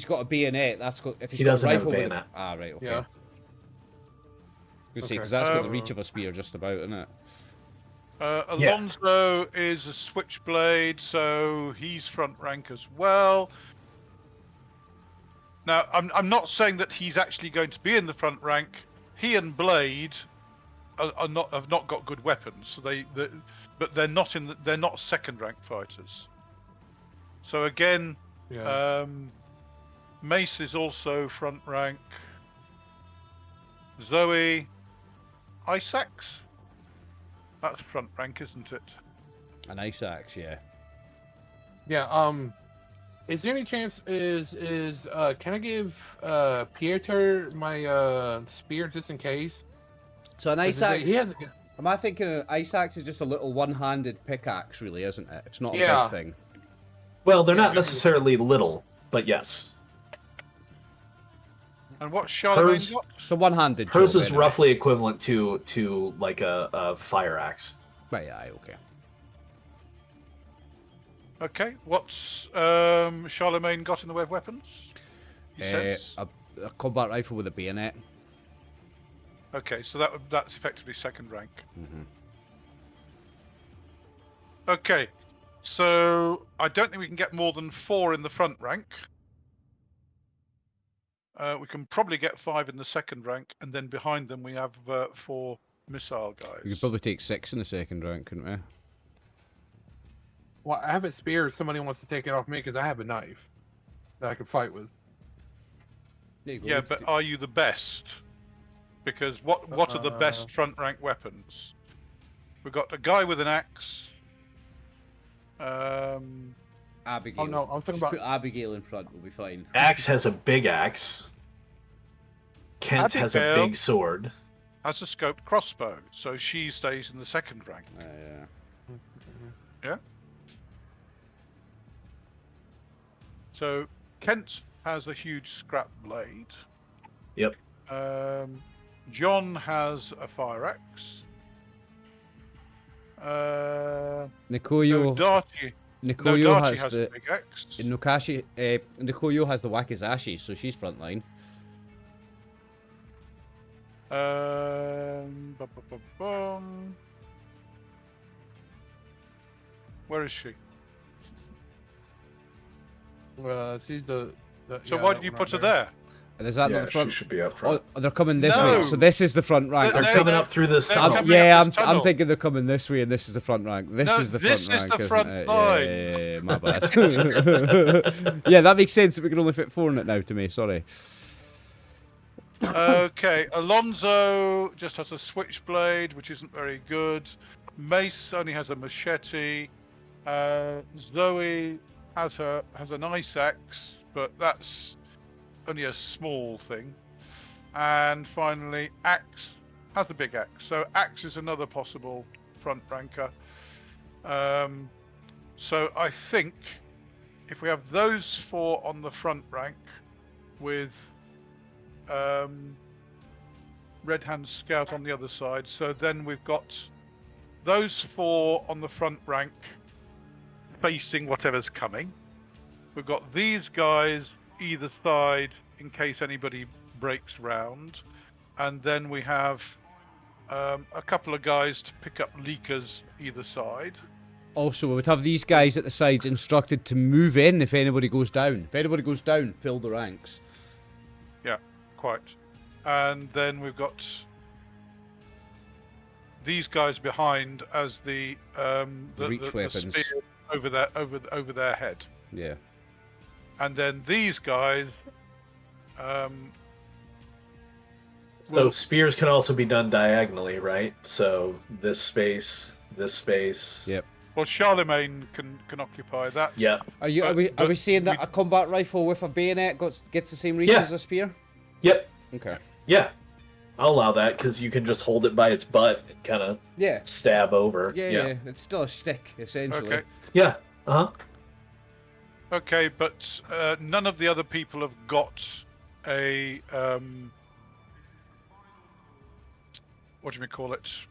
got a bayonet, that's got. If he's He got doesn't a have a rifle bayonet. right, okay. Yeah. Because Okay. that's got the reach of a spear, just about, isn't it? Alonso is a switchblade, so he's front rank as well. Now, I'm not saying that he's actually going to be in the front rank. He and Blade have not got good weapons, so but they're not second rank fighters. So again, Yeah. Mace is also front rank. Zoe, Ice Axe. That's front rank, isn't it? An ice axe, yeah. Yeah. Is there any chance can I give Pieter my spear just in case? So an ice 'Cause axe. he has. Am I thinking an ice axe is just a little one-handed pickaxe, really, isn't it? It's not a Yeah. big thing. Well, they're Yeah, not necessarily little, but yes. And what's Charlemagne Hers- got? So one-handed. Hers job, is anyway. roughly equivalent to like a fire axe. Right, aye, okay. Okay, what's Charlemagne got in the way of weapons? He says. A combat rifle with a bayonet. Okay, so that's effectively second rank. Mhm. Okay, so I don't think we can get more than 4 in the front rank. We can probably get 5 in the second rank, and then behind them we have 4 missile guys. We could probably take 6 in the second rank, couldn't we? Well, I have a spear. If somebody wants to take it off me, because I have a knife that I can fight with. There you go. Yeah, but are you the best? Because what are the best front rank weapons? We've got a guy with an axe. Abigail. Oh no, I was talking Just about put Abigail in front, we'll be fine. Axe has a big axe. Kent has a Abigail. big sword. Has a scoped crossbow, so she stays in the second rank. Yeah. So Kent has a huge scrap blade. Yep. John has a fire axe. Nikoyo. Darty Nikoyo has has the. a big axe. Nikoyo has the Wakizashi, so she's frontline. Bum, bum, bum, bum. Where is she? she's the. So yeah, why that did you one put her right there. there? And is that not Yeah, the front? she should be up front. Oh, they're coming this No. way. So this is the front rank. They're No, coming no, up through this they're tunnel. coming- Yeah, up this I'm tunnel. thinking they're coming this way, and this is the front rank. This No, is the this front is rank. the isn't front it? line. Yeah, my bad. Yeah, that makes sense. We can only fit 4 in it now. To me, sorry. Okay, Alonso just has a switchblade, which isn't very good. Mace only has a machete. Zoe has an ice axe, but that's only a small thing. And finally, Axe has a big axe. So Axe is another possible front ranker. So I think if we have those 4 on the front rank with Red Hand Scout on the other side, so then we've got those 4 on the front rank facing whatever's coming. We've got these guys either side in case anybody breaks round, and then we have a couple of guys to pick up leakers either side. Also, we would have these guys at the sides instructed to move in if anybody goes down. If anybody goes down, fill the ranks. Yeah, quite. And then we've got these guys behind as the reach weapons spear over their head. Yeah. And then these guys. So spears can also be done diagonally, right? So this space. Yep. Well, Charlemagne can occupy that. Yeah. Are we saying that a combat rifle with a bayonet gets the same reach Yeah. as a spear? Yep. Okay. Yeah. I'll allow that because you can just hold it by its butt and kind of Yeah. stab over. Yeah. It's still a stick, essentially. Okay. Yeah. Uh-huh. Okay, but none of the other people have got a what do we call it?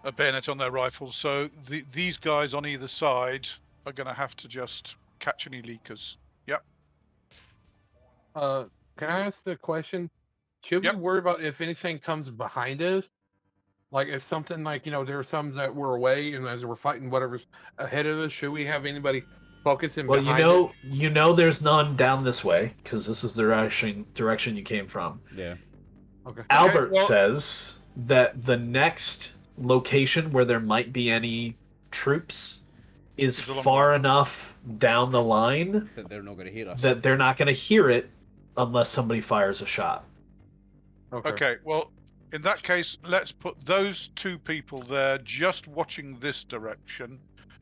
A bayonet on their rifles. So these guys on either side are going to have to just catch any leakers. Yep. Can I ask the question? Should Yep. we worry about if anything comes behind us? Like if something like, there are some that were away and as we're fighting whatever's ahead of us, should we have anybody focusing Well, behind us? there's none down this way because this is the direction you came from. Yeah. Okay. Albert well- says that the next location where there might be any troops is It's a long far way. enough down the line That they're not going to hear us. that they're not going to hear it unless somebody fires a shot. Okay, well, in that case, let's put those 2 people there just watching this direction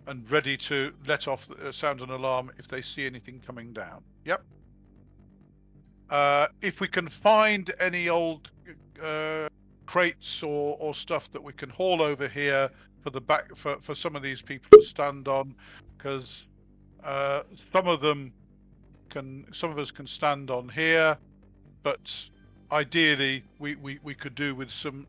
and ready to let off, sound an alarm if they see anything coming down. Yep. If we can find any old crates or stuff that we can haul over here for the back for some of these people to stand on, because some of us can stand on here, but ideally we could do with some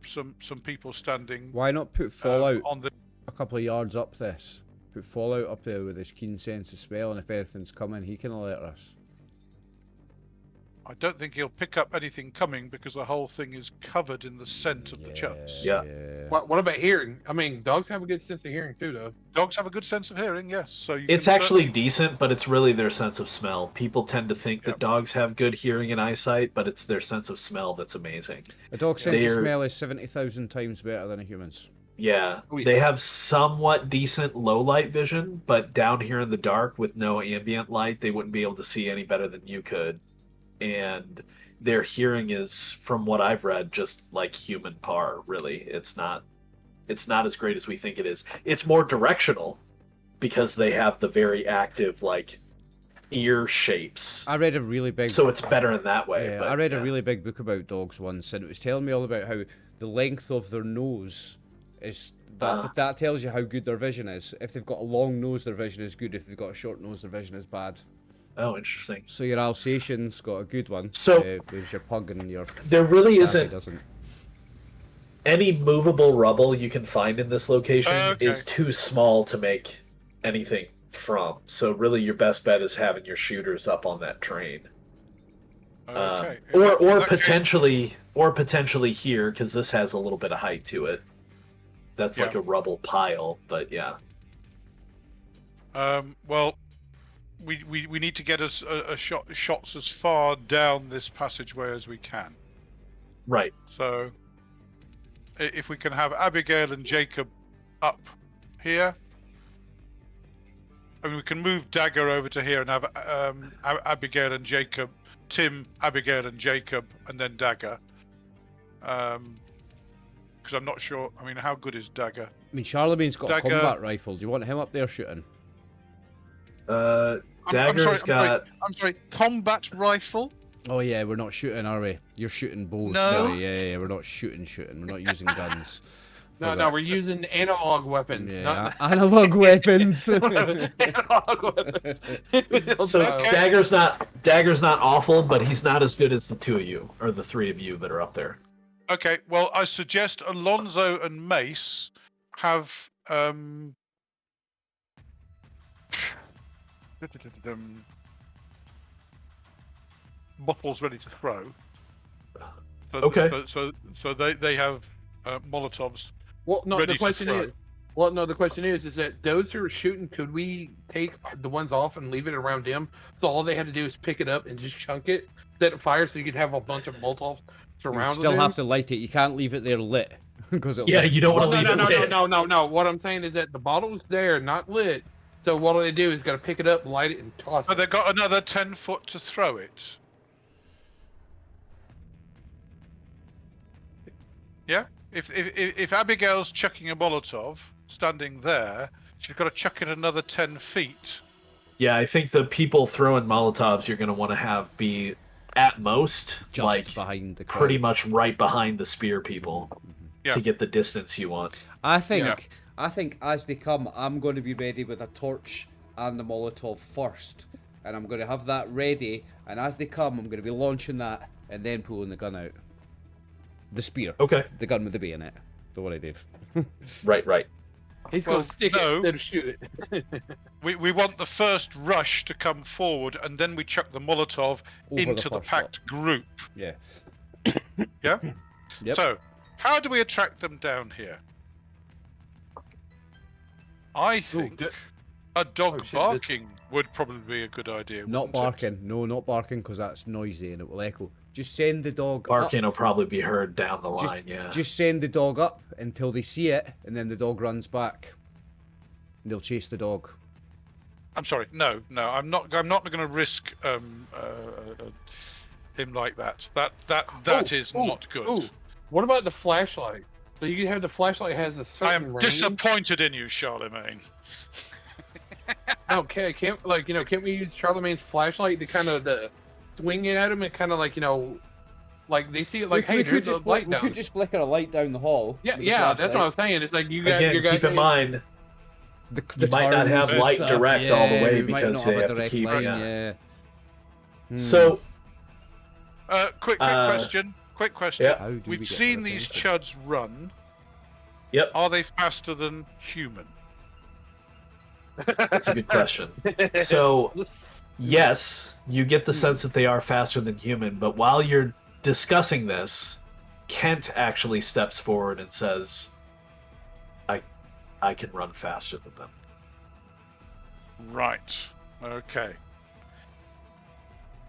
people standing. Why not put Fallout on the. a couple of yards up this? Put Fallout up there with his keen sense of smell, and if anything's coming, he can alert us. I don't think he'll pick up anything coming because the whole thing is covered in the scent of the chucks. Yeah. What about hearing? I mean, dogs have a good sense of hearing too, though. Dogs have a good sense of hearing, yes. So It's actually decent, but it's really their sense of smell. People tend to think that dogs have good hearing and eyesight, but it's their sense of smell that's amazing. A dog's sense of They're- smell is 70,000 times better than a human's. Yeah, Oh, yeah. they have somewhat decent low light vision, but down here in the dark with no ambient light, they wouldn't be able to see any better than you could. And their hearing is, from what I've read, just like human par, really. It's not as great as we think it is. It's more directional because they have the very active, like, ear shapes. I read a really big... So it's better in that way. Yeah, but, I read a really big book about dogs once, and it was telling me all about how the length of their nose is... That tells you how good their vision is. If they've got a long nose, their vision is good. If they've got a short nose, their vision is bad. Oh, interesting. So your Alsatian's got a good one. So- whereas your pug and your There really Staffy isn't doesn't. any movable rubble you can find in this location Okay. is too small to make anything from. So really, your best bet is having your shooters up on that train, Okay. or potentially here because this has a little bit of height to it. That's like Yeah. a rubble pile, but yeah. Well, we need to get us shots as far down this passageway as we can. Right. So, if we can have Abigail and Jacob up here, I mean, we can move Dagger over to here and have Abigail and Jacob, Tim, Abigail and Jacob, and then Dagger. Because I'm not sure. I mean, how good is Dagger? I mean, Charlemagne's got a Dagger- combat rifle. Do you want him up there shooting? Dagger's got. I'm sorry. Combat rifle. Oh yeah, we're not shooting, are we? You're shooting bows. No. Sorry, yeah, we're not shooting. We're not using guns. No, for no, that. we're using analog weapons. Yeah, Not analog weapons. analog weapons. So Okay. Dagger's not awful, but he's not as good as the two of you or the three of you that are up there. Okay. Well, I suggest Alonso and Mace have bottles ready to throw. So, Okay. So they have Molotovs. Well, no, ready the to question throw. is. Well, no, the question is that those who are shooting, could we take the ones off and leave it around them? So all they had to do is pick it up and just chunk it, let it fire, so you could have a bunch of Molotovs You surrounding still them. have to light it. You can't leave it there lit because Yeah, you don't want to No, leave no, it no, lit. no. What I'm saying is that the bottle's there, not lit. So what do they do is got to pick it up, light it, and toss Oh, it. they've got another 10 foot to throw it. Yeah. If Abigail's chucking a Molotov standing there, she's got to chuck it another 10 feet. Yeah, I think the people throwing Molotovs you're going to want to have be at most just like behind the crowd. pretty much right behind the spear people Yeah. to get the distance you want. I think as they come, I'm going to be ready with a torch and the Molotov first, and I'm going to have that ready. And as they come, I'm going to be launching that and then pulling the gun out. The spear. Okay. The gun with the bayonet. Don't worry, Dave. Right. He's Well, going to stick no. it instead of shoot it. We want the first rush to come forward, and then we chuck the Molotov Over the into the first packed group. Yeah. Yeah? Yep. So, how do we attract them down here? I think a dog Oh, shit, this- barking would probably be a good idea. Not wouldn't it? barking. No, not barking, because that's noisy and it will echo. Just send the dog Barking up. will probably be heard down the Just- line, yeah. Just send the dog up until they see it, and then the dog runs back. And they'll chase the dog. I'm sorry. No. I'm not going to risk him like that. That is not good. Ooh. What about the flashlight? So you can have the flashlight has a certain I am range. disappointed in you, Charlemagne. Okay, can't we use Charlemagne's flashlight to kind of swing it at him and kind of like like they see it like, hey, there's a light down. We could just flicker a light down the hall. Yeah, that's what I'm saying. It's like you guys. Again, keep in mind, you might not have light direct all the way because they have to keep. Line, So, quick question. Yeah. We've seen these chuds run. Yep. Are they faster than human? That's a good question. So, yes, you get the sense that they are faster than human, but while you're discussing this, Kent actually steps forward and says, I can run faster than them. Right. Okay.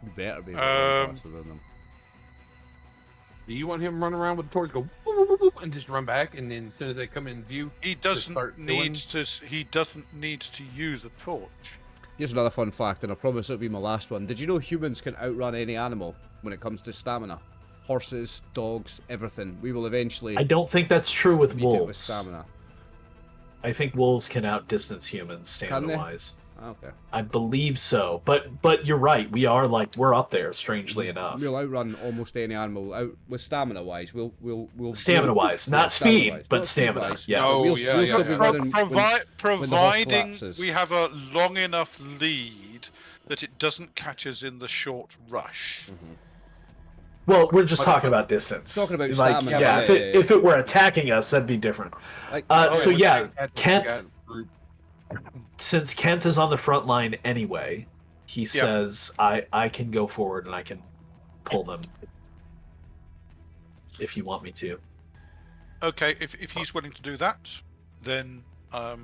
You better be faster than them. Do you want him running around with the torch, go whoop, whoop, whoop, whoop, and just run back, and then as soon as they come in view, he doesn't need to use a torch. Here's another fun fact, and I promise it'll be my last one. Did you know humans can outrun any animal when it comes to stamina? Horses, dogs, everything. We will eventually. I don't think that's true with beat it with wolves. stamina. I think wolves can outdistance humans stamina-wise. Okay. I believe so, but you're right. We're up there. Strangely enough, We'll outrun almost any animal out with stamina-wise. We'll stamina-wise, not speed, but stamina. Yeah. Oh, we'll yeah. still be running when the horse Providing collapses. we have a long enough lead that it doesn't catch us in the short rush. Well, we're just talking about distance. Talking about like, stamina. yeah, Yeah, if it were attacking us, that'd be different. Like, So yeah, Kent. Group. Since Kent is on the front line anyway, he says, I can go forward and I can pull them if you want me to. Okay, if he's willing to do that, then I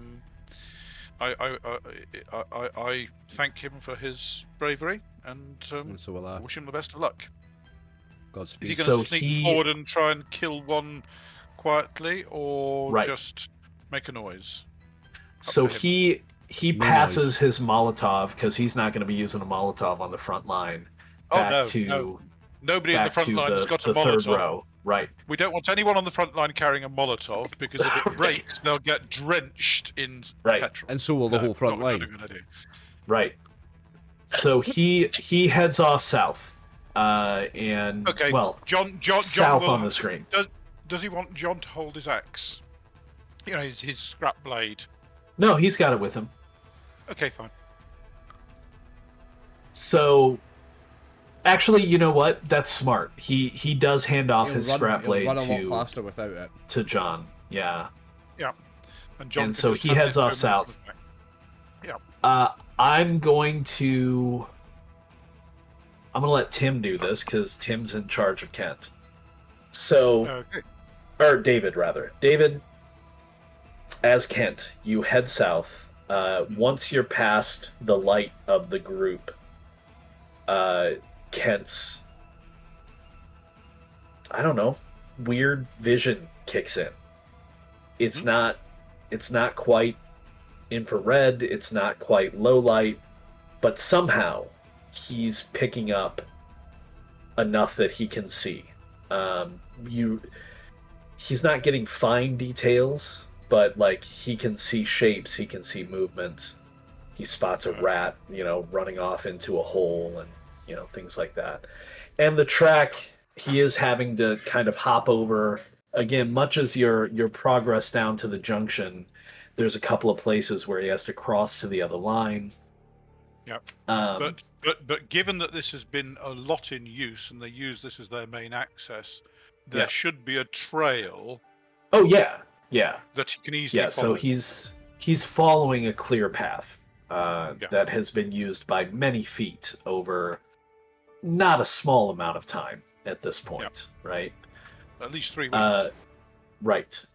thank him for his bravery and so will I. wish him the best of luck. Godspeed. Is he going to So sneak forward and try and kill one quietly, or Right. just make a noise? So to he No passes his Molotov, because he's not going to be using a Molotov on the front line, back to Nobody in the back front to line has got a the third Molotov. row. Right. We don't want anyone on the front line carrying a Molotov, because if it breaks, they'll get drenched in Right. petrol. And so will the whole front not line. a good idea. Right. So he heads off south, and Okay, well, John south will, on the screen. Does he want John to hold his axe? You know, his scrap blade. No, he's got it with him. Okay, fine. So, actually, you know what? That's smart. He does hand off his scrap blade He'll run a lot faster without it. to John. Yeah. And John. And can so just he have heads his off moment south. of back. I'm going to let Tim do this because Tim's in charge of Kent. So, Okay. or David rather. David, as Kent, you head south. Once you're past the light of the group, Kent's, I don't know, weird vision kicks in. It's not quite infrared, it's not quite low light, but somehow he's picking up enough that he can see. He's not getting fine details, but like he can see shapes, he can see movement. He spots a rat, running off into a hole and things like that. And the track, he is having to kind of hop over again, much as your progress down to the junction. There's a couple of places where he has to cross to the other line. Yep. But given that this has been a lot in use and they use this as their main access, there should be a trail. Oh yeah. That he can easily So follow. he's following a clear path that has been used by many feet over not a small amount of time at this point, right? At least 3 weeks. Right.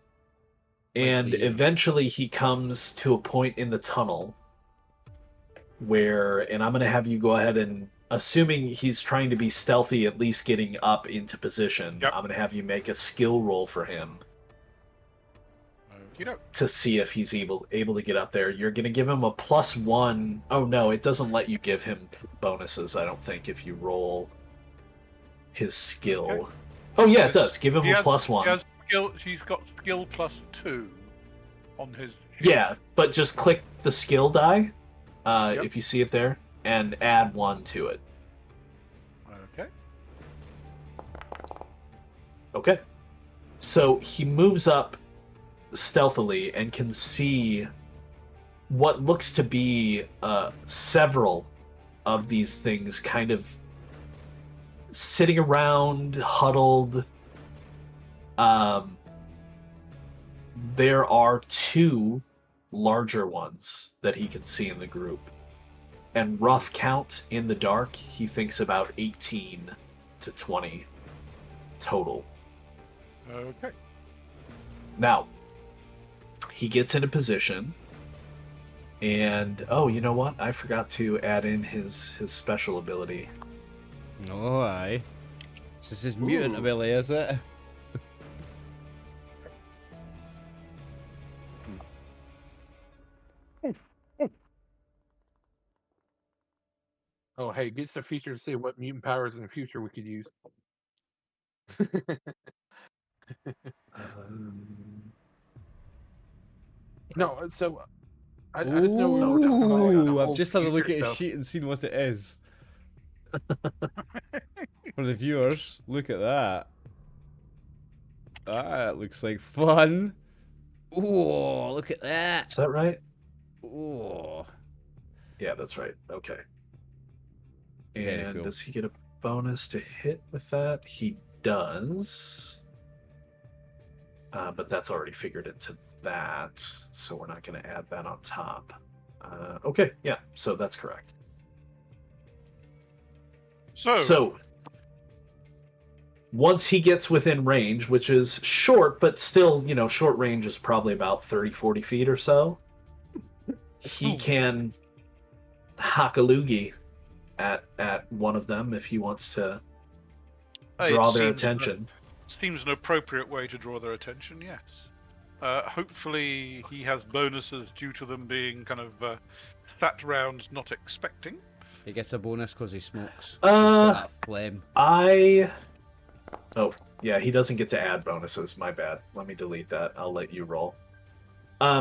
And eventually he comes to a point in the tunnel where, and I'm going to have you go ahead and, assuming he's trying to be stealthy, at least getting up into position, I'm going to have you make a skill roll for him. to see if he's able to get up there. You're gonna give him a +1. Oh no, it doesn't let you give him bonuses, I don't think, if you roll his skill. Okay. Oh yeah, it does. Give him He a has- +1. He's got skill +2 on his. Yeah, but just click the skill die, Yep. if you see it there, and add 1 to it. Okay. Okay. So he moves up stealthily and can see what looks to be several of these things kind of sitting around, huddled. There are 2 larger ones that he can see in the group. And rough count in the dark, he thinks about 18 to 20 total. Okay. Now, he gets into position, and oh, you know what? I forgot to add in his special ability. Oh, aye. This is his mutant Ooh. ability, is it? Oh, hey, get some feature to see what mutant powers in the future we could use. No, so I just know we were talking about like, the Ooh, I've whole just had a look at future his stuff. sheet and seen what it is. For the viewers, look at that. That looks like fun. Ooh, look at that. Is that right? Ooh. Yeah, that's right. Okay. Very And cool. does he get a bonus to hit with that? He does. But that's already figured into that, so we're not going to add that on top. Okay, yeah, so that's correct. So, once he gets within range, which is short, but still, short range is probably about 30, 40 feet or so, he can hack a loogie at one of them if he wants to draw their attention. Seems an appropriate way to draw their attention, yes. Hopefully he has bonuses due to them being kind of sat round not expecting. He gets a bonus because he smokes. He's got that flame. Oh, yeah, he doesn't get to add bonuses. My bad. Let me delete that. I'll let you roll.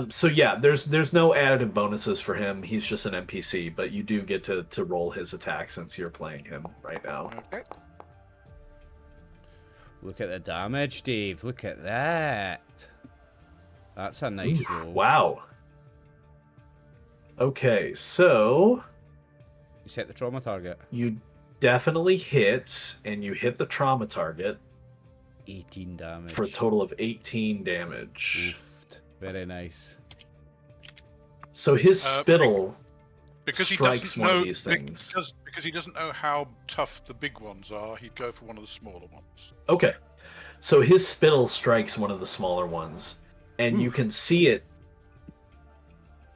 So yeah, there's no additive bonuses for him. He's just an NPC, but you do get to roll his attack since you're playing him right now. Okay. Look at the damage, Dave. Look at that. That's a nice roll. Wow. Okay, so You set the trauma target. you definitely hit, and you hit the trauma target 18 damage. for a total of 18 damage. Oofed. Very nice. So his spittle Because he strikes doesn't one know of these things. because he doesn't know how tough the big ones are, he'd go for one of the smaller ones. Okay. So his spittle strikes one of the smaller ones, and you can see it.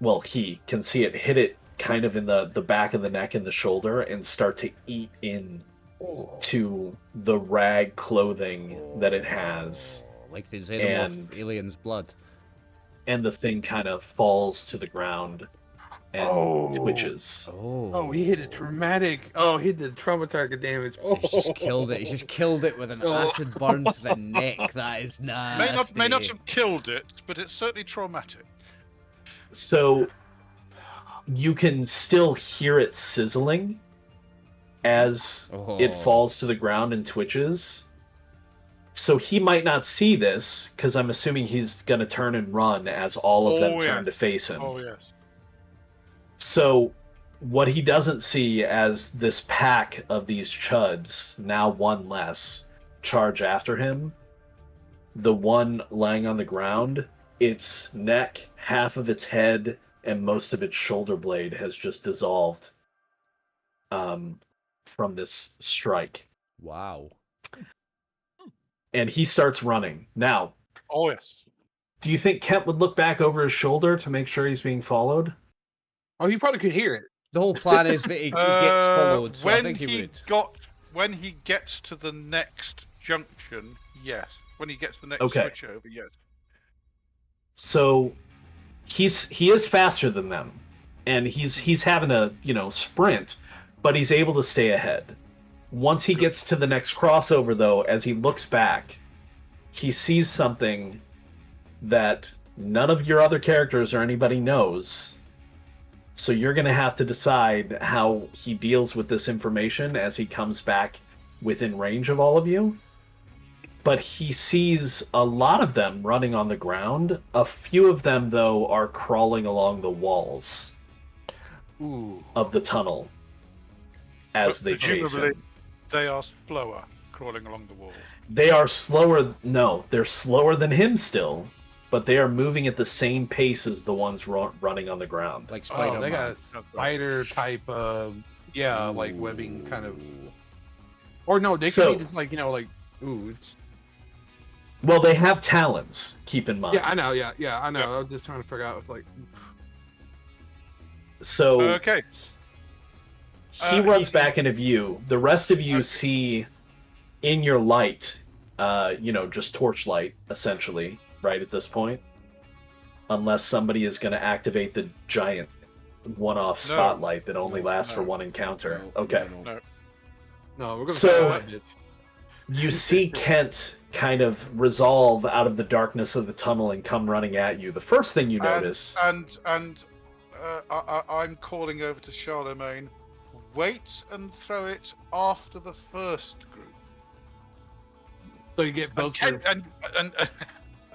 Well, he can see it hit it kind of in the back of the neck and the shoulder and start to eat in to the rag clothing that it has. Like the xenomorph alien's blood. And the thing kind of falls to the ground and twitches. Oh, he hit a traumatic. Oh, he did trauma target damage. Oh, He's just killed it. He's just killed it with an acid burn to the neck. That is nasty. May not have killed it, but it's certainly traumatic. So you can still hear it sizzling as it falls to the ground and twitches. So he might not see this, because I'm assuming he's going to turn and run as all of them turn to face him. Oh, yes. So what he doesn't see as this pack of these chuds, now one less, charge after him, the one lying on the ground, its neck, half of its head, and most of its shoulder blade has just dissolved from this strike. Wow. And he starts running. Now, Oh, yes. do you think Kent would look back over his shoulder to make sure he's being followed? oh, you probably could hear it. The whole plan is that he gets followed, so I think he would. When he gets to the next junction, yes. When he gets to the next Okay. switch over, yes. So he is faster than them, and he's having a sprint, but he's able to stay ahead. Once he gets to the next crossover, though, as he looks back, he sees something that none of your other characters or anybody knows. So you're going to have to decide how he deals with this information as he comes back within range of all of you. But he sees a lot of them running on the ground. A few of them, though, are crawling along the walls of the tunnel as they chase him. They are slower crawling along the wall. They are slower. No, they're slower than him still, but they are moving at the same pace as the ones running on the ground. Like Spider-Man. Oh, they got a spider type of, like webbing kind of. Or no, they could be just like, it's... Well, they have talons, keep in mind. Yeah, I know, I know. I was just trying to figure out, it's like... So... Okay. He runs back into view. The rest of you see in your light, just torchlight, essentially, right at this point. Unless somebody is going to activate the giant one-off spotlight that only lasts for one encounter. Okay. No, we're going to So, you see Kent kind of resolve out of the darkness of the tunnel and come running at you. The first thing you notice... I'm calling over to Charlemagne. Wait and throw it after the first group. So you get both.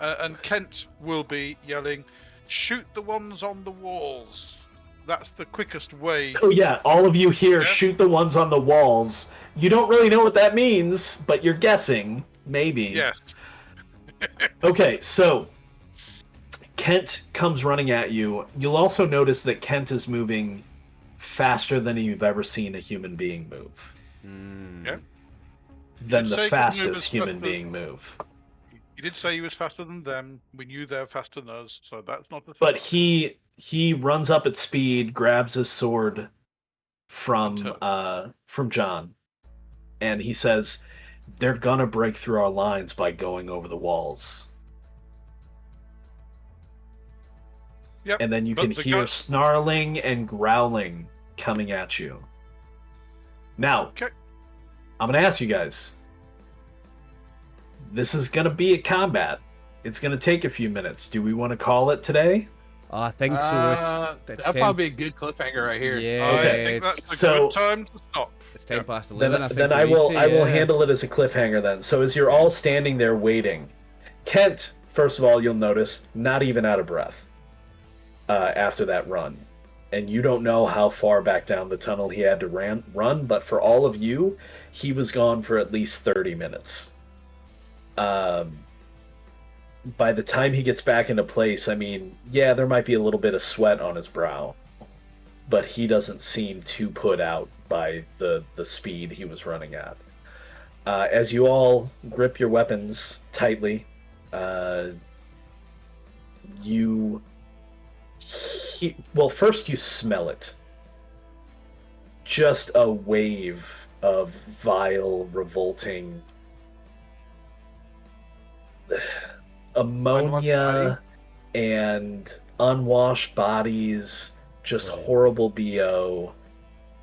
And Kent will be yelling, "Shoot the ones on the walls." That's the quickest way. Oh yeah, all of you here shoot the ones on the walls. You don't really know what that means, but you're guessing, maybe. Yes. Okay, so Kent comes running at you. You'll also notice that Kent is moving faster than you've ever seen a human being move. Yeah. Than the fastest human being move. You did say he was faster than them. We knew they were faster than us, so that's not the. But he runs up at speed, grabs his sword from John, and he says, "They're gonna break through our lines by going over the walls." Yep. And then you can hear snarling and growling coming at you. Now, I'm going to ask you guys. This is going to be a combat. It's going to take a few minutes. Do we want to call it today? I think so. That'll probably be a good cliffhanger right here. Yeah. Okay. I think that's a good time to stop. It's 10 past 11. Then I will handle it as a cliffhanger then. So as you're all standing there waiting, Kent, first of all, you'll notice, not even out of breath. After that run. And you don't know how far back down the tunnel he had to run, but for all of you, he was gone for at least 30 minutes. By the time he gets back into place, I mean, yeah, there might be a little bit of sweat on his brow, but he doesn't seem too put out by the speed he was running at. As you all grip your weapons tightly, first you smell it. Just a wave of vile, revolting ammonia and unwashed bodies, just horrible BO,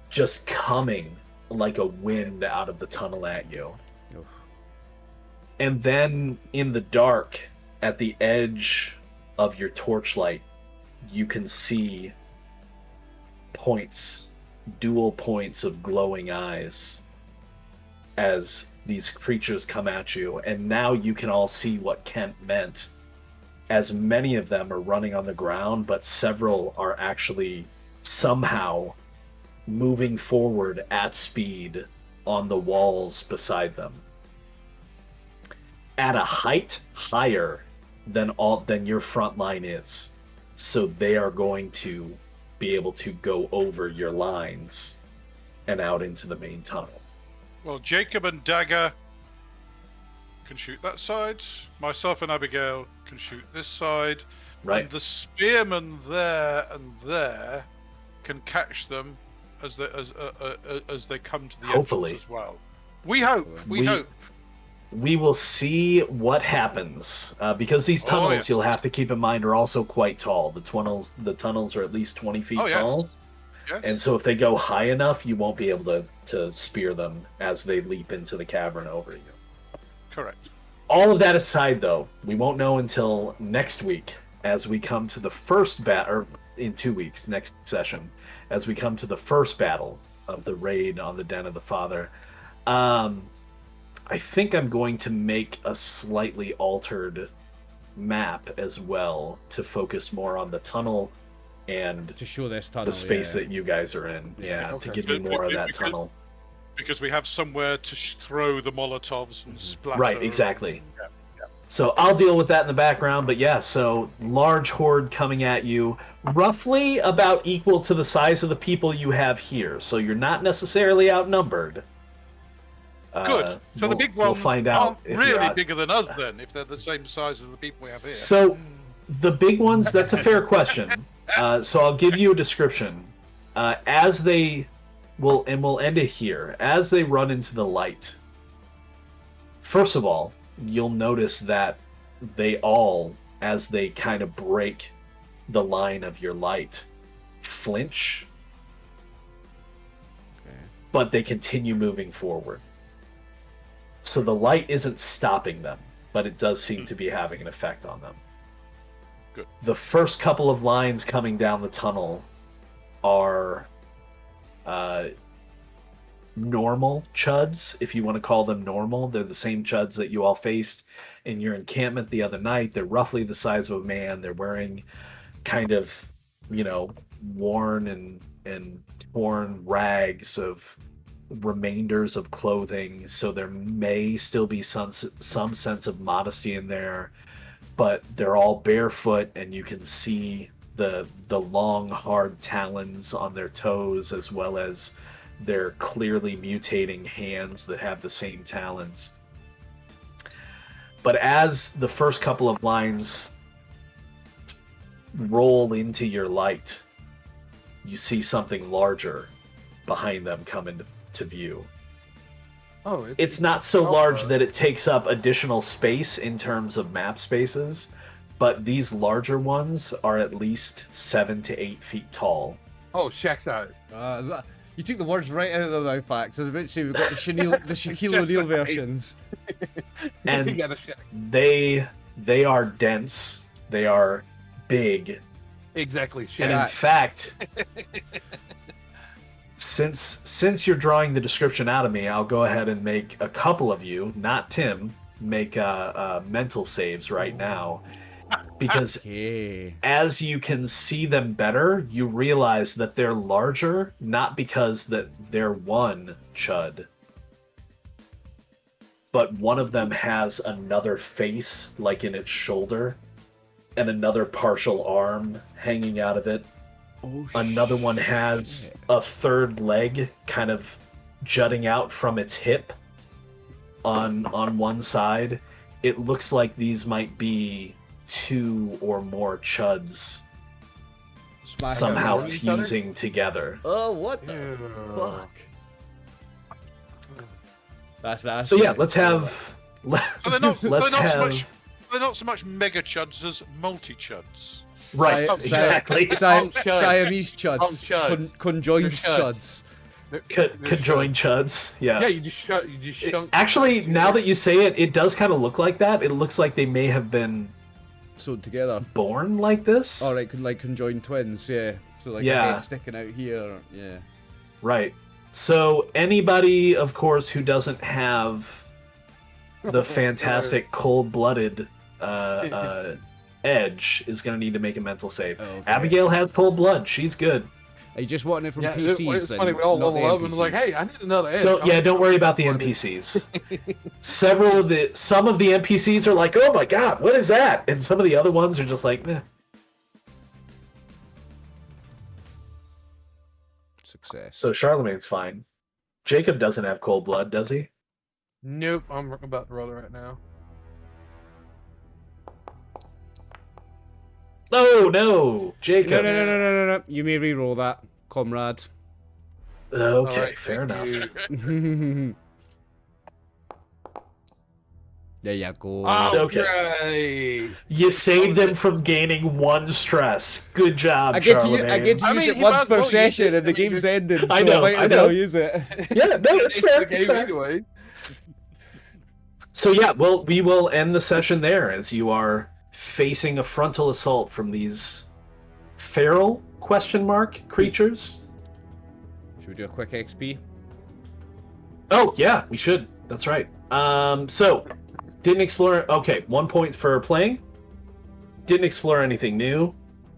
just coming like a wind out of the tunnel at you. Oof. And then in the dark, at the edge of your torchlight, you can see dual points of glowing eyes as these creatures come at you, and now you can all see what Kent meant, as many of them are running on the ground, but several are actually somehow moving forward at speed on the walls beside them. At a height higher than your front line is. So they are going to be able to go over your lines and out into the main tunnel. Well, Jacob and Dagger can shoot that side. Myself and Abigail can shoot this side. Right. And the spearmen there and there can catch them as they come to the entrance as well. We hope. we will see what happens because these tunnels, yes. you'll have to keep in mind, are also quite tall. The tunnels are at least 20 feet Oh, yes. tall, Yes. and so if they go high enough, you won't be able to spear them as they leap into the cavern over you. Correct. All of that aside, though, we won't know until next week as we come to the first or in 2 weeks, next session, as we come to the first battle of the raid on the Den of the Father. I think I'm going to make a slightly altered map as well to focus more on the tunnel and To show this tunnel. the space yeah. that you guys are in. Yeah, Okay. to give you more of that Because- tunnel. Because we have somewhere to throw the Molotovs and splatter. Right, exactly. Yeah. So I'll deal with that in the background, but yeah, so large horde coming at you, roughly about equal to the size of the people you have here. So you're not necessarily outnumbered. Good. So the big ones we'll find out aren't if you're really out- bigger than us then, if they're the same size as the people we have here. So the big ones, that's a fair question. So I'll give you a description. As they we'll end it here. As they run into the light, first of all, you'll notice that they all, as they kind of break the line of your light, flinch, Okay. but they continue moving forward. So the light isn't stopping them, but it does seem to be having an effect on them. Good. The first couple of lines coming down the tunnel are normal chuds, if you want to call them normal. They're the same chuds that you all faced in your encampment the other night. They're roughly the size of a man. They're wearing kind of, worn and torn rags of remainders of clothing, so there may still be some sense of modesty in there, but they're all barefoot, and you can see the long hard talons on their toes, as well as their clearly mutating hands that have the same talons. But as the first couple of lines roll into your light, you see something larger behind them come into view. Oh, It's not so large that it takes up additional space in terms of map spaces, but these larger ones are at least 7 to 8 feet tall. Oh, Shaq's out. You took the words right out of the mouth, Pax. I was about to say we've got the Shaquille O'Neal versions. And You got a Shaq. they are dense, they are big, Exactly, and Shaq. in fact, since you're drawing the description out of me, I'll go ahead and make a couple of you, not Tim, make mental saves right now, because Okay. as you can see them better, you realize that they're larger, not because that they're one chud, but one of them has another face, like in its shoulder, and another partial arm hanging out of it. Oh, Another one has a third leg kind of jutting out from its hip on one side. It looks like these might be 2 or more chuds Smash somehow into each other? fusing together. Oh, what the Ew. fuck? That's So yeah, let's have So they're not, let's they're not so much mega chuds as multi chuds. right, Si- exactly. Chud. Siamese chuds. Chud. Conjoined They're chuds. chuds. Conjoined chuds. Yeah, you just shunk. Actually, now that you say it, it does kind of look like that. It looks like they may have been Sewed together. born like this. Oh, right, like conjoined twins, yeah. So like a Yeah. head sticking out here, yeah. Right. So anybody, of course, who doesn't have the fantastic cold-blooded edge is going to need to make a mental save. Oh, okay. Abigail has cold blood. She's good. Are you just wanting it from Yeah, PCs it's then? funny. We all not the level up and was like, NPCs? "Hey, I need another edge." Don't worry about the NPCs. Some of the NPCs are like, "Oh my god, what is that?" And some of the other ones are just like, "Meh." Success. So Charlemagne's fine. Jacob doesn't have cold blood, does he? Nope, I'm about to roll it right now. Oh no, Jacob. No. You may re-roll that, comrade. Okay, Alright, fair thank enough. you. There you go. Oh, Okay. right. You saved him from gaining 1 stress. Good job, I get to use I mean, it he once might as per well use session, it. and the I mean, game's you're- ended, so I know, I might I as well know. use it. Yeah, no, it's fair. the It's game fair. anyway. So yeah, well, we will end the session there as you are facing a frontal assault from these feral creatures. Should we do a quick XP? Oh yeah, we should. That's right. So didn't explore. Okay, 1 point for playing. Didn't explore anything new.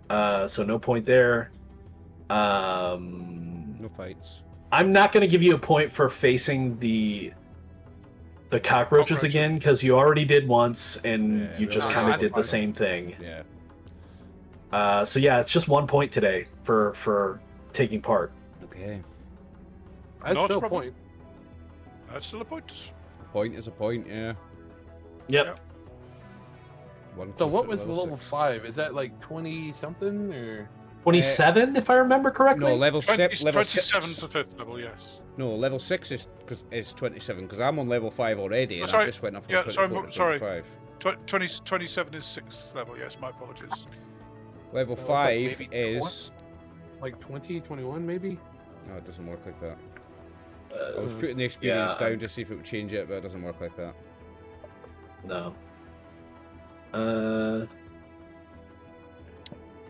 So no point there. No fights. I'm not going to give you a point for facing the cockroaches again because you already did once and Yeah, you just really kind of did. did the same thing. Yeah. So yeah, it's just 1 point today for taking part. Okay. That's Not a still a problem. point. That's still a point. Point is a point, yeah. Yep. One So point what at was the level 6. 5? Is that like 20 something or? 27, if I remember correctly. No, level 6. Level 27 6. for 5th level, yes. No, level 6 is 27 because I'm on level 5 already, and I sorry. just went up from Yeah, 24 to sorry. 25. 27 is 6th level, yes, my apologies. Level Well, it's like 5 maybe is. Like 20, 21 maybe? No, it doesn't work like that. I was Uh, putting the experience yeah. down to see if it would change it, but it doesn't work like that. No.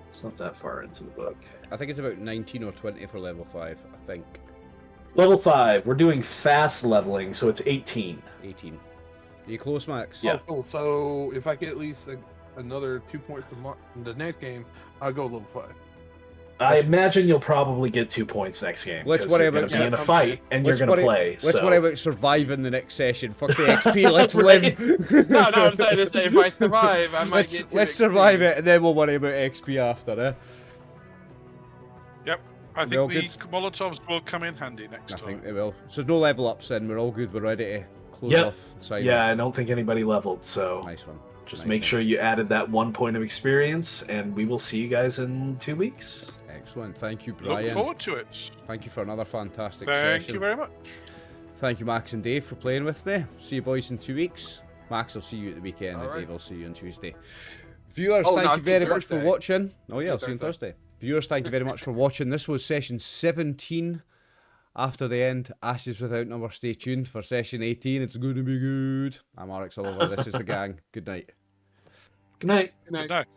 It's not that far into the book. I think it's about 19 or 20 for level 5, I think. Level 5, we're doing fast leveling, so it's 18. 18. Are you close, Max? Yeah. Oh, cool. So if I get at least another 2 points the next game, I'll go level 5. I imagine you'll probably get 2 points next game. Let's 'cause worry you're gonna about be in a that. fight and you're gonna play. Let's so. worry about surviving the next session. Fuck the XP, let's Right. live. No, I'm saying to say if I survive, I might get. Let's survive it, and then we'll worry about XP after, eh? I We're all think the Molotovs will come in handy next I time. think they will. So there's no level ups then, we're all good, we're ready to close Yep. off and sign Yeah, I off. don't think anybody leveled, so Nice one. just Nice make one. sure you added that 1 point of experience, and we will see you guys in 2 weeks. Excellent. Thank you, Look Brian. forward to it. Thank you for another fantastic Thank session. you very much. Thank you, Max and Dave, for playing with me. See you boys in 2 weeks. Max, I'll see you at the weekend, and Alright. Dave, I'll see you on Tuesday. Viewers, Oh, no, thank I'll you see you very much for Thursday. watching. Oh, yeah, I'll See see you you on Thursday. Viewers, thank you very much for watching. This was session 17. After the end, Ashes Without Number. Stay tuned for session 18. It's going to be good. I'm RxOliver. This is the gang. Good night. Good night. Good night. Good night.